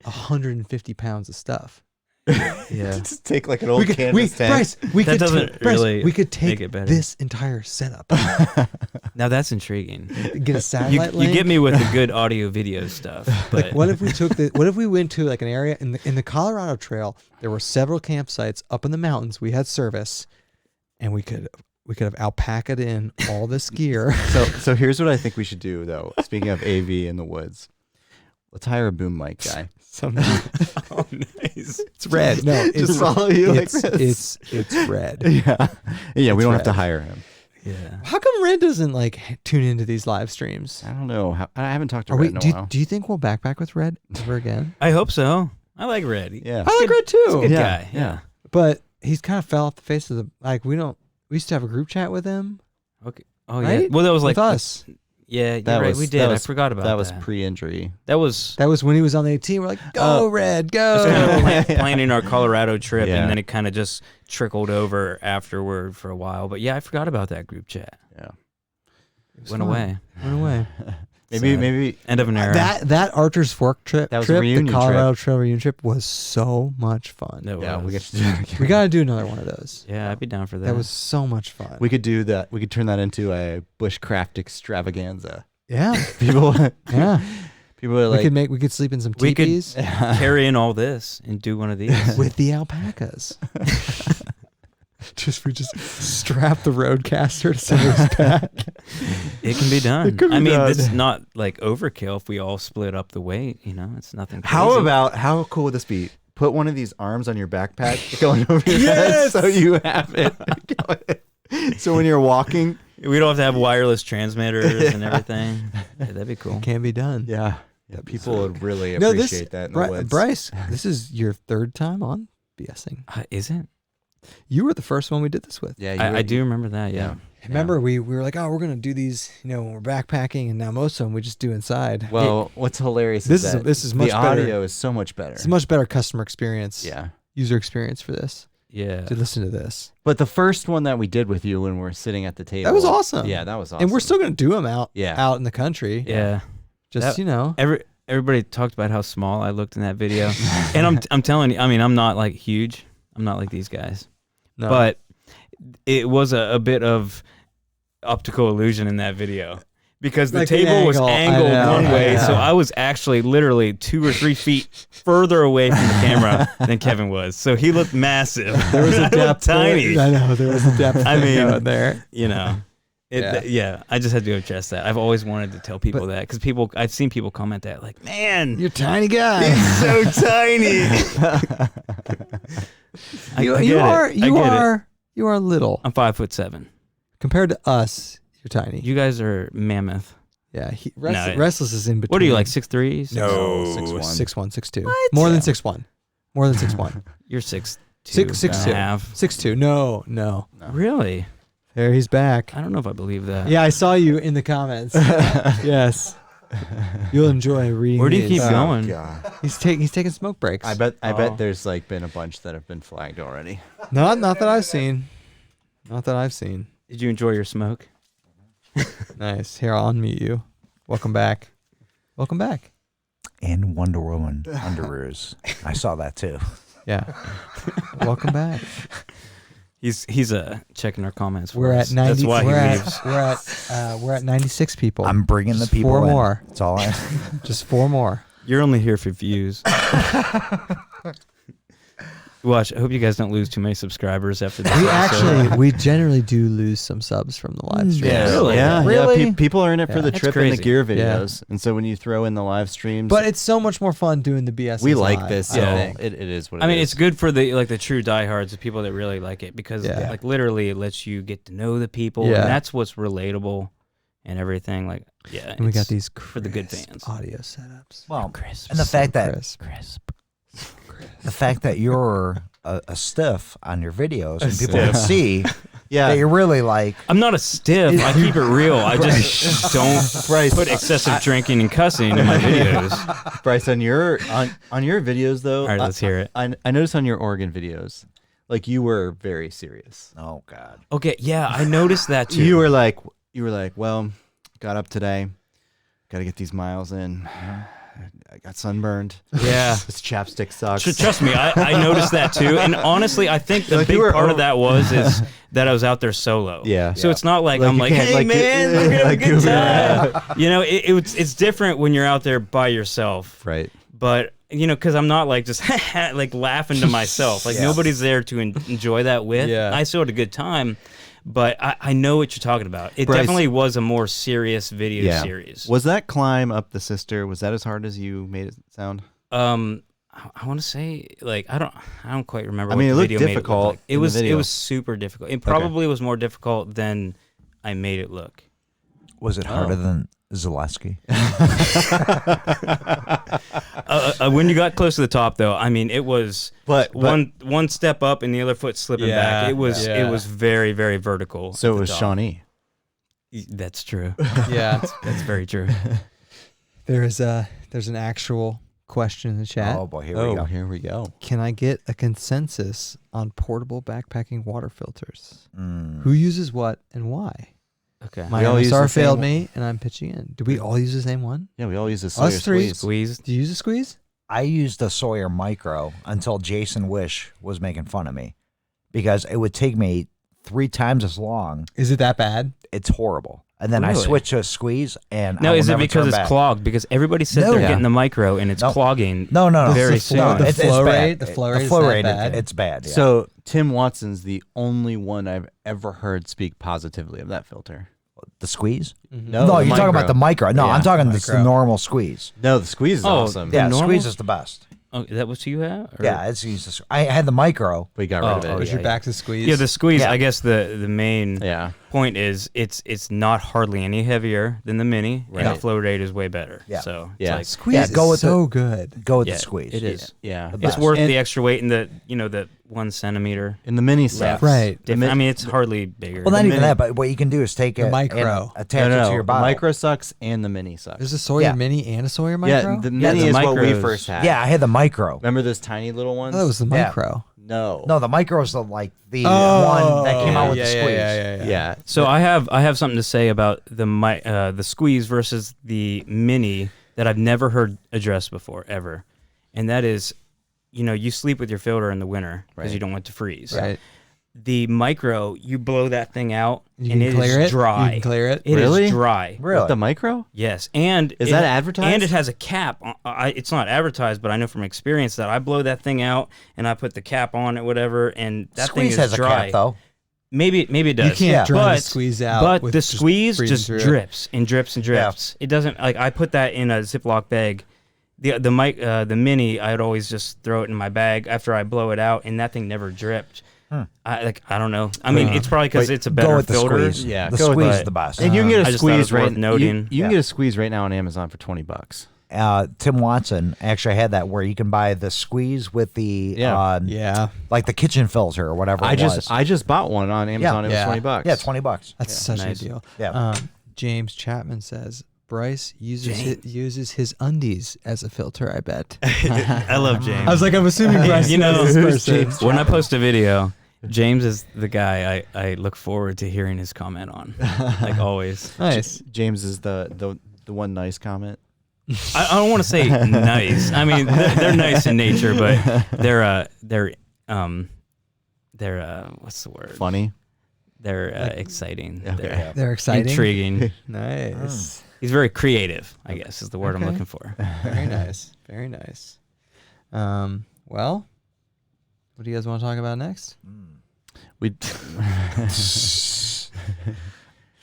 150 pounds of stuff. Yeah. Just take like an old We could, canvas tent. Bryce, we That could doesn't Bryce, really we could make take it better. this entire setup, Now that's intriguing. get a You, satellite you link. get me with the good audio video stuff. But What if we what if we went to like an area in the Colorado Trail? There were several campsites up in the mountains. We had service, and we could have alpaca'd in all this gear. So here's what I think we should do, though. Speaking of AV in the woods, let's hire a boom mic guy. Oh, nice. It's red. No, it's Just follow you like it's, this. it's red. Yeah. We don't have red. to hire him. Yeah. How come Red doesn't like tune into these live streams? I don't know. I haven't talked to Are Red we? in a Do, while. do you think we'll backpack with Red ever again? I hope so. I like Red. Yeah. I like Red too. He's a good Yeah, guy. yeah. But he's kind of fell off the face of the We used to have a group chat with him. Okay. Oh yeah. Right? Well, that was like with us. Yeah, you're That right. was- We that did. was- I forgot about that. That was pre-injury. That was That was when he was on the team. We're like, go Red, go. kind of planning our Colorado trip, Yeah. and then it kind of just trickled over afterward for a while. But yeah, I forgot about that group chat. Yeah. Went away. Went away. Maybe End of an era. That Archer's Fork trip, That was a reunion the Colorado Trail reunion trip, was so much fun. That Yeah, we was. get to do that again. We got to do another one of those. Yeah, I'd be down for that. That was so much fun. We could do that. We could turn that into a bushcraft extravaganza. Yeah, People, yeah. people are like, we could sleep in some We could- teepees carry in all this and do one of these. with the alpacas. We just strap the roadcaster to somebody's back. It can be done. It could be I mean, done. this is not like overkill if we all split up the weight. You know, it's nothing. Crazy. how cool would this be? Put one of these arms on your backpack going over your head so you have it. So when you're walking. We don't have to have wireless transmitters and everything. Yeah, that'd be cool. Can be done. Yeah. People would really No, appreciate that in the woods. Bryce, this is your third time on BSing. Is it? You were the first one we did this with. Yeah, I do remember that. Yeah. Remember, we were like, oh, we're gonna do these, when we're backpacking, and now most of them we just do inside. Well, what's hilarious This is is- that this is much the better. audio is so much better. It's a much better customer experience, Yeah. user experience for this. Yeah. To listen to this, But the first one that we did with you when we're sitting at the table. that was awesome. Yeah, that was awesome. And we're still gonna do them out Yeah. in the country. Yeah. Just That- Everybody talked about how small I looked in that video, and I'm telling you, I mean, I'm not like huge. I'm not like these guys, No. but it was a bit of optical illusion in that video because the Like the table was angle, I angled know, one way, I so know. I was actually literally 2 or 3 feet further away from the camera than Kevin was. So he looked massive. there was a I looked depth. tiny. I know there was a depth. I thing mean, going there. You know. Yeah. I just had to address that. I've always wanted to tell people that because I've seen people comment that like, man, You're a tiny guy. he's so tiny. You are little I'm 5'7". compared to us. You're tiny. You guys are mammoth. Yeah, No. Restless is in between. What are you like 6'3"? No, 6'1", 6'2". What? More than Yeah. 6'1". More than 6'1". You're 6'2". 6'2". 6'2". 6'2". No. Really? There, he's back. I don't know if I believe that. Yeah, I saw you in the comments. Yes. You'll enjoy reading. Where do you these. keep going? God. He's taking smoke breaks. I bet Oh. there's like been a bunch that have been flagged already. Not that I've seen. Not that I've seen. Did you enjoy your smoke? Nice. Here, I'll unmute you. Welcome back. Welcome back. And Wonder Woman underoos. I saw that too. Yeah. Welcome back. He's checking our comments. For We're us. at 90. That's why he leaves. We're at 96 people. I'm bringing the Just people 4 in. more. That's all I. Just 4 more. You're only here for views. Watch. I hope you guys don't lose too many subscribers after this. We generally do lose some subs from the live stream. Yeah. Really? Yeah. Really? Yeah. People are in it for the That's trip and the crazy. gear Yeah. videos, and so when you throw in the live streams, But it's so much more fun doing the BS. we like live, this. I So think. it is what it is. I mean, it's good for the true diehards, the people that really like it, because Yeah. like literally it lets you get to know the people, Yeah. and that's what's relatable and everything. Like, yeah, And we got it's these for the good crisp fans. audio setups. Well, Crisp. and the fact that Crisp. the fact that you're a stiff on your videos and people stiff. can see yeah. that you're really like. I'm not a stiff. I keep it real. I just don't Bryce, put excessive drinking and cussing in my videos. Bryce, on your videos though. All right, let's hear it. I noticed on your Oregon videos, like you were very serious. Oh God. Okay, yeah, I noticed that too. You were like, well, got up today, got to get these miles in. I got sunburned. Yeah. This chapstick sucks. Trust me, I noticed that too. And honestly, I think the Like, you big were part of over- that is that I was out there solo. Yeah. So it's not like, Like, I'm you like, can't, hey like, man, get- we're gonna have like, a good yeah. time. You know, it's different when you're out there by yourself. Right. But because I'm not like just like laughing to myself. Like nobody's there to enjoy that with. Yeah. I still had a good time, but I know what you're talking about. It Bryce, definitely was a more serious video series. Was that climb up the Sister? Was that as hard as you made it sound? I want to say like I don't quite remember. I mean, what it the looked video difficult. Made it, look like. In the video. It was super difficult. It probably was more difficult than I made it look. Was it harder than Zaleski? When you got close to the top, though, I mean, it was But- one step up and the other foot slipping back. It was very, very vertical. So at it the was top. Shawnee. That's true. Yeah. That's very true. There's an actual question in the chat. Oh boy, here we go. Here we go. Can I get a consensus on portable backpacking water filters? Who uses what and why? Okay. My all use MSR the same failed one. me, and I'm pitching in. Do we all use the same one? Yeah, we all use the Sawyer Us three. squeeze. Squeeze. Do you use a squeeze? I used the Sawyer Micro until Jason Wish was making fun of me because it would take me 3 times as long. Is it that bad? It's horrible. And then I Really? switched to a squeeze, and No, I will is it never because turn it's back. clogged? Because everybody said No. they're Yeah. getting the micro and it's No. clogging. No, Very The soon. flow, the it's flow bad. rate. The flow rate. The flow is that rate. bad? It's bad. Yeah. So Tim Watson's the only one I've ever heard speak positively of that filter. the squeeze? No, No, the you're talking micro. about the micro. No, Yeah, I'm talking micro. the normal squeeze. No, the squeeze is Oh, awesome. The Yeah, normal? squeeze is the best. Oh, that was you have? Or- Yeah, it's used. I had the micro. We got rid of it. Oh, Was yeah, your back to squeeze? Yeah, the squeeze. Yeah. I guess the main Yeah. point is it's not hardly any heavier than the mini, and Right. the flow rate is way better. Yeah. So Yeah. it's like, squeeze Yeah, is go with so good. Go with yeah, the squeeze. It is. Yeah. The It's best. worth And- the extra weight and the the 1 centimeter. In the mini left. stuff. Right. I mean, it's hardly bigger. Well, not The even mini- that, but what you can do is take The it micro. and attach it to your The bottle. micro sucks and the mini sucks. There's a Sawyer Yeah. Mini and a Sawyer Micro? Yeah, the mini the is what we micros. first had. Yeah, I had the micro. Remember those tiny little ones? Oh, that was the Yeah. Micro. No. No, the micro is the one that came out with the squeeze. Yeah. So I have something to say about the squeeze versus the mini that I've never heard addressed before ever, and that is, you sleep with your filter in the winter because Right. you don't want it to freeze. Right. The micro, you blow that thing out You and can it clear is it? dry. You can clear it? It is Really? dry. Really? With the micro? Yes, and Is that advertised? And it has a cap. It's not advertised, but I know from experience that I blow that thing out and I put the cap on it, whatever, and that Squeeze thing is has dry. a cap though. Maybe it does. You can't Yeah. dry the But- squeeze out. But with the just squeeze freezing just through it. drips and drips and drips. It doesn't like I put that in a Ziploc bag. The mini, I'd always just throw it in my bag after I blow it out, and that thing never dripped. I don't know. I mean, it's probably because Wait, it's a Go better with the filter. squeeze. Yeah, the go with squeeze that. is the best. And you can get I a just thought it was squeeze worth right noting. You can Yeah. get a squeeze right now on Amazon for $20. Tim Watson actually had that where you can buy the squeeze with the Yeah. like the kitchen filter or whatever. I it was. just bought one on Amazon. It was Yeah. $20. Yeah, $20. That's such Nice. a deal. Yeah. James Chapman says Bryce uses his undies as a filter, I bet. I love James. I was like, I'm assuming Bryce knows this person. When I post a video, James is the guy I look forward to hearing his comment on, like always. Nice. James is the one nice comment. I don't want to say nice. I mean, they're nice in nature, but they're what's the word? Funny. They're exciting. Okay. They're exciting. Intriguing. Nice. He's very creative, I guess is the word I'm Okay. looking for. Very nice. Very nice. Well, what do you guys want to talk about next? We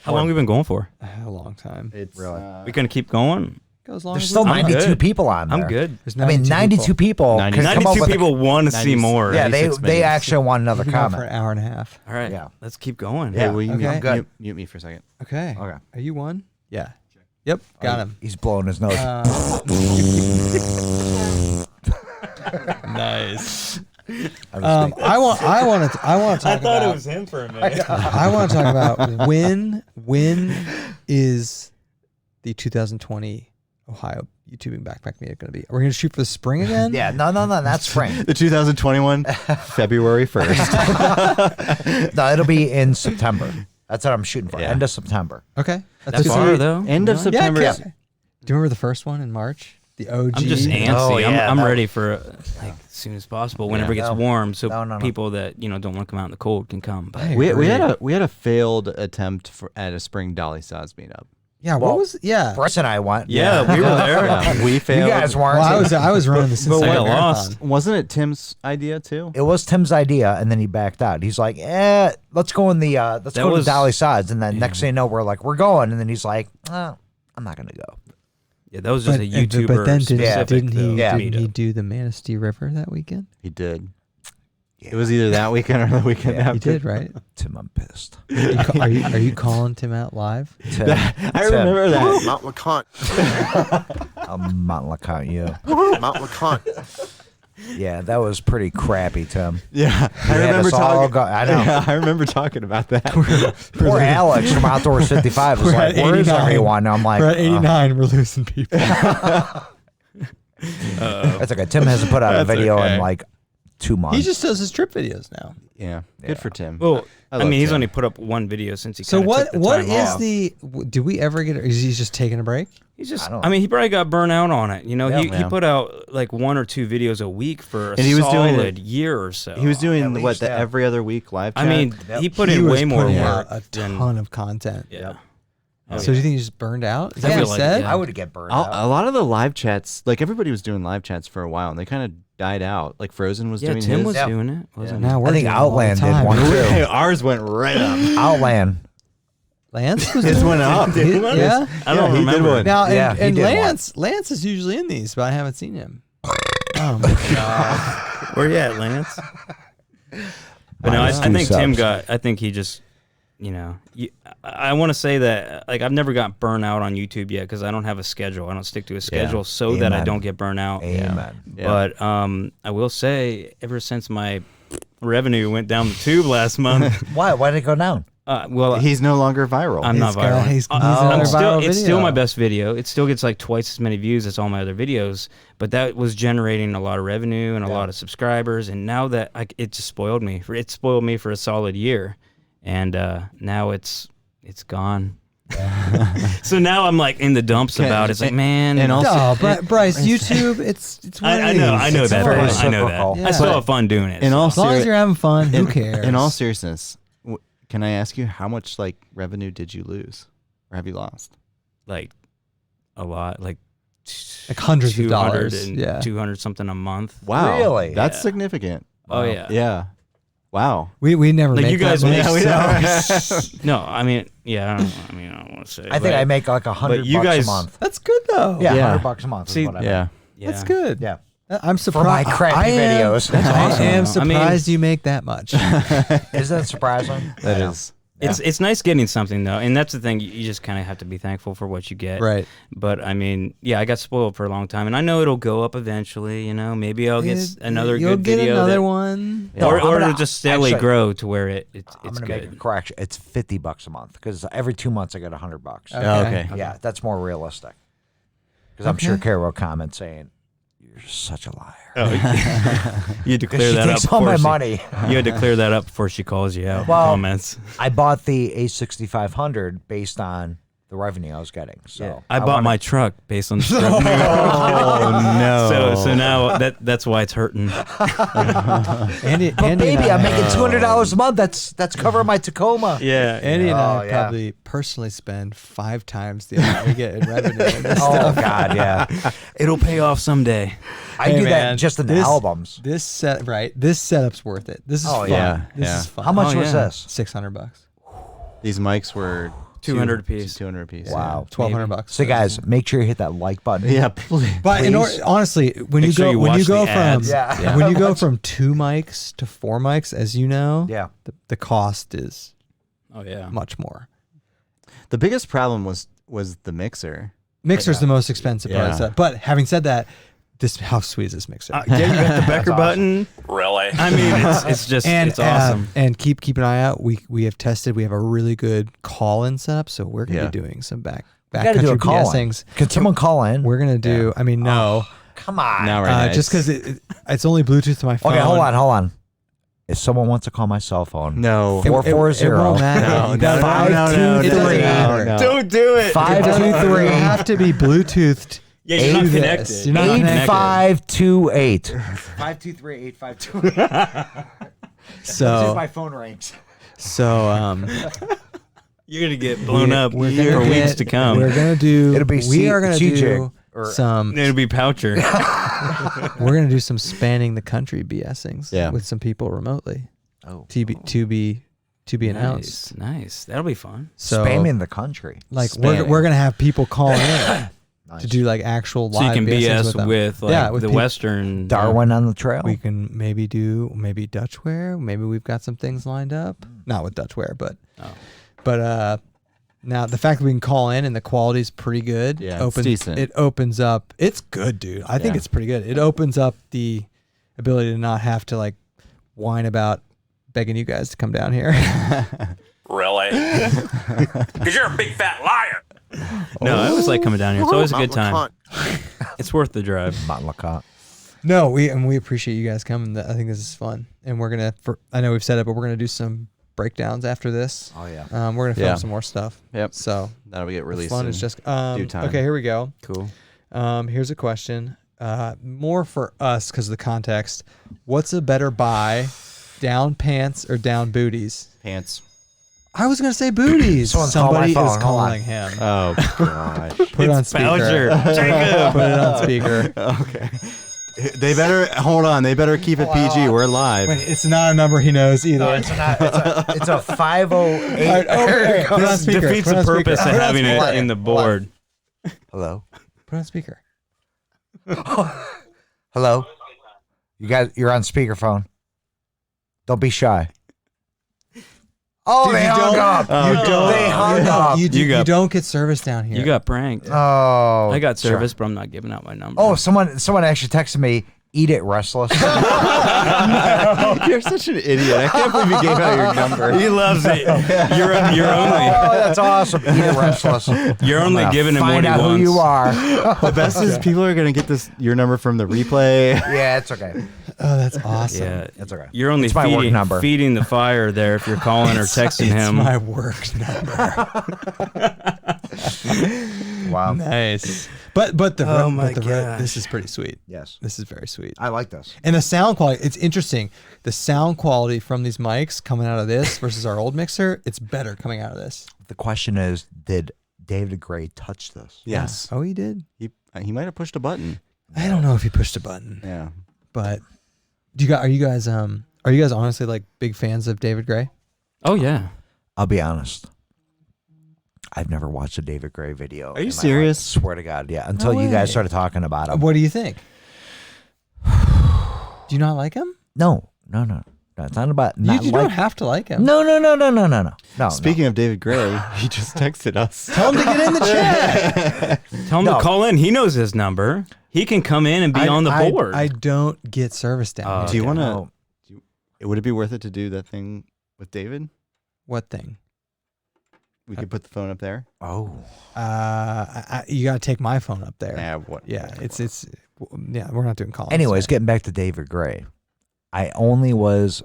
How long have we been going for? A long time. it's Really? We gonna keep going? Go as long There's as still we I'm 92 good. people on there. I'm good. There's I mean, 92 people. can come up 92 with people want to see 90 more. Yeah, 96 they minutes. actually want another We've been going for comment. an hour and a half. All right. Yeah. Let's keep going. Hey, will you Okay. mute me for a second? Okay. Okay. Are you one? Yeah. Yep. Got him. He's blowing his nose. Nice. I'm just kidding. I want to talk about. him for a minute. I want to talk about when is the 2020 Ohio YouTubing backpack meetup going to be? Are we going to shoot for the spring again? Yeah, no, that's spring. The 2021 February 1st. No, it'll be in September. That's what I'm shooting for. Yeah. End of September. Okay. That's good. far though. End of Yeah. September. Yeah, is- do you remember the first one in March? The OG. I'm just antsy. Oh, yeah, I'm that ready for like as soon as possible. Whenever it gets No. warm, so No. people that don't want to come out in the cold can come. But I We agree. had a failed attempt at a spring Dolly Saws meetup. Yeah, what was? Yeah, Bryce and I went. Yeah, we were there. Yeah, we failed. You guys weren't. well, I was running the Cincinnati got Marathon. lost. Wasn't it Tim's idea too? It was Tim's idea, and then he backed out. He's like, let's go in the let's go to Dolly Sides, and then next thing you know, we're going, and then he like, I'm not gonna go. Yeah, that was just a YouTuber. But then specific, didn't he? though, Didn't he meetup. do the Manistee River that weekend? He did. It was either that weekend or the weekend after. He did, right? Tim, I'm pissed. Are you calling Tim out live? Tim, I remember that. Mount LeConte. I'm Mount LeConte, you. Mount LeConte. Yeah, that was pretty crappy, Tim. Yeah, I had remember us all talking. go- I know. Yeah, I remember talking about that. Poor Alex from Outdoors 55 was We're like, at where's 89. everyone? And I'm like, We're at 89. We're losing people. That's okay. Tim hasn't put out a video in like 2 months. He just does his trip videos now. Yeah, good for Tim. Well, I love mean, he's Tim. only put up one video since he. So kinda what? took the What time is off. the? Do we ever get? Is he just taking a break? He's just. I don't I mean, he probably got burnt out on it. You know, he Yeah. put out like 1 or 2 videos a week for a And he was doing solid it- year or so. He was doing at what least, the yeah. every other week live chat. I mean, Yep. he put He in was way more putting work. out a than- ton of content. Yeah. So do you think he's just burned out? Is that I what feel he like- said? yeah. I would get burned a out. lot of the live chats, like everybody was doing live chats for a while, and they kind of died out. Like Frozen was Yeah, doing Tim his. was Yeah. doing it, wasn't Now we're I think doing it all the Outland did time. one Hey, too. ours went right up. Outland. Lance was His doing went up. He- yeah. I don't he did remember. one. Now Yeah, and, he and did one. Lance is usually in these, but I haven't seen him. Oh my god! Where you at, Lance? But no, I Minus 2 think Tim subs. got. I think he just, you know, I want to say that like I've never got burnt out on YouTube yet because I don't have a schedule. I don't stick to a schedule so that I Amen. don't get burnt out. Amen. Yeah. But I will say, ever since my revenue went down the tube last month, Why? Why did it go down? well, He's no longer viral. I'm not He's got- viral. he's I'm another still, viral it's still video. my best video. It still gets like twice as many views as all my other videos, but that was generating a lot of revenue and a lot of subscribers. And now that it just spoiled me. It spoiled me for a solid year, and now it's gone. So now I'm like in the dumps about it. It's like, man, and also- No, Bryce, YouTube, it's one of I know these. that. very I know that. cyclical. I still Yeah. have fun doing it. In all As long as you're having fun, who cares? In all seriousness, can I ask you how much like revenue did you lose, or have you lost? like a lot, like hundreds of 200 dollars. and Yeah. 200 something a month. Wow, Really? That's Yeah. significant. Oh yeah. Yeah. Wow. We never Like make you guys that make money, so- No, I mean, yeah. I don't want to say. I think but- I make like $100 you bucks guys- a month. That's good though. Yeah, Yeah. $100 a month. See, is what I make. Yeah. Yeah. That's good. Yeah. I'm For my surprised. crappy I am, videos. That's awesome. I am I mean- surprised you make that much. Is that surprising? That Yeah. is. It's nice getting something though, and that's the thing. You just kind of have to be thankful for what you get. Right. But I mean, yeah, I got spoiled for a long time, and I know it'll go up eventually. You know, maybe I'll get another You'll good get video, another that- one. No, or I'm it'll gonna- just steadily actually, grow to where it's I'm gonna make a good. correction. It's $50 a month because every 2 months I get $100. Okay. Oh, okay. Yeah, that's more realistic. Because I'm sure Kara will comment saying, "You're such a liar." You had to Because clear she that up. takes all my before she- money. You had to clear that up before she calls you out. Well, Comments. I bought the A6500 based on the revenue I was getting. So I bought my truck based on the revenue. Oh no. So now that's why it's hurting. Andy, But Andy baby, and I I'm making have- $200 a month. That's covering my Tacoma. Yeah. Andy and Oh, I yeah. probably personally spend 5 times the amount we get in revenue. in this Oh stuff. God, yeah. It'll pay off someday. I Hey, do man, that just in the this- albums. This setup's worth it. This is Oh, fun. yeah, This yeah. is fun. How much Oh, was yeah. this? $600. These mics were 200 apiece. 200 apiece. Wow. $1,200. So guys, make sure you hit that like button. Yeah. Please. But honestly, when Make you sure go you when you watch go the from ads. Yeah. when you go from 2 mics to 4 mics, as you know, Yeah. the cost is Oh yeah. much more. The biggest problem was the mixer. Mixer's the most expensive part of Yeah. the set. But having said that, how sweet is this mixer? Yeah, you got the Becker awesome. button. Really? I mean, it's just and it's awesome. and keep an eye out. We have tested. We have a really good call-in setup, so we're gonna Yeah. be doing some You gotta do a backcountry call in. BSings. Can someone call in? We're gonna do. I mean, no, Come on. Now right now. just because it's only Bluetooth to my phone. Okay, hold on. If someone wants to call my cell phone, No. It- 440. It won't matter. No, You no, gotta- no, no, no, It doesn't no, matter. no. Don't do it. 523 You have to be Bluetoothed. Yeah, you're not to connected. this. You're not connected. 8528. 523-8528. So phone rings. so You're gonna get blown up for gonna weeks to come. We're gonna do. It'll be we are gonna CJ do or- some. It'll be Poucher. We're gonna do some spanning the country BSings Yeah. with some people remotely. Oh, To be announced. Nice. That'll be fun. So spamming the country. like Spamming. we're gonna have people call in Nice. to do like actual So you live can BSings BS with them. with like Yeah, with the people- Western Darwin on the trail. We can maybe do Dutchware. Maybe we've got some things lined up. Not with Dutchware, but now the fact that we can call in and the quality's pretty good. Yeah, it's decent. It opens up. It's good, dude. I think Yeah. it's pretty good. It opens up the ability to not have to like whine about begging you guys to come down here. Really? Because you're a big fat liar. No, I always like coming down here. It's always a good time. LeConte. It's worth the drive. Mount LeConte. No, we appreciate you guys coming. I think this is fun, and we're gonna. I know we've said it, but we're gonna do some breakdowns after this. Oh yeah. We're gonna film Yeah. some more stuff. Yep. So That'll get the released. fun in is just due time. okay. Here we go. Cool. Here's a question. More for us because of the context. What's a better buy, down pants or down booties? Pants. I was gonna say booties. Someone's calling my Somebody phone. is Hold calling on. him. Oh gosh. Put it on speaker. Poucher. Jacob. Put it on speaker. Okay. They better hold on. They better keep it PG. We're live. Wait, it's not a number he knows either. No, it's not. It's a 508. All right, okay. Put it on speaker. Defeats Put it the on purpose speaker. of Put it on having speaker. it in the board. Hello. Put it on speaker. Hello. You're on speakerphone. Don't be shy. Oh, Dude, they you hung don't- up. They hung up. You don't get service down here. You got pranked. Oh. I got sure. service, but I'm not giving out my number. Oh, someone actually texted me. Eat it, Restless. You're such an idiot. I can't believe you gave out your number. he loves it. You're only that's awesome. Eat it, Restless. you're only I'm gonna giving him what find he out wants. who you are. The best is people are gonna get your number from the replay. Yeah, it's okay. Oh, that's awesome. Yeah, It's okay. you're only It's my work feeding, number. feeding the fire there if you're calling or texting It's him. my work number. Wow. Nice. But Oh my gosh. this is pretty sweet. Yes. This is very sweet. I like this. And the sound quality, it's interesting. The sound quality from these mics coming out of this versus our old mixer, it's better coming out of this. The question is, did David Gray touch this? Yes. Oh, he did? He might have pushed a button. I don't know if he pushed a button. Yeah. But are you guys honestly like big fans of David Gray? Oh yeah. I'll be honest. I've never watched a David Gray video. Are you in my serious? life. Swear to God, yeah. Until No you way. guys started talking about him. What do you think? Do you not like him? No. It's not about You not don't like. have to like him. No. Speaking of David Gray, he just texted us. Tell him to get in the chat. Tell him No. to call in. He knows his number. He can come in and be on the board. I don't get service down here. Do you want no. to? Would it be worth it to do that thing with David? What thing? We could put the phone up there. Oh. You got to take my phone up there. Yeah. What? Yeah, it's yeah. We're not doing calls. Anyways, getting back to David Gray, I only was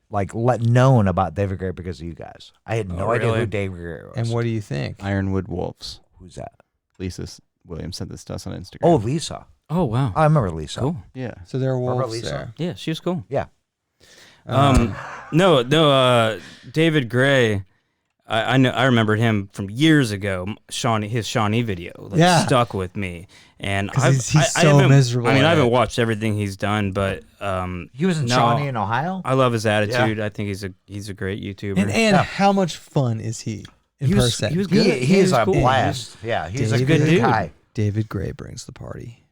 like known about David Gray because of you guys. I had no idea really? who David Gray was. And what do you think? Ironwood Wolves. Who's that? Lisa Williams sent this to us on Instagram. Oh, Lisa. oh wow. I remember Lisa. Cool. yeah. So there are What about wolves Lisa? there. Yeah, she was cool. Yeah. No. David Gray. I know. I remembered him from years ago. His Shawnee video stuck with me, and 'Cause he's I so haven't- miserable I mean, at I haven't it. watched everything he's done, but He was in no, Shawnee in Ohio. I love his attitude. I think he's a great YouTuber. And how much fun is he in person? he was good. He is was a cool. blast. Yeah, he's a David- good dude. guy. David Gray brings the party.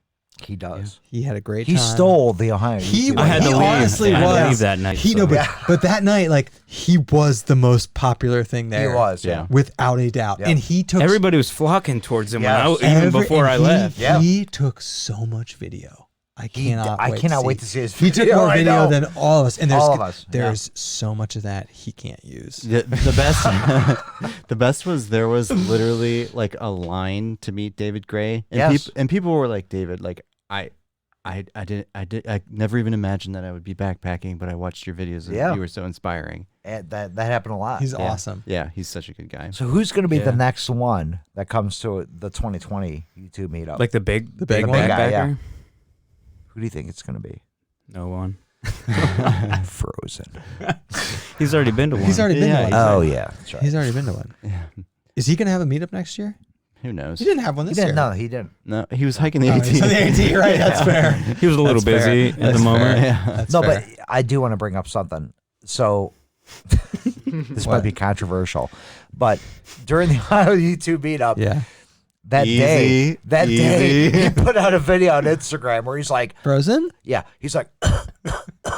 He does. He had a great He time. stole the Ohio. He, YouTube. I had he to leave. honestly I had to was. leave that night, He so- no, but, Yeah. but that night, like he was the most popular thing He there. was. Yeah. Yeah. Without a doubt. Yep. And he took Everybody was flocking towards him Yes. even before I left. Yeah. He took so much video. I cannot wait to see his He took video. more I video know. than all of us. And All of us, yeah. There's so much of that he can't use. The best, the best was there was literally like a line to meet David Gray, and Yes. and people were like, David, like I never even imagined that I would be backpacking, but I watched your videos and Yeah. you were so inspiring. And that happened a lot. He's Yeah. awesome. Yeah, he's such a good guy. So who's going to be Yeah. the next one that comes to the 2020 YouTube meetup? Like the big big one? backpacker? guy, yeah. Who do you think it's going to be? No one. Frozen. He's already been to one. He's already been to one. Oh yeah, that's right. He's already been to one. Yeah. Is he going to have a meetup next year? Who knows? He didn't have one He this didn't. year. No, he didn't. No, he was hiking the Oh, 18. he's on the AT, right? That's fair. He was a little That's fair. busy at That's the moment. fair. Yeah. That's No, fair. but I do want to bring up something. So this might be controversial, but during the Ohio YouTube meetup, yeah. that Easy, day, easy. he put out a video on Instagram where he's like, Frozen? he's like,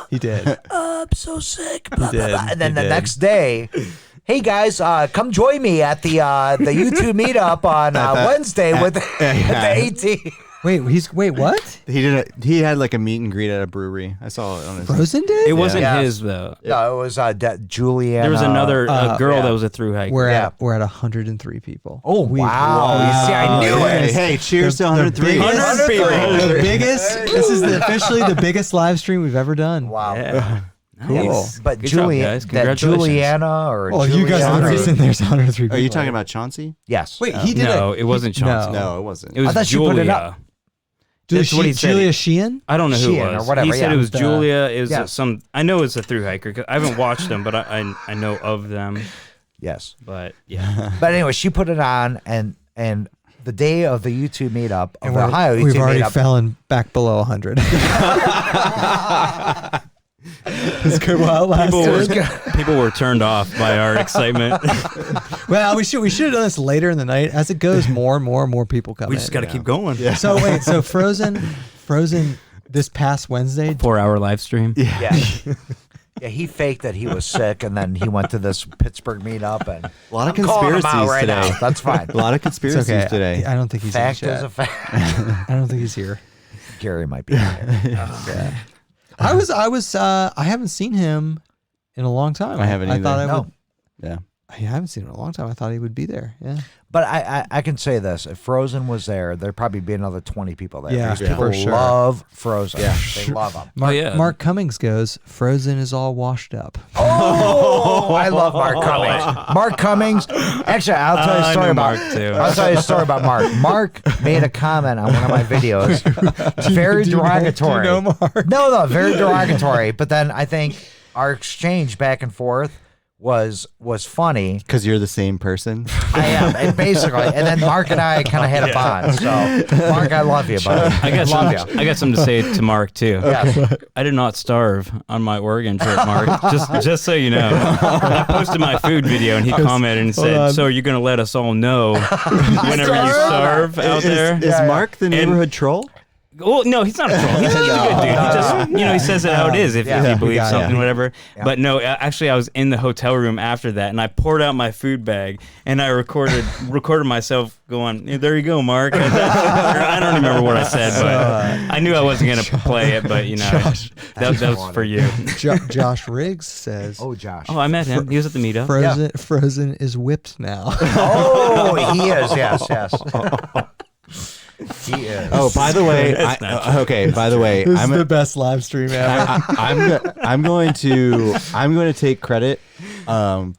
He did. I'm so sick. Blah, He blah, did. blah. And then He the did. next day, hey guys, come join me at the YouTube meetup on Wednesday with the AT. Wait, what? He had like a meet and greet at a brewery. I saw it on his. Frozen did? It wasn't Yeah. his though. No, it was Juliana. There was another girl yeah. that was a through hiker. We're Yeah. at 103 people. Oh, wow. You see, I knew it. Hey, cheers to 103. 100 people. The biggest. This is officially the biggest live stream we've ever done. Wow. Yeah. Cool. Nice. But Good job, guys. that Congratulations. Juliana or Well, you guys are the Juliana- reason there's 103 people. Are you talking about Chauncey? Yes. Wait, he did No, it. it wasn't Chauncey. No, it wasn't. It was I thought she Julia. put it up. That's what he said. Julia Sheehan? I don't know who Sheehan it or was. whatever, He said yeah. it was Julia. It was Yeah. some. I know it's a through hiker. 'Cause I haven't watched them, but I know of them. Yes. But yeah, But anyway, she put it on, and the day of the YouTube meetup, of the Ohio we've YouTube already meetup, fallen back below 100. Let's go out last people were turned off by our excitement. Well, we should have done this later in the night. As it goes, more and more people come We in. just got to keep going. So wait, so Frozen this past Wednesday. 4-hour live stream. yeah. Yeah, he faked that he was sick, and then he went to this Pittsburgh meetup, and A lot of I'm calling him out conspiracies right today. now. That's fine. A lot of It's conspiracies okay. today. I don't think he's Fact in is chat. a fact. I don't think he's here. Gary might be here. I haven't seen him in a long time. I haven't I thought either. I No. would. Yeah. I haven't seen him in a long time. I thought he would be there. Yeah. But I can say this: if Frozen was there, there'd probably be another 20 people there. Yeah, Because people for sure. love Frozen. Yeah, they love them. Mark, yeah. Mark Cummings goes, Frozen is all washed up. Oh, I love Mark Cummings. Mark Cummings. Actually, I'll tell you a I story know about Mark, too. I'll tell you a story about Mark. Mark made a comment on one of my videos, very derogatory. Do you know Mark? No, very derogatory. But then I think our exchange back and forth was funny. Because you're the same person. I am, and basically, and then Mark and I kind of had a bond. So, Mark, I love you, buddy. I got love some. you. I got something to say to Mark too. Yes. I did not starve on my Oregon trip, Mark. just so you know, I posted my food video and he commented and said, "So you're gonna let us all know whenever you starve out there?" Is Mark the neighborhood troll? Well, no, he's not a troll. He's a good dude. He just, he says it how it is if he believes Yeah. something, Yeah. whatever. But no, actually, I was in the hotel room after that, and I poured out my food bag, and I recorded myself going, "There you go, Mark." I don't remember what I said, but I knew I wasn't gonna play it. But that was for you. Josh Riggs says, Oh, Josh. Oh, I met him. He was at the meetup. Frozen is whipped now. Oh, he is. Yes. He is. Oh, by the way, That's not By the way, This is the best live stream ever. I'm going to take credit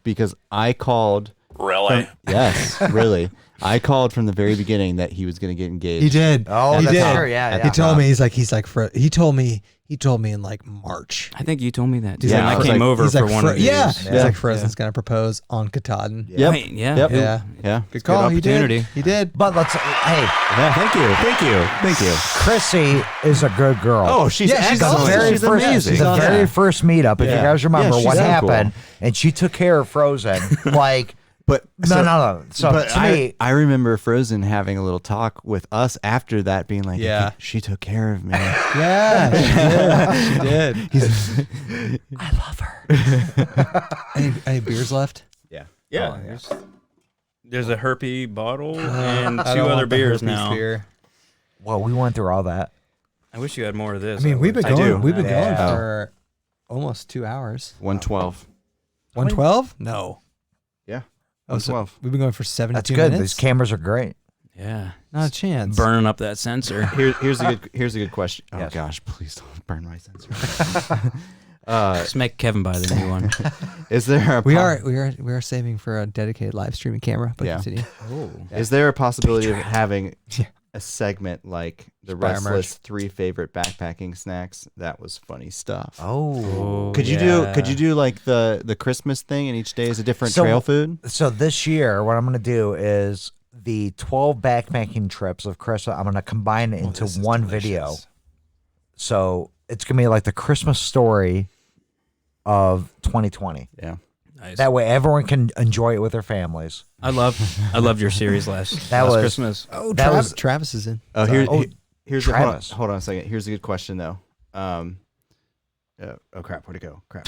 because I called. Really? Yes, really. I called from the very beginning that he was going to get engaged. He did. Oh, he that's did. true. Yeah. He told me he told me in like March. I think you told me that. He's Yeah, like- I came over He's for like, one of these. yeah. He's like Frozen's gonna propose on Katahdin. Yep. Right, yeah. Yep. Yeah. Yeah. Good call. He opportunity. did. He did. But let's. Hey, Yeah. Thank you. Chrissy is a good girl. Oh, she's Yeah, she's excellent. awesome. very She's first, amazing. the on very that. first meetup, if you Yeah. guys remember Yeah, what she's so happened, cool. and she took care of Frozen. Like, But no. So But to me, I remember Frozen having a little talk with us after that, being like, Yeah. she took care of me. Yeah, she did. I love her. Any beers left? Yeah. There's a Herpy bottle and I two don't other want the beers herpes now. beer. Well, we went through all that. I wish you had more of this. I mean, we've been I do. going. We've been going Yeah. for almost 2 hours. 112. 112? No. Yeah. Oh, so 112. we've been going for 72 That's good. minutes. These cameras are great. Yeah. Not a chance. Burning up that sensor. Here's a good question. Oh Yes. gosh, please don't burn my sensor. Just make Kevin buy the new one. Is there a We are saving for a dedicated live streaming camera. But Yeah. continue. Oh. Is there a possibility of having a segment like the Buy our Restless merch. 3 favorite backpacking snacks. That was funny stuff. Oh. Could you do like the Christmas thing and each day is a different trail food? So this year, what I'm going to do is the 12 backpacking trips of Christmas, I'm going to combine it into one video. So it's going to be like the Christmas story of 2020. Yeah. Nice. That way everyone can enjoy it with their families. I loved your series last That was- Christmas. Oh, That was- Travis is in. Oh, here's Travis. hold on a second. Here's a good question though. Oh crap! Where'd it go? Crap!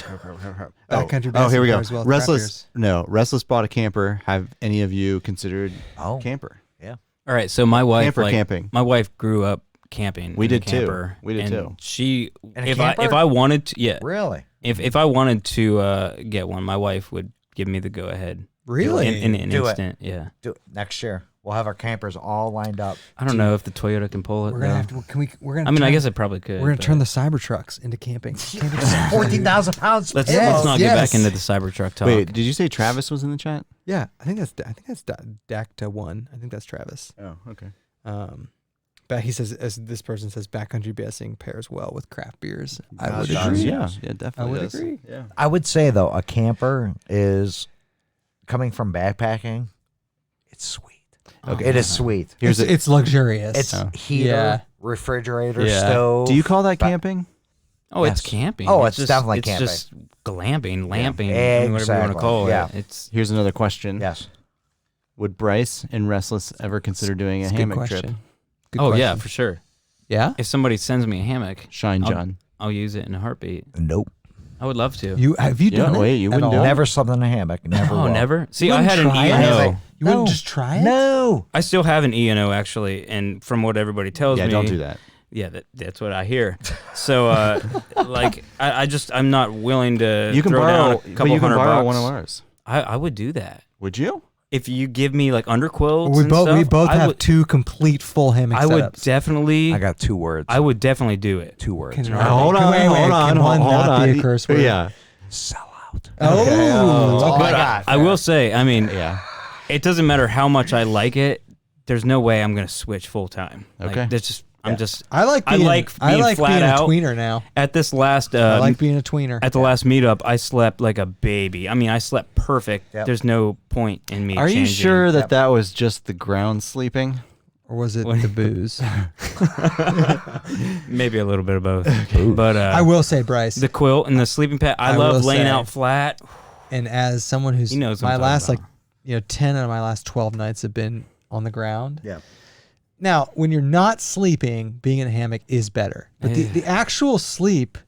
Backcountry Oh, here we BSing go. as well as Restless. No, Restless bought a camper. Have any of you considered camper? Yeah. All right, so my wife Camping. My wife grew up camping. We in a did too. camper, We did and too. She In a if camper? I wanted to, yeah. Really? If I wanted to get one, my wife would give me the go ahead. Really? In an Do it. instant, yeah. Do it next year. We'll have our campers all lined up. I don't know if the Toyota can pull it. We're gonna though. have to. Can we? We're gonna. I mean, I turn- guess it probably could. we're gonna but turn the Cybertrucks into camping. 14,000 pounds. Let's Yes. not get back into the Cybertruck talk. Wait, did you say Travis was in the chat? Yeah, I think that's Dacta 1. I think that's Travis. Oh, okay. But he says, as this person says, backcountry BSing pairs well with craft beers. I Gosh, would does, agree. Yeah, definitely. I would does. agree. Yeah. I would say, though, a camper is coming from backpacking. It's sweet. Okay. It is sweet. It's luxurious. It's heater, Yeah. refrigerator, Yeah. stove. Do you call that camping? Oh, it's Yes. camping. Oh, it's just, definitely it's camping. just glamping, lamping, whatever you want to Exactly. call Yeah. it. It's Here's another question. Yes. Would Bryce and Restless ever consider doing a It's a good hammock question. trip? Good yeah, question. for sure. Yeah? If somebody sends me a hammock, Shine John. I'll use it in a heartbeat. Nope. I would love to. Have you done it? wait, you at wouldn't do all? it? Never slept in a hammock. Never. Oh, will. never. See, You I had an wouldn't try it? E&O. You wouldn't just try it? No. I still have an E&O actually, and from what everybody tells Yeah, me, don't do that. Yeah, that's what I hear. So, like, I'm not willing to. You can throw down borrow, a but couple you can $100 borrow bucks. one of ours. I would do that Would you? if you give me like underquilts. We and both stuff, I have would, two complete full hammock I would setups. definitely. I got 2 words. I would definitely do it. 2 words. Can- Hold Wait, on, wait, hold on, can one hold not on. be a curse word? Yeah. Sell out. Oh, That's all I But got. I will say, I mean, Yeah. it doesn't matter how much I like it. There's no way I'm gonna switch full time. Like, Okay. there's just I'm just I like I being, like being flat being out. a tweener now. at this last I like being a tweener. at the last meetup. I slept like a baby. I mean, I slept perfect. Yep. There's no point in me. Are you changing. sure that that was just the ground sleeping? Or was it the booze? Maybe a little bit of both. But I will say, Bryce, the quilt and the sleeping pad. I I love will laying say- out flat. and as someone who's He knows what my I'm last talking like 10 out of my last 12 nights have been on the ground. Yeah. Now, when you're not sleeping, being in a hammock is better. But the actual sleep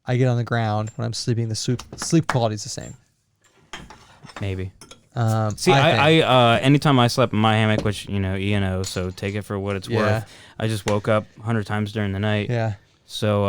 I get on the ground when I'm sleeping, the sleep quality is the same. Maybe. See, I anytime I slept in my hammock, which E&O, so take it for what it's Yeah. worth. I just woke up 100 times during the night. yeah. So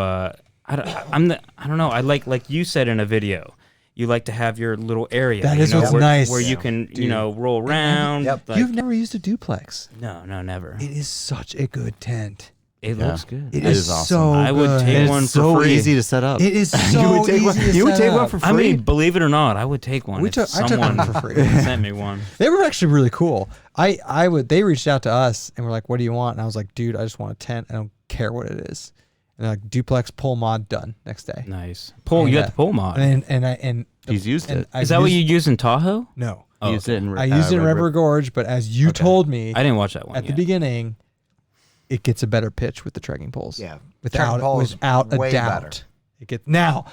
I don't know. I like you said in a video, you like to have your little area. That is what's where, nice. where you can roll around. Yep. Like, You've never used a duplex. no, never. It is such a good tent. It looks good. It is is awesome. so I would good. take It's one for so free. easy to set up. It is so you would take easy one. to You would set take one up. for free. I mean, believe it or not, I would take one. I if took someone one for free. sent me one. They were actually really cool. They reached out to us and were like, "What do you want?" And I was like, "Dude, I just want a tent. I don't care what it is." And they're like, "Duplex pull mod done next day." Nice. Pull. And, You got the pull mod. And He's used it. Is that what you use in Tahoe? No, Oh, used it in, I used it in Red River Gorge, but as you told me I didn't watch that one at the yet. beginning, it gets a better pitch with the trekking poles. Yeah. without Trekking poles without a way doubt. better. It gets now.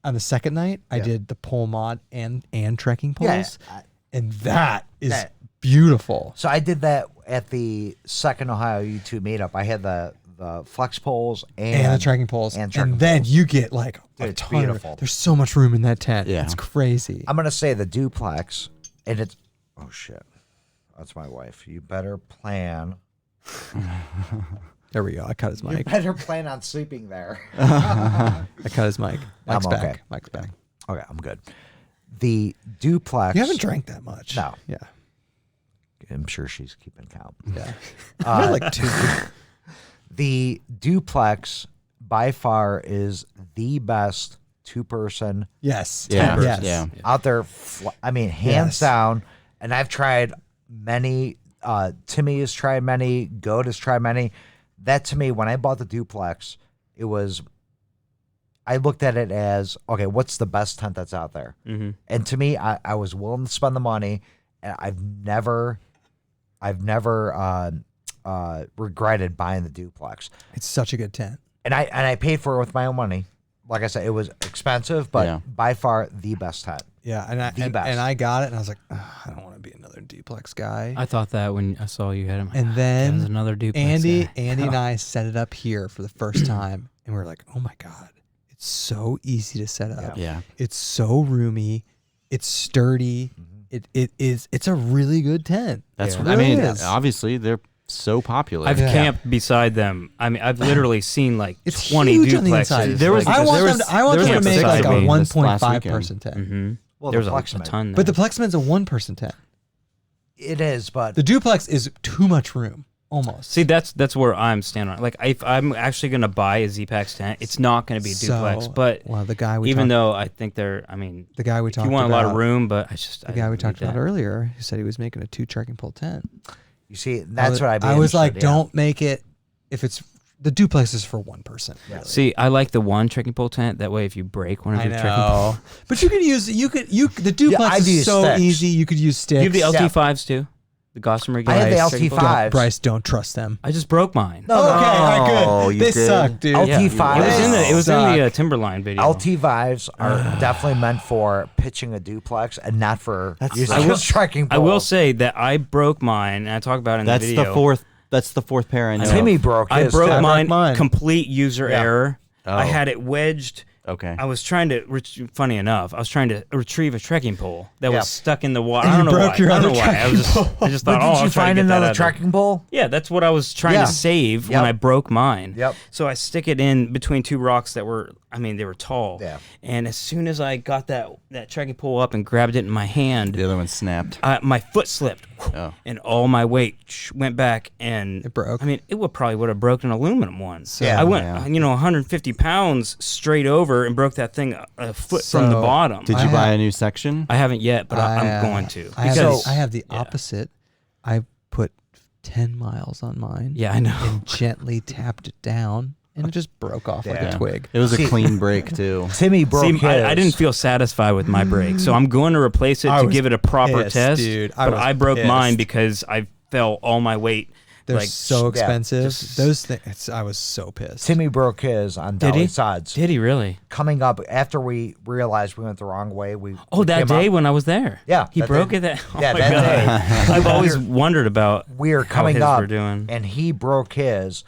On the second night, I Yeah. did the pole mod and trekking Yeah. poles, and that is That- beautiful. So I did that at the second Ohio YouTube meetup. I had the flex poles And the trekking poles, and and, trekking then poles. you get like Dude, a it's ton beautiful. There's so much room in that tent. Yeah. It's crazy. I'm gonna say the duplex, and it's oh shit, that's my wife. You better plan. There we go. I cut his You mic. better plan on sleeping there. I cut his mic. Mike's I'm back. okay. Mike's back. Okay, I'm good. The duplex. You haven't drank that much. No. Yeah. I'm sure she's keeping count. Yeah. I had like 2. The duplex by far is the best 2-person Yes. Yeah. Yes. Yeah. out there. I mean, hands Yes. down. And I've tried many Timmy has tried many. Goat has tried many. That to me, when I bought the duplex, it was. I looked at it as, okay, what's the best tent that's out there? Mm-hmm. And to me, I was willing to spend the money, and I've never regretted buying the duplex. It's such a good tent. And I paid for it with my own money. Like I said, it was expensive, but by far the best tent. Yeah, and I got it, and I was like, I don't want to be another duplex guy. I thought that when I saw you had him. And then there's another duplex. Andy and I set it up here for the first time, and we were like, oh my God, it's so easy to set up. Yeah. It's so roomy. It's sturdy. It's a really good tent. That's It what I really mean. is. Obviously, they're so popular. I've camped beside them. I mean, I've literally seen like It's 20 huge on the duplexes. inside. There was- I want them to camp make like beside a me this last 1.5 weekend. person tent. Mm-hmm. Well, There's the a Flexman. ton. But the there. Plexman's a 1-person tent. It is, but The duplex is too much room, almost. See, that's where I'm standing on. Like, if I'm actually gonna buy a Z-Pax tent, it's not gonna be a duplex. But well, the guy we even talked, though I think they're, I mean, the guy we if talked you want about, a lot of room, but the guy we talked about earlier, he said he was making a 2 trekking pole tent. you see, that's what I was like, interested, don't make it if it's the duplex is for 1 person. Yeah. See, I like the one trekking pole tent. That way, if you break one of I your trekking poles, know, but you could use the duplex I've is used so sticks. easy. You could use sticks. you have the LT5s too, the Gossamer. I had the guys, trekking poles. LT5s. Bryce, don't trust them. I just broke mine. No, Okay, all right, Oh, good. you They did? suck, dude. LT5s. It was in the Suck. Timberline video. LT5s are definitely meant for pitching a duplex and not for using I will- a trekking pole. I will say that I broke mine, and I talk about it in That's the video. the fourth. That's the fourth pair I know. Timmy of. broke I his. broke too. mine, complete user error. I Oh. had it wedged. Okay. I was trying to, funny enough, I was trying to retrieve a trekking pole that Yeah. was stuck in the water. And I don't you know broke why. your I don't other know why. I was just, I just thought, But oh, did I'll you try to find get that another out of there. trekking pole? Yeah, that's what I was trying Yeah. to save Yep. when I broke mine. Yep. So I stick it in between 2 rocks that were, I mean, they were tall. Yeah. And as soon as I got that trekking pole up and grabbed it in my hand, The other one snapped. my foot slipped, Oh. and all my weight went back, and It broke. I mean, it probably would have broken an aluminum one. Yeah. I went, Yeah. 150 pounds straight over and broke that thing a foot from the So, bottom. Did I you buy have- a new section? I haven't yet, but I'm going to. Because I have the opposite. I put 10 miles on mine. yeah, I know. And gently tapped it down, and it just broke off like Yeah. a twig. It was See- a clean break too. Timmy broke See, his. I didn't feel satisfied with my brake, so I'm going to replace it I to was give it a proper pissed, test. dude. I But was I broke mine pissed. because I fell all my weight. They're like, so expensive. just- Those things. I was so pissed. Timmy broke his on Did he? Dolly Sods. Did he really? Coming up after we realized we went the wrong way, we That came day up- when I was there. Yeah, He that broke day. it. That oh Yeah, my that God. day. I've always wondered about we were how coming his up were doing. and he broke his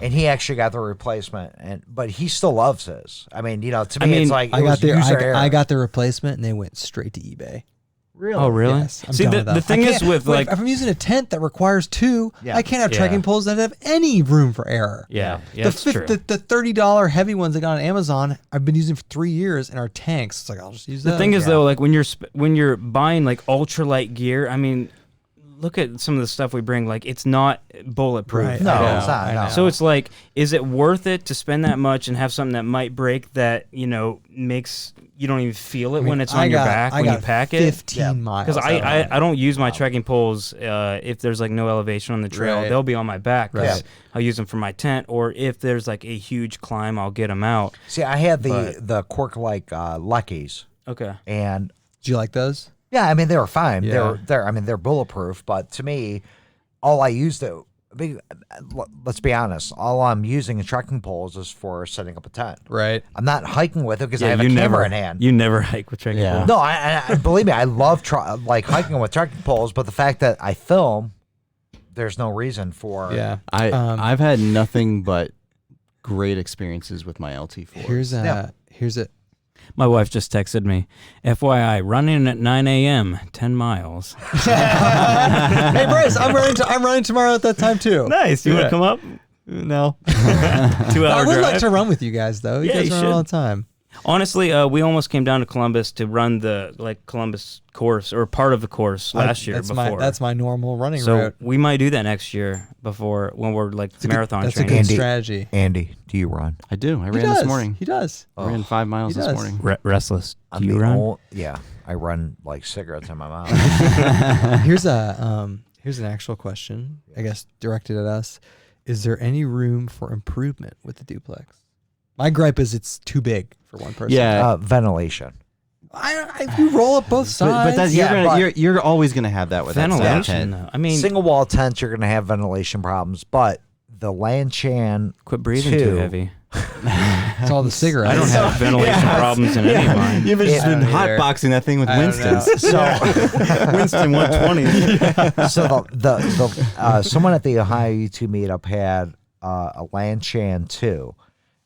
and he actually got the replacement but he still loves his. I mean, to me it's like I it got was the user error. I got the replacement, and they went straight to eBay. really. Oh, really? Yes, I'm See, done the, with that. the thing I is can't- with wait, like, if I'm using a tent that requires 2, Yeah. I can't have Yeah. trekking poles that have any room for error. yeah, the, that's true. the $30 heavy ones I got on Amazon, I've been using for 3 years, and our tanks. It's like I'll just use The those. thing is though, like when you're buying like ultralight gear, I mean, look at some of the stuff we bring. Like it's not bulletproof. Right. No, at all. it's not. I No. know. So it's like, is it worth it to spend that much and have something that might break that makes you don't even feel it I mean, when it's I on your got- back I when you got pack it? 15 Yeah. miles. Because out of it. I don't use my trekking poles if there's like no elevation on the trail. Right. They'll be on my back. 'Cause Right. I'll use them for my tent, or if there's like a huge climb, I'll get them out. See, I had But- the cork like Luckies Okay. and Did you like those? yeah, I mean they were fine. Yeah. They're bulletproof, but to me all I used to let's be honest, all I'm using in trekking poles is for setting up a tent. Right. I'm not hiking with it because I have a you camera never in hand. You never hike with trekking Yeah. poles. No, I believe me, I love like hiking with trekking poles, but the fact that I film, there's no reason for. Yeah. I've had nothing but great experiences with my LT4. Here's a My wife just texted me, FYI, running at 9 a.m., 10 miles. Hey Bryce, I'm running tomorrow at that time too. Nice. You want to come up? No. 2 hour I would drive. like to run with you guys though. You Yeah, guys you run should. all the time. Honestly, we almost came down to Columbus to run the Columbus course or part of the course last year before. That's my normal running so route. we might do that next year when we're like marathon That's a training. good Andy. strategy. Andy, do you run? I do. I He ran does. this morning. He does. I ran 5 miles He this does. morning. Restless. Do I'm you the run? Yeah, I run like cigarettes in my mouth. Here's a Here's an actual question, I guess directed at us. Is there any room for improvement with the duplex? My gripe is it's too big for one person. Yeah. Ventilation. If you roll up both sides. But you're always gonna have that with that Ventilation, tent. though. I mean, Single wall tents, you're going to have ventilation problems, but the Lanchan quit breathing 2, too heavy. It's all the cigarettes. I don't have ventilation problems in any of mine. You've just been don't either. hotboxing that thing with I don't Winston's. So, Winston 120. so the someone at the Ohio YouTube meetup had a Lanchan 2,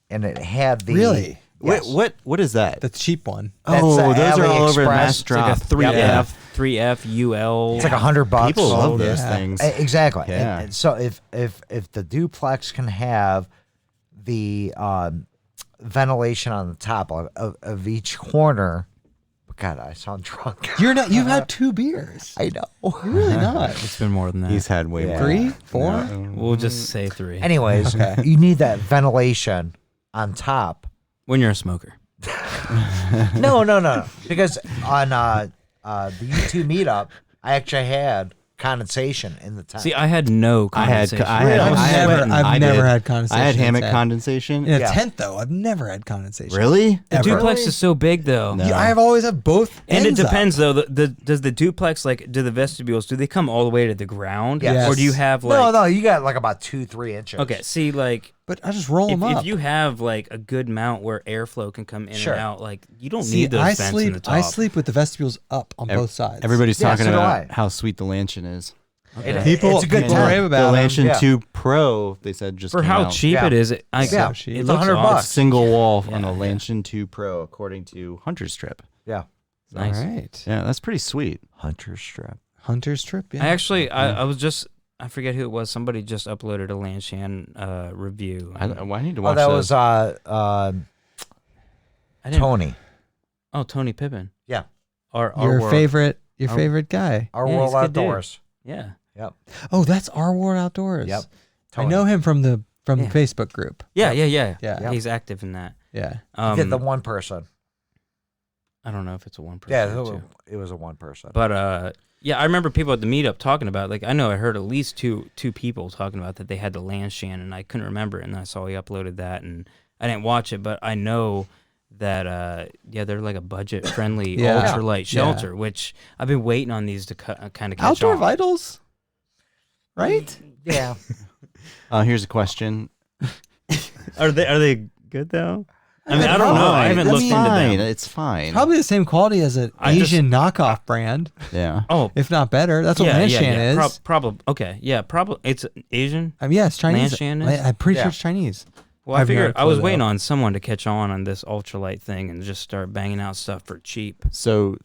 and it had the Really? Yes. What is that? The cheap one. That's Oh, the those are all over AliExpress. Mass It's Drop. It's like a 3F, Yeah. 3F UL. It's like $100. People love those yeah. things. Exactly. Yeah. And so if the duplex can have the ventilation on the top of each corner, God, I sound drunk. You're not. You've had 2 beers. I know. You're really not. It's been more than that. He's had way more. 3, 4. No. We'll just say 3. Anyways, you need that ventilation on top. When you're a smoker. No. Because on the YouTube meetup, I actually had condensation in the tent. See, I had no condensation. I've never had condensation. I had in a hammock tent. condensation. In a Yeah. tent, though, I've never had condensation. Really? The Ever. duplex is so big, though. No. Yeah, I have always had both. And it ends up. depends, though. Does the duplex, like, do the vestibules, do they come all the way to the ground? Yes. Or do you have, like... no, you got like about 2-3 inches. Okay, see, like... But I just roll them up. If you have, like, a good mount where airflow can come in Sure. and out, like, you don't See, need those I vents sleep. in the top. I sleep with the vestibules up on both sides. Everybody's Yeah, talking so do about I. how sweet the Lanchan is. People, it's a good people tent. rave about the them. Lanchan Yeah. 2 Pro, they said just For came how out. cheap Yeah. it is, Yeah. cheap. it It's looks $100 awesome. bucks. Single wall on Yeah, the yeah. Lanchan 2 Pro, according to Hunter's Trip. Yeah. Nice. All right. Yeah, that's pretty sweet. Hunter strip. Hunter's trip. Yeah. I actually, I was just... I forget who it was. Somebody just uploaded a Lanchan review. I need to Oh, watch that those. was I didn't- Tony. Oh, Tony Pippin. Yeah. Our your world. favorite. Your Our- favorite guy. Our Yeah, World he's a good dude. Outdoors. Yeah. Yep. Oh, that's Our World Outdoors. Yep. I know him from the Yeah. Facebook group. Yeah. Yeah. He's active in that. Yeah. He did the one person. I don't know if it's a one person. Yeah, or two. it was a one person. But yeah, I remember people at the meetup talking about it. Like I know I heard at least two people talking about that they had the Lanchan and I couldn't remember it, and I saw he uploaded that and I didn't watch it, but I know that they're like a budget friendly Yeah. ultralight shelter, which I've been waiting on these to kind of catch Outdoor on. Vitals. Right? Yeah. Here's a question. Are they good though? I mean, I don't know. I haven't It's looked into fine. them. It's fine. Probably the same quality as an I just- Asian knockoff brand, Yeah. Oh, if not better. That's what Lanchan is. Probably. Okay. Yeah. Probably. It's Asian. I mean, yeah, it's Chinese. Lanchan is? I'm pretty Yeah. sure it's Chinese. Well, I I've figured never I was pulled it waiting up. on someone to catch on this ultralight thing and just start banging out stuff for cheap. So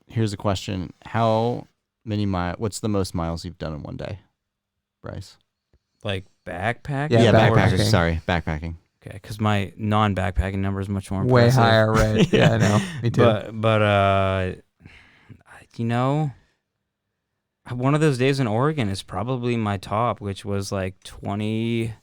here's a question. How many what's the most miles you've done in one day, Bryce? Like backpacking? Yeah, backpacking. backpacking. Sorry, backpacking. Okay, because my non-backpacking number is much more Way impressive. higher, right? Yeah, I know. Me too. But you know, one of those days in Oregon is probably my top, which was like 20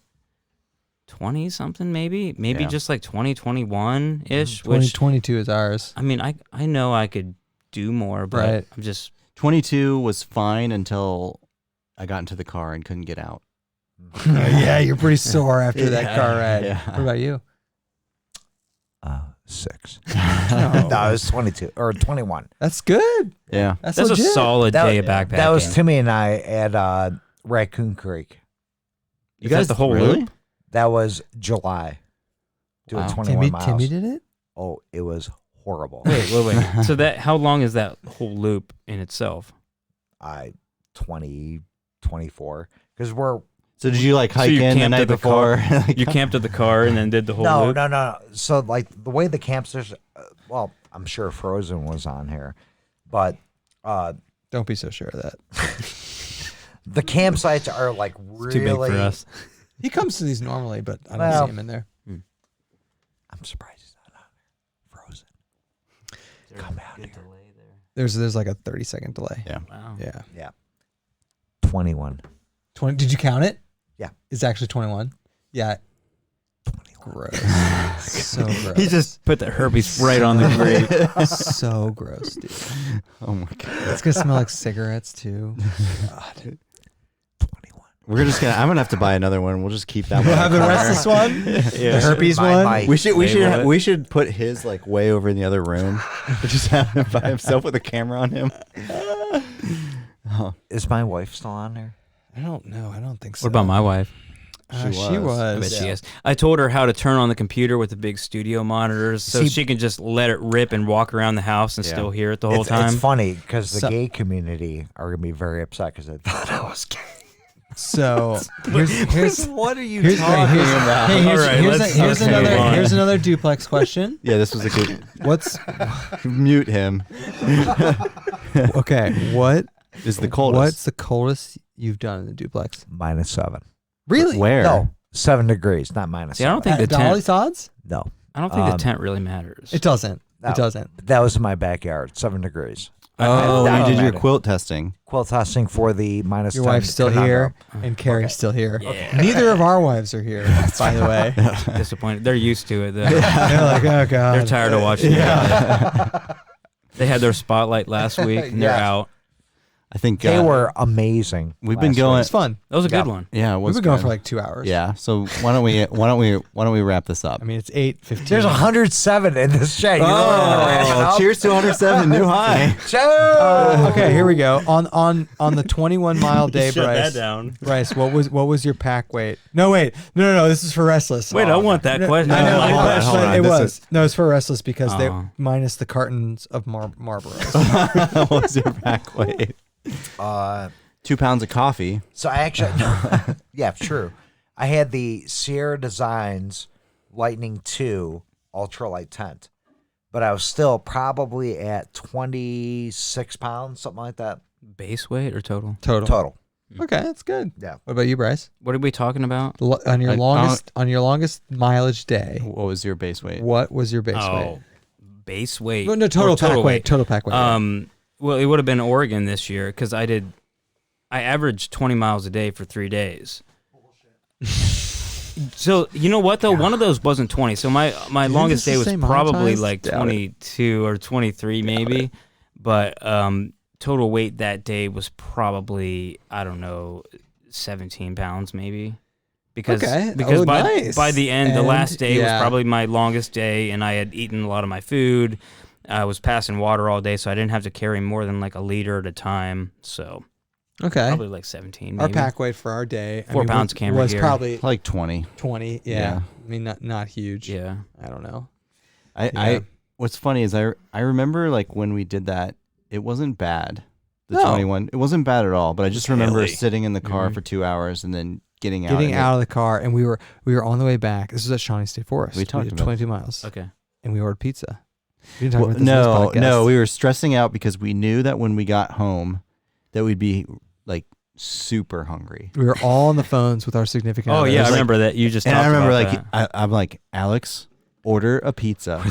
something maybe Yeah. just like 2021 ish. Which 2022 is ours. I mean, I know I could do more, but Right. I'm just 22 was fine until I got into the car and couldn't get out. Yeah, you're pretty sore after that Yeah, car ride. yeah. What about you? 6. No. No, it was 22 or 21. That's good. Yeah. That's a legit. solid day of backpacking. That was Timmy and I at Raccoon Creek. You guys the whole really? loop? That was July. Doing Wow. 21 miles. Timmy did it? Oh, it was horrible. Wait. So how long is that whole loop in itself? 24. Because we're So did you like hike you in the camped night at the before? You camped at the car and then did the whole no, loop? no. So like the way the campsters, well, I'm sure Frozen was on here, but Don't be so sure of that. the campsites are like really. Too big for us. He comes to these normally, but I don't Well- see him in there. I'm surprised he's not on there. Frozen. Come out here. There's like a 30-second delay. Yeah. Wow. Yeah. 21. 20. Did you count it? Yeah. It's actually 21. Yeah. 21. Gross. So gross. He just put the herpes right on the grate. so gross, dude. Oh my god. It's gonna smell like cigarettes too. God. I'm gonna have to buy another one. We'll just keep that one. We'll have the restless one, the herpes one. We should put his like way over in the other room. Just have him by himself with a camera on him. Is my wife still on there? I don't know. I don't think so. What about my wife? She was. I bet she is. I told her how to turn on the computer with the big studio monitors so she can just let it rip and walk around the house and still hear it the whole time. It's funny because the gay community are going to be very upset because they thought I was gay. So here's what are you talking about? Hey, here's another duplex question. Yeah, this was a good. What's mute him? Okay, what is the coldest? What's the coldest you've done in the duplex? -7. Really? Where? No, 7 degrees, not -7. See, I don't think the Dolly's tent. odds? No, I don't think the tent really matters. It doesn't. No. It doesn't. that was in my backyard. 7 degrees. Oh, That you did don't your matter. quilt testing. Quilt testing for the -10. Your wife's still here, and Carrie's still here. Neither of our wives are here, by the way. Disappointed. They're used to it. Though. They're like, oh god. They're tired of watching it. They had their spotlight last week, and they're out. I think They were amazing. We've been last going. week. It's fun. That was a good one. Yeah, it was We've been going good. for like 2 hours. Yeah. So why don't we wrap this up? I mean, it's 8:15. There's 107 in this chat. You really wanna wrap it up? Cheers to 107, new high. Okay, here we go. On the 21-mile day, Shut Bryce. that down. Bryce, what was your pack weight? No, wait. No. This is for Restless. Wait, I want that question. I know. hold on. It This was. No, it's for Restless because they Oh. minus the cartons of Marlboros. What was your pack weight? 2 pounds of coffee. So I actually, yeah, true. I had the Sierra Designs Lightning 2 ultralight tent, but I was still probably at 26 pounds, something like that. Base weight or total? Total. Okay, that's good. Yeah. What about you, Bryce? What are we talking about? On your Like, longest mileage day, What was your base weight? what was your base weight? Base weight. No, total Or pack weight. Total pack weight. Well, it would have been Oregon this year because I averaged 20 miles a day for 3 days. So you know what though? One of those wasn't 20. So my longest day was probably like 22 or 23 maybe. But total weight that day was probably, I don't know, 17 pounds maybe. Because nice. by the end, the And, last day was yeah. probably my longest day, and I had eaten a lot of my food. I was passing water all day, so I didn't have to carry more than like a liter at a time. So Okay. probably like 17 Our maybe. pack weight for our day, 4 pounds camera was gear. probably Like 20. 20. Yeah. Yeah. I mean, not huge. Yeah. I don't know. I what's funny is I remember like when we did that, it wasn't bad. The No. 21, it wasn't bad at all. But I just remember sitting in the car for 2 hours and then getting out. Of the car, and we were on the way back. This was at Shawnee State Forest. We talked did about 22 miles. Okay. And we ordered pizza. We didn't talk about this No, on this podcast. no, we were stressing out because we knew that when we got home, that we'd be like super hungry. We were all on the phones with our significant Oh others. yeah, I like- remember that you just. And I talked remember about like that. I'm like, Alex, order a pizza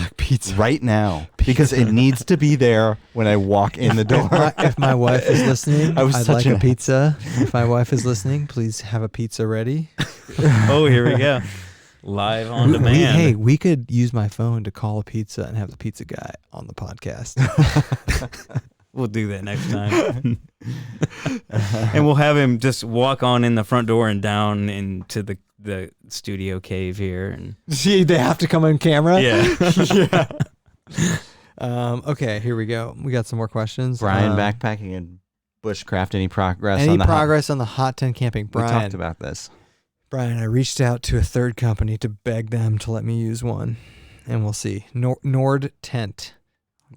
right now because it needs to be there when I walk in the door. If my wife is listening, I was I'd such like an a pizza. If my wife is listening, please have a pizza ready. Oh, here we go. Live on demand. We could use my phone to call a pizza and have the pizza guy on the podcast. We'll do that next time. And we'll have him just walk on in the front door and down into the studio cave here. And See, they have to come on camera. yeah. Okay, here we go. We got some more questions. Brian, backpacking and bushcraft, any progress Any on the progress on the hot tent camping? We Brian, talked about this. Brian, I reached out to a third company to beg them to let me use one, and we'll see. Nord Tent,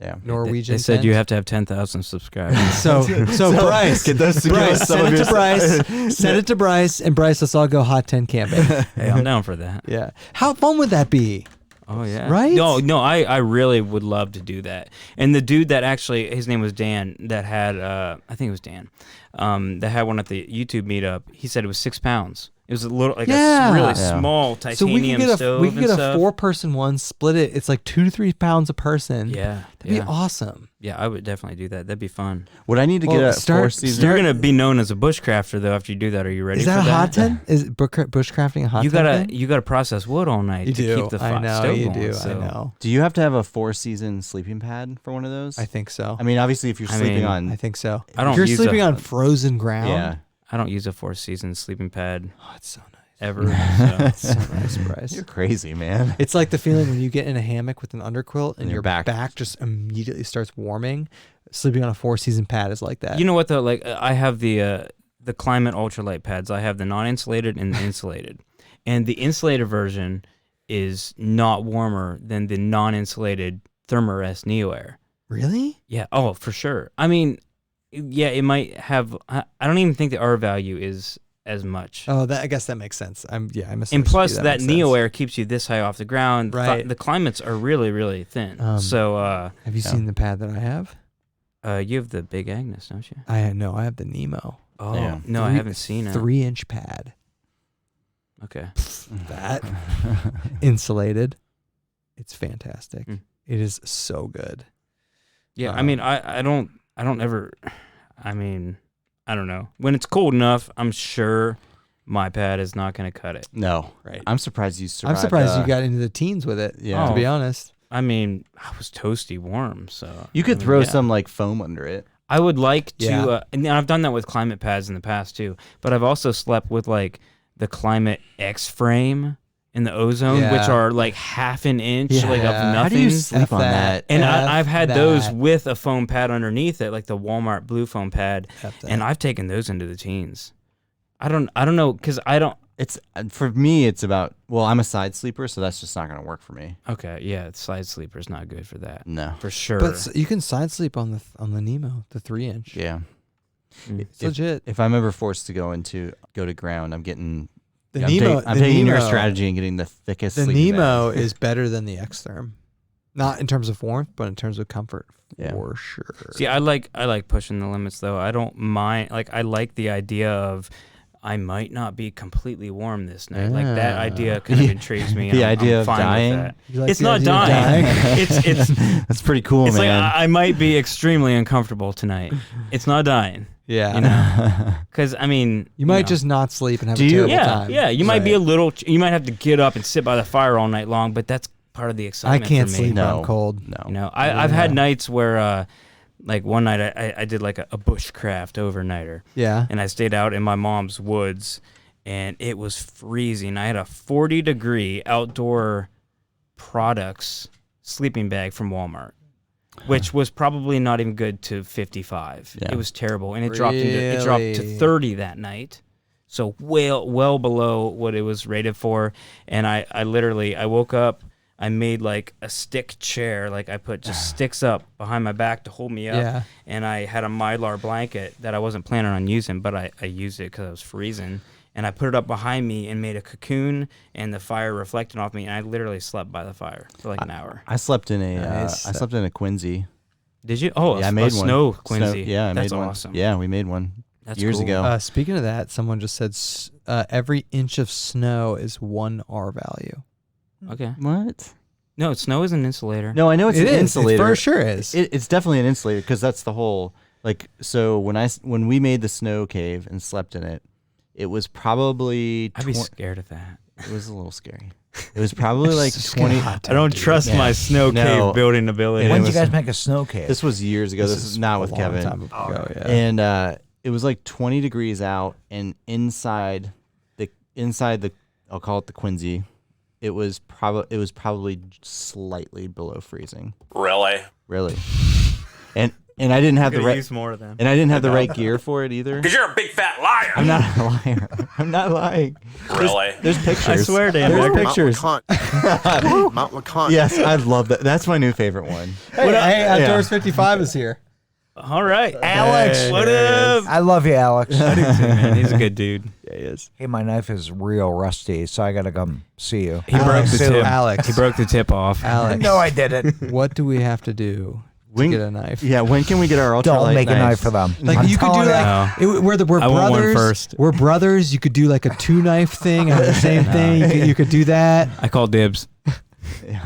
Yeah. Norwegian. They said tent. you have to have 10,000 subscribers. So Bryce, get those to Bryce, give us some send of it your to Bryce. Send it to Bryce, and Bryce, let's all go hot tent camping. Hey, I'm down for that. Yeah, how fun would that be? Oh yeah. Right? No, I really would love to do that. And the dude that actually, his name was Dan, that had I think it was Dan, that had one at the YouTube meetup. He said it was 6 pounds. It was a little like a really small So we titanium could stove. get and a stuff. 4-person one, split it. It's like 2 to 3 pounds a person. Yeah, That'd be awesome. Yeah, I would definitely do that. That'd be fun. Would I need to Well, get a start- 4-season? You're gonna be known as a bushcrafter though after you do that. Are you ready? Is that for a hot tent? Is bushcrafting a hot You tent? gotta thing? you gotta process wood all night You to do. keep the I know stove you going. do. So. I know. Do you have to have a 4-season sleeping pad for one of those? I think so. I mean, obviously, if you're sleeping on, I think so. I don't If you're use sleeping a- on frozen ground. yeah, I don't use a 4 season sleeping pad Oh, it's so nice. ever. So. It's so nice, Bryce. You're crazy, man. It's like the feeling when you get in a hammock with an underquilt and your your back- back just immediately starts warming. Sleeping on a 4 season pad is like that. You know what though? Like I have the Climate ultralight pads. I have the non-insulated and the insulated, and the insulated version is not warmer than the non-insulated Thermarest Neo Air. Really? Yeah. Oh, for sure. I mean, yeah, it might have. I don't even think the R value is as much. Oh, I guess that makes sense. I'm And plus, that makes Neo sense. Air keeps you this high off the ground. Right. The climates are really, really thin. So, have you seen the pad that I have? you have the Big Agnes, don't you? I have the Nemo. Oh, Yeah. no, I haven't seen it. 3-inch pad. Okay. That insulated. It's fantastic. Mm. It is so good. Yeah, I mean, I don't ever. I mean, I don't know. When it's cold enough, I'm sure my pad is not going to cut it. No. Right. I'm surprised you survived. I'm surprised you got into the teens with it. Yeah. To be Oh. honest. I mean, I was toasty warm, so You could I mean, throw yeah. some like foam under it. I would like to, Yeah. and I've done that with climate pads in the past too. But I've also slept with like the Climate X frame in the ozone, Yeah. which are like half an inch, like of Yeah. nothing. How do you sleep F on that. that? And F I've had those that. with a foam pad underneath it, like the Walmart blue foam pad, F that. and I've taken those into the teens. I don't know, because I don't. It's for me. It's about. Well, I'm a side sleeper, so that's just not going to work for me. Okay, yeah, side sleeper's not good for that, No. for sure. But you can side sleep on the Nemo, the 3-inch. Yeah. Mm. It's legit. If I'm ever forced to go to ground, I'm getting. The I'm Nemo. I'm the taking your Nemo- strategy and getting the thickest. The sleeping Nemo bag. is better than the Xtherm. Not in terms of warmth, but in terms of comfort, Yeah. for sure. See, I like pushing the limits though. I don't mind. Like, I like the idea of I might not be completely warm this night. Like, that Yeah. idea kind of intrigues me. The and idea I'm of fine with dying? that. You like It's the not idea of dying. dying? it's That's pretty cool, it's like man. I might be extremely uncomfortable tonight. It's not dying. Yeah. You know, because I mean, You might know. just not sleep and have Do a you- terrible yeah, time. yeah. You might be a little. You might have to get up and sit by the fire all night long, but that's part of the I excitement. can't for me. sleep when No. I'm cold. No. You know, I've had nights where, like one night I did like a bushcraft overnighter, Yeah. and I stayed out in my mom's woods, and it was freezing. I had a 40-degree outdoor products sleeping bag from Walmart, which was probably not even good to 55. Yeah. It was terrible, and it dropped to Really? 30 that night. So well below what it was rated for. And I woke up, I made like a stick chair, like I put just sticks up behind my back to hold me up. Yeah. And I had a Mylar blanket that I wasn't planning on using, but I used it because I was freezing. And I put it up behind me and made a cocoon, and the fire reflected off me, and I literally slept by the fire for like an hour. I slept in a. Nice. I slept in a Quincy. Did you? Oh, Yeah, I a made one. snow Quincy. Yeah, I That's made one. awesome. Yeah, we made one That's years cool. ago. Speaking of that, someone just said every inch of snow is 1 R value. Okay. What? No, snow is an insulator. No, I know it's It an is. insulator. It for sure is. It's definitely an insulator because that's the whole like. So when we made the snow cave and slept in it, it was probably. I'd be scared of that. It was a little scary. It was probably like Just 20. gonna hot I don't dude. trust Yeah. my snow No. cave building ability. And When it did you was- guys make a snow cave? This was years ago. This is not with a long Kevin. time ago, yeah. And it was like 20 degrees out, and inside the I'll call it the Quincy, it was probably slightly below freezing. Really? Really. And I didn't have the right use more of them. and I didn't have the right gear for it either. Because you're a big fat liar. I'm not a liar. I'm not lying. Really? There's pictures. I swear, Dan. There's Becker. pictures. Mount LeConte. Yes, I love that. That's my new favorite one. Hey, Outdoors 55 is here. All right, Alex. What up? I love you, Alex. Man, he's a good dude. Yeah, he is. Hey, my knife is real rusty, so I gotta come see you. He broke the Soon. tip. Alex. He broke the tip off. Alex. No, I didn't. What do we have to do to When- get a knife? Yeah, when can we get our ultralight Don't make a knife knives? for them. Like I'm you could do telling like No. we're I want one brothers. first. We're brothers. You could do like a 2-knife thing on the same thing. You could do that. I call dibs.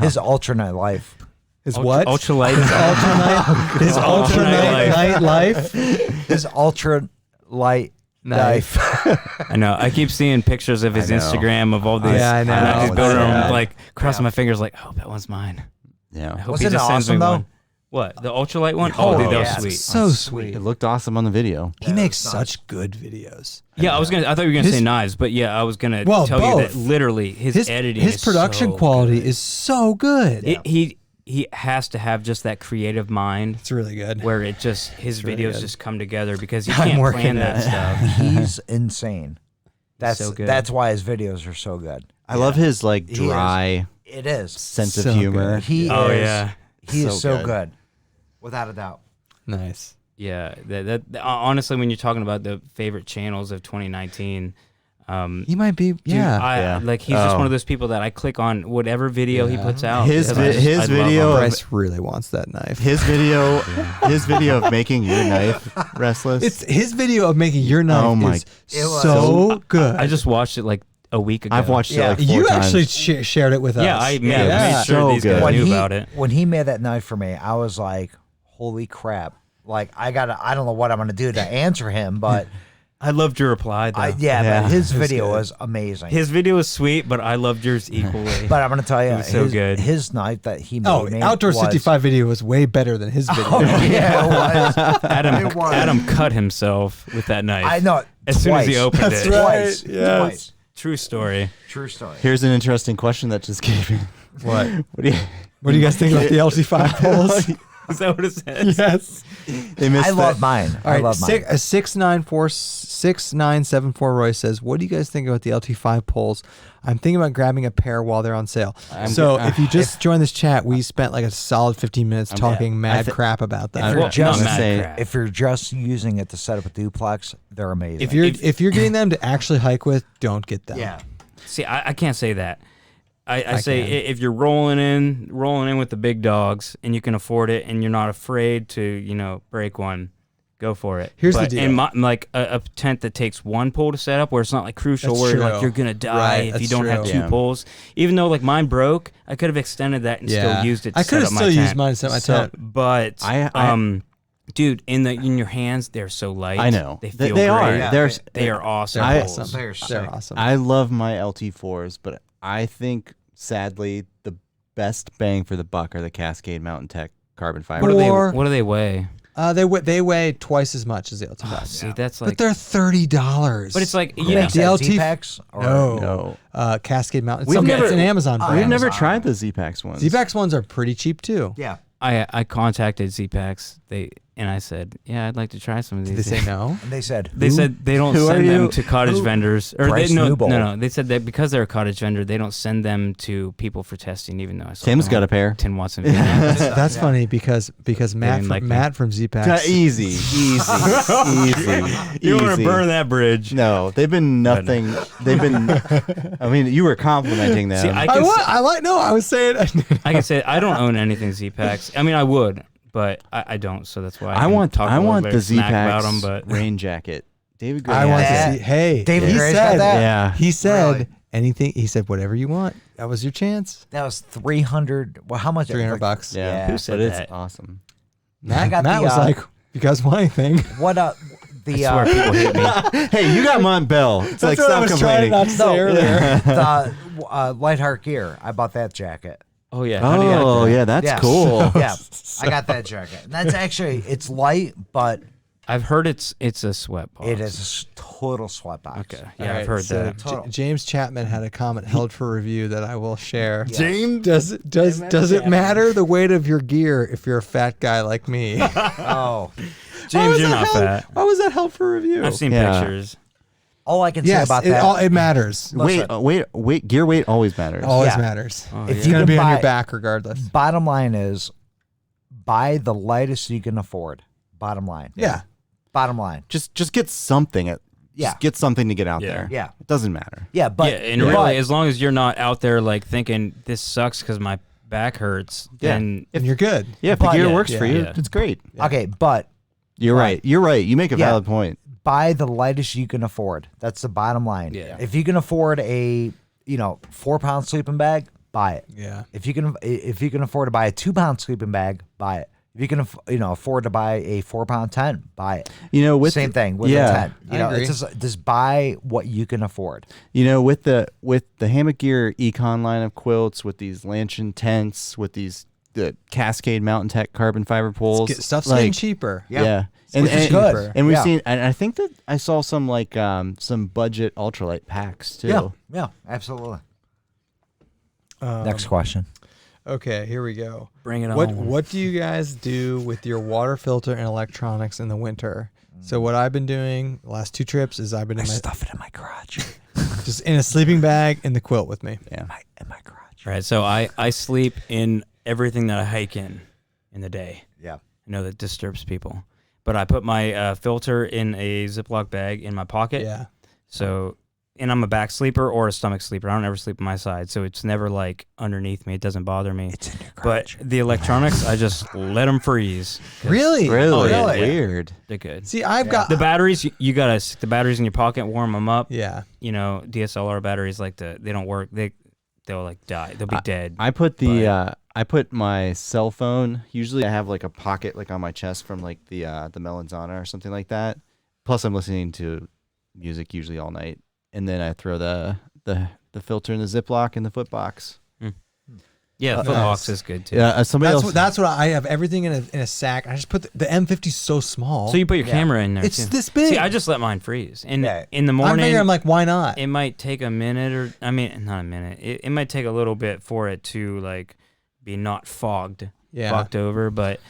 his alternate life. Is what? Ultralight. His Ultralight ultralight life. His ultra light knife. I know. I keep seeing pictures of his I know. Instagram of all these. Yeah, I know. And I just building It's them, sad. like crossing my fingers, like, I hope that one's mine. I Yeah. hope Wasn't he just it sends awesome me though? one. What, the ultralight one? Oh, Oh, dude, that yeah. was sweet. So sweet. It looked awesome on the video. He makes such good videos. Yeah, I thought you were gonna His- say knives, but yeah, I was gonna Well, tell you that both. literally his editing, his is production so quality good. is so good. He has to have just that creative mind It's really good. where it just his really videos good. just come together because he I'm can't working plan it. that stuff. He's insane. That's so good. That's why his videos are so good. I love his like He is. dry It is. sense So of humor. good. He Oh, is. yeah. He is So so good. good, without a doubt. Nice. Yeah, that honestly, when you're talking about the favorite channels of 2019, He might be. dude, Yeah. like he's just Oh. one of those people that I click on whatever video he puts out. His because I vi- his I love video him. of- Bryce really wants that knife. His video, his video of making your knife restless. It's his video of making your knife Oh my- is It was. so good. I just watched it like a week ago. I've watched Yeah. it like 4 you times. actually shared it with us. Yeah, I made, Yeah. made sure So these good. guys knew about it. When he made that knife for me, I was like, "Holy crap!" Like I don't know what I'm gonna do to answer him, but I loved your reply though. Yeah. but his It was video good. was amazing. His video was sweet, but I loved yours equally. But I'm gonna tell you, It was so his, good. his knife that he made. Oh, me Outdoor was, 65 video was way better than his video. Oh, yeah, it was. It was. Adam cut himself with that knife. I know. As soon as he twice. opened That's it. right. Twice. Yes. Twice. True story. True story. Here's an interesting question that just came in. What? What do you? What do you guys think about the LT5 poles? Is that what it says? Yes. They missed I love mine. All I right, love mine. 6974 Roy says, "What do you guys think about the LT5 poles? I'm thinking about grabbing a pair while they're on sale." So if you just joined this chat, we spent like a solid 15 minutes talking mad crap about that. If you're Well, just not mad say- crap. if you're just using it to set up a duplex, they're amazing. If you're getting them to actually hike with, don't get them. yeah, See, I can't say that. I say can. if you're rolling in with the big dogs and you can afford it and you're not afraid to, break one, go for it. Here's the But deal. in like a tent that takes one pole to set up, where it's not like crucial, That's where true. like you're gonna die Right, if you that's don't have true. two Yeah. poles. Even though like mine broke, I could have extended that and still used it. To I could have set up still my used tent. mine to set my tent. But dude, in your hands, they're so light. I know. they They feel are. great. They're- They are awesome. They're poles. awesome. They're sick. awesome. I love my LT4s, but I think sadly the best bang for the buck are the Cascade Mountain Tech carbon fiber. What do they weigh? They weigh twice as much as the LT5. See, that's But like. they're $30. But it's like Who you know, makes the that, LT Z-Packs? Or- No. No. Cascade Mountain. We've It's an never- Amazon brand. We've never Amazon. tried the Z-Packs ones. Z-Packs ones are pretty cheap too. Yeah. I contacted ZPACs. And I said, yeah, I'd like to try some of these. Did they say no? And they said, They said they don't Who are send them you? to cottage vendors. Or Bryce they, no, Newbold. no. They said that because they're a cottage vendor, they don't send them to people for testing. Even though I saw Tim's them got on a pair. Tim Watson. Video. That's funny because Matt didn't like me. Matt from Z-Packs. Easy, easy. You want to Easy. burn that bridge? No, they've been nothing. They've been. I mean, you were complimenting them. See, I was saying. I can say I don't own anything ZPACs. I mean, I would, but I don't. So that's why I can talk I a little want bit the smack about Z-Packs them. But rain jacket. David Gray. I want has to it. see. Hey, David he Gray's said got that? Yeah. He said Really? anything. He said whatever you want. That was your chance. that was 300. Well, how much? $300 like, bucks. Yeah, Yeah. Who said but it's that? awesome. I got Matt the, was like, "You guys want anything?" What the I swear people hate me. Hey, you got Montbell. It's like stop complaining. to say earlier. the Lightheart Gear. I bought that jacket. Oh yeah. How do you like Oh that? yeah, that's Yeah. cool. Yeah, I got that jacket. And that's actually it's light, but I've heard it's a sweat box. it is a total sweatbox. Okay. All Yeah, right, I've heard so that. Total. James Chapman had a comment held for review that I will share. James, Does it matter the weight of your gear if you're a fat guy like me? Oh, James, you're not fat. Why was that held for review? I've seen Yeah. pictures. all I can say Yes, about it, that. it matters. weight, gear weight always matters. Always Yeah. matters. Oh, If It's you gonna can be on your buy- back regardless. Bottom line is, buy the lightest you can afford. Bottom line. Yeah. Bottom line. Just get something. Yeah. Just get something to get out Yeah. there. Yeah. It doesn't matter. Yeah, but yeah, and but- really, as long as you're not out there like thinking this sucks because my back hurts, Yeah. then And you're good. Yeah, if the But- gear yeah, works for you, yeah. it's great. okay, but You're right. You're right. You make a Yeah. valid point. buy the lightest you can afford. That's the bottom line. Yeah. If you can afford a 4-pound sleeping bag, buy it. Yeah. If you can afford to buy a 2-pound sleeping bag, buy it. If you can afford to buy a 4-pound tent, buy it. With Same thing with a yeah. tent. I agree. It's just buy what you can afford. With the Hammock Gear Econ line of quilts, with these Lantern tents, with these the Cascade Mountain Tech carbon fiber poles. Stuff's getting cheaper. Yeah. Which is good. And we've Yeah. seen, and I think that I saw some like some budget ultralight packs too. Yeah, absolutely. Next question. Okay, here we go. Bring it What on. What do you guys do with your water filter and electronics in the winter? So what I've been doing the last 2 trips is I've been in Stuff it in my garage. just in a sleeping bag in the quilt with me. Yeah. In my garage. Right. So I sleep in everything that I hike in the day. Yeah. I know that disturbs people, but I put my filter in a Ziploc bag in my pocket. Yeah. So, and I'm a back sleeper or a stomach sleeper. I don't ever sleep on my side, so it's never like underneath me. It doesn't bother me. It's in your garage. But the electronics, I just let them freeze. Really? Really? really? Weird. They're good. See, I've got The batteries, you gotta stick the batteries in your pocket, warm them up. Yeah. You know, DSLR batteries they don't work. They'll like die. They'll be dead. I put the I put my cell phone. Usually I have like a pocket like on my chest from like the Melanzana or something like that. Plus I'm listening to music usually all night, and then I throw the filter in the Ziploc in the foot box. Yeah, the footbox is good too. Yeah, That's what I have everything in a sack. I just put the M50 is so small. So you put your camera in there. It's too. this big. See, I just let mine freeze. And Yeah. in the I'm morning, thinking, I'm like, why not? it might take a minute or not a minute. It might take a little bit for it to like be not fogged over, but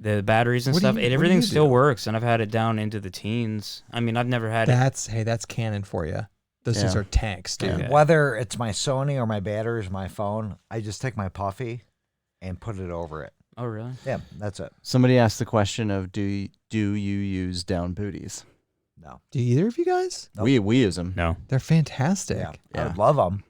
the batteries and What do stuff, you- everything what do you still do? works, and I've had it down into the teens. I mean, I've never had it. That's canon for you. Those things Yeah. are tanks, dude. Yeah. Whether it's my Sony or my batteries or my phone, I just take my Puffy and put it over it. Oh, really? Yeah, that's it. Somebody asked the question of do you use down booties? No. Do either of you guys? Nope. We use them. No. They're fantastic. Yeah. I Yeah. would love them.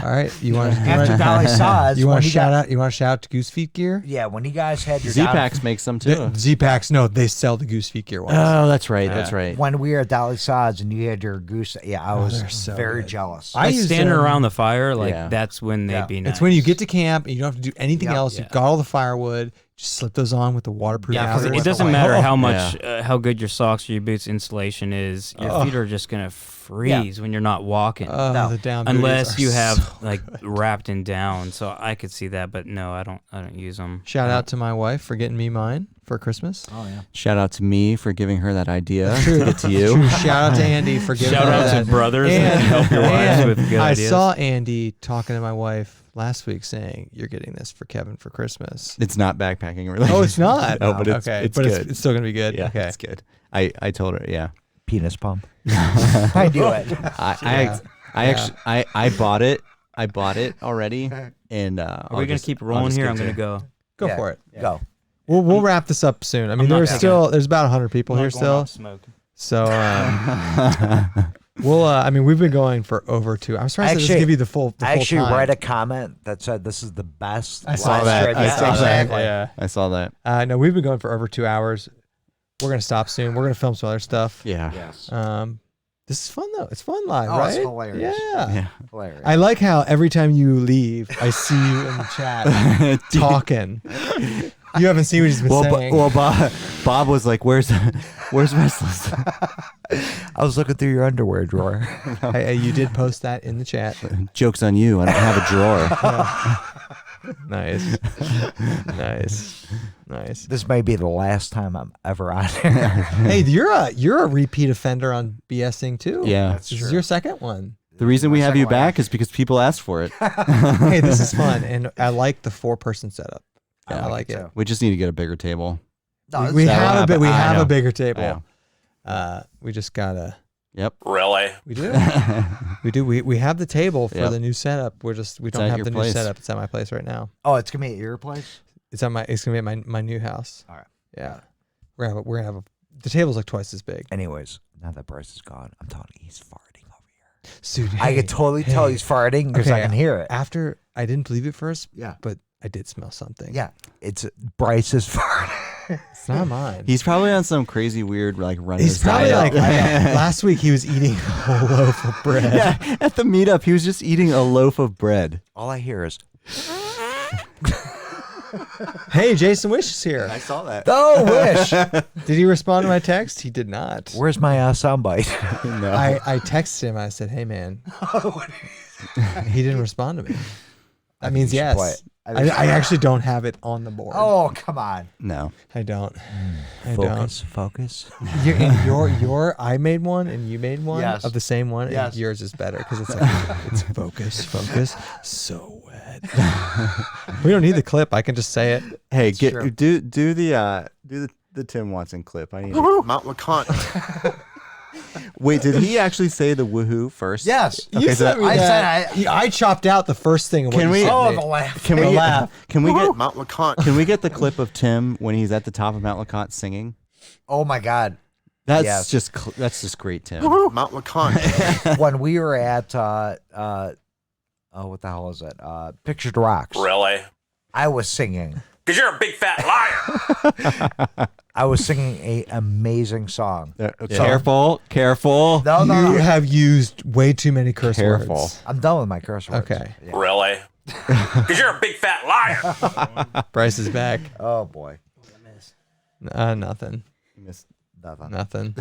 All right, you want After Dolly Saws, you want when to he shout got- out? You want to shout out to Goose Feet Gear? Yeah, when you guys had your Z-Packs makes them too. Z-Packs, no, they sell the Goose Feet Gear ones. Oh, that's right. That's right. when we were at Dolly Saws and you had your goose, I they're was so very good. jealous. I Like use standing them- around the fire, like Yeah. that's when they'd Yeah. be nice. It's when you get to camp and you don't have to do anything Yeah. else. Yeah. You've got all the firewood. Just slip those on with the waterproof Yeah, because outer. it doesn't away. matter how Oh. much, how good your socks or your boots installation is. Your feet are just gonna freeze when you're not walking, Oh, No. the down booties unless are you have so like wrapped and down. So I could see that, but no, I don't use them. Shout out to my wife for getting me mine for Christmas. Oh yeah. Shout out to me for giving her that idea. To get to you. True. Shout out to Andy for giving Shout me out that. to brothers And- that help your wives and with good I ideas. saw Andy talking to my wife last week saying, "You're getting this for Kevin for Christmas." It's not backpacking related. Oh, it's not. No, but it's okay, it's but good. it's still gonna be good. Yeah, okay. it's good. I told her. Yeah. Penis pump. I do it. I bought it. I bought it already. And Are we gonna keep rolling here? I'm gonna go. Go Yeah. for it. Go. We'll wrap this up soon. I mean, not there's about 100 people here still. So we've been going for over 2 hours. I'm surprised they just Actually- give you the full I actually time. read a comment that said this is the best. I saw live that. stream. I Yeah, saw that. exactly. Yeah. I saw that. No, we've been going for over 2 hours. We're gonna stop soon. We're gonna film some other stuff. Yeah. Yes. This is fun though. It's fun live, Oh, right? it's hilarious. Yeah. Yeah. Hilarious. I like how every time you leave, I see you in the chat talking. You haven't seen what he's been saying. Bob was like, "Where's Restless?" I was looking through your underwear drawer. Hey, you did post that in the chat. Joke's on you. I don't have a drawer. Nice. Nice. This may be the last time I'm ever on here. Hey, you're a repeat offender on BSing too. Yeah. That's This true. is your second one. The reason we have you second one. back is because people asked for it. Hey, this is fun, and I like the 4-person setup. Yeah, I like it. too. We just need to get a bigger table. No, We it's- that have will a bit. happen. We I have know. a bigger I table. know. We just gotta. Yep. Really? We do. We do. We have the table for Yep. the new setup. We don't at have your the place. new setup. It's at my place right now. Oh, it's gonna be at your place. It's gonna be at my new house. All right. Yeah. We're gonna have the table's like twice as big. Anyways, now that Bryce is gone, I'm telling you, he's farting over here. Dude, I can totally tell he's farting because I Okay, can hear it. After I didn't believe it first, Yeah. but I did smell something. Yeah, it's Bryce's farting. It's not mine. He's probably on some crazy weird like runner's He's probably diet. like last week he was eating a whole loaf of bread. Yeah, at the meetup, he was just eating a loaf of bread. All I hear is, Hey, Jason Wish is here. saw that. "Oh, wish." Did he respond to my text? He did not. Where's my soundbite? No. I texted him. I said, "Hey, man." He didn't respond to me. That means you should play yes. it. I actually don't have it on the board. Oh, come on. No. I don't. Focus. I made one and you made one Yes. of the same one, Yes. and yours is better because it's like it's focus. So wet. We don't need the clip. I can just say it. Hey, true. do the Tim Watson clip. I need Mount LeConte. Wait, did he actually say the woohoo first? Yes. Okay, so that- I chopped out the first thing. Of what Can you we- said, Oh, Nate. the laugh. Can we The get, laugh. can we get Mount LeConte. can we get the clip of Tim when he's at the top of Mount LeConte singing? Oh my God. That's Yes. just great, Tim. Mount LeConte. When we were at what the hell is it? Pictured Rocks. Really? I was singing. Because you're a big fat liar. I was singing a amazing song. Careful. No, You have used way too many curse Careful. words. I'm done with my curse words. Okay. Yeah. Really? Because you're a big fat liar. Bryce is back. Oh boy. Nothing. Nothing. Nothing.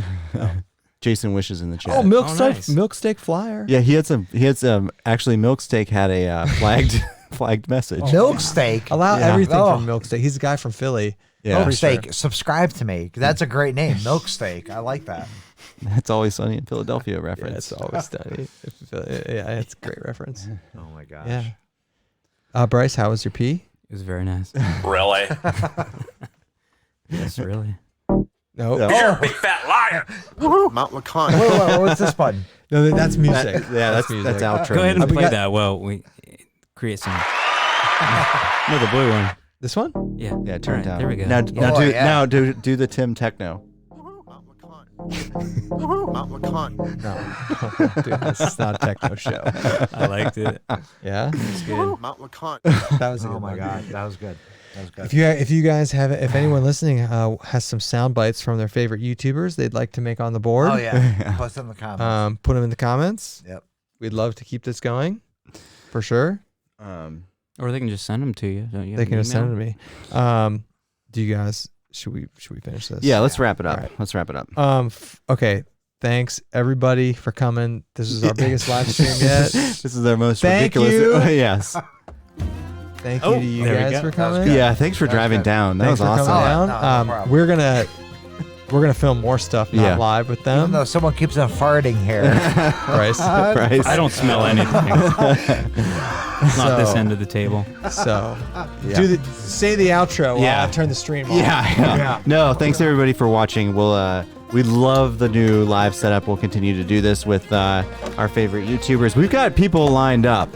Jason wishes in the chat. Oh, milk nice. steak flyer. Yeah, he had some. Actually, Milk Steak had a flagged message. Milk steak. Allow Yeah. everything Oh. from milk steak. He's a guy from Philly. Yeah, Milk steak. Subscribe to me. That's a great name. Milk steak. I like that. that's always sunny in Philadelphia Yeah, reference. it's always stunning. Yeah, it's a great reference. Oh my gosh. Yeah. Bryce, how was your pee? It was very nice. Really? Yes, really. No, Yeah. Because you're a big fat liar. Mount LeConte. Wait, what's this button? no, that's music. That's music. outro. Go ahead and we play got- that. Well, we create some. No, the blue one. This one? Yeah. Yeah, turn All it down. There we go. Now do the Tim techno. Mount LeConte. Mount LeConte. No, dude, this is not a techno show. I liked it. Yeah, It's good. Mount LeConte. that was a Oh good my one. God. That was good. That was good. If you guys have, if anyone listening has some sound bites from their favorite YouTubers they'd like to make on the board, Oh yeah. Post in the comments. put them in the comments. Yep. We'd love to keep this going, for sure. Or they can just send them to you. Don't you? They have can an just send it email? to me. Do you guys? Should we finish this? Yeah, let's wrap it up. All right. Let's wrap it up. Okay. Thanks everybody for coming. This is our biggest live stream yet. This is our most Thank ridiculous. you. Yes. Thank you to you there we guys go. for That was coming. good. Yeah. Thanks for driving good. down. That Thanks was for awesome. coming Oh, down. no problem. We're gonna film more stuff, not Yeah. live with Even them. though someone keeps on farting here. Bryce. Bryce. I don't smell anything. Not this So- end of the table. So, Yeah. say the outro. While Yeah. I turn the stream off. Yeah. No, thanks everybody for watching. We love the new live setup. We'll continue to do this with our favorite YouTubers. We've got people lined up.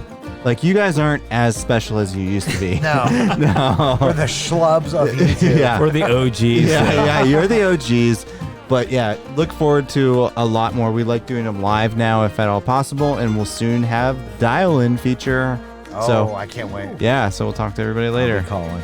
Like, you guys aren't as special as you used to be. No. No. We're the schlubs of YouTube. Yeah. We're the OGs. Yeah, you're the OGs. But yeah, look forward to a lot more. We like doing them live now, if at all possible, and we'll soon have dial-in feature. Oh, So I can't wait. yeah, so we'll talk to everybody later. Calling.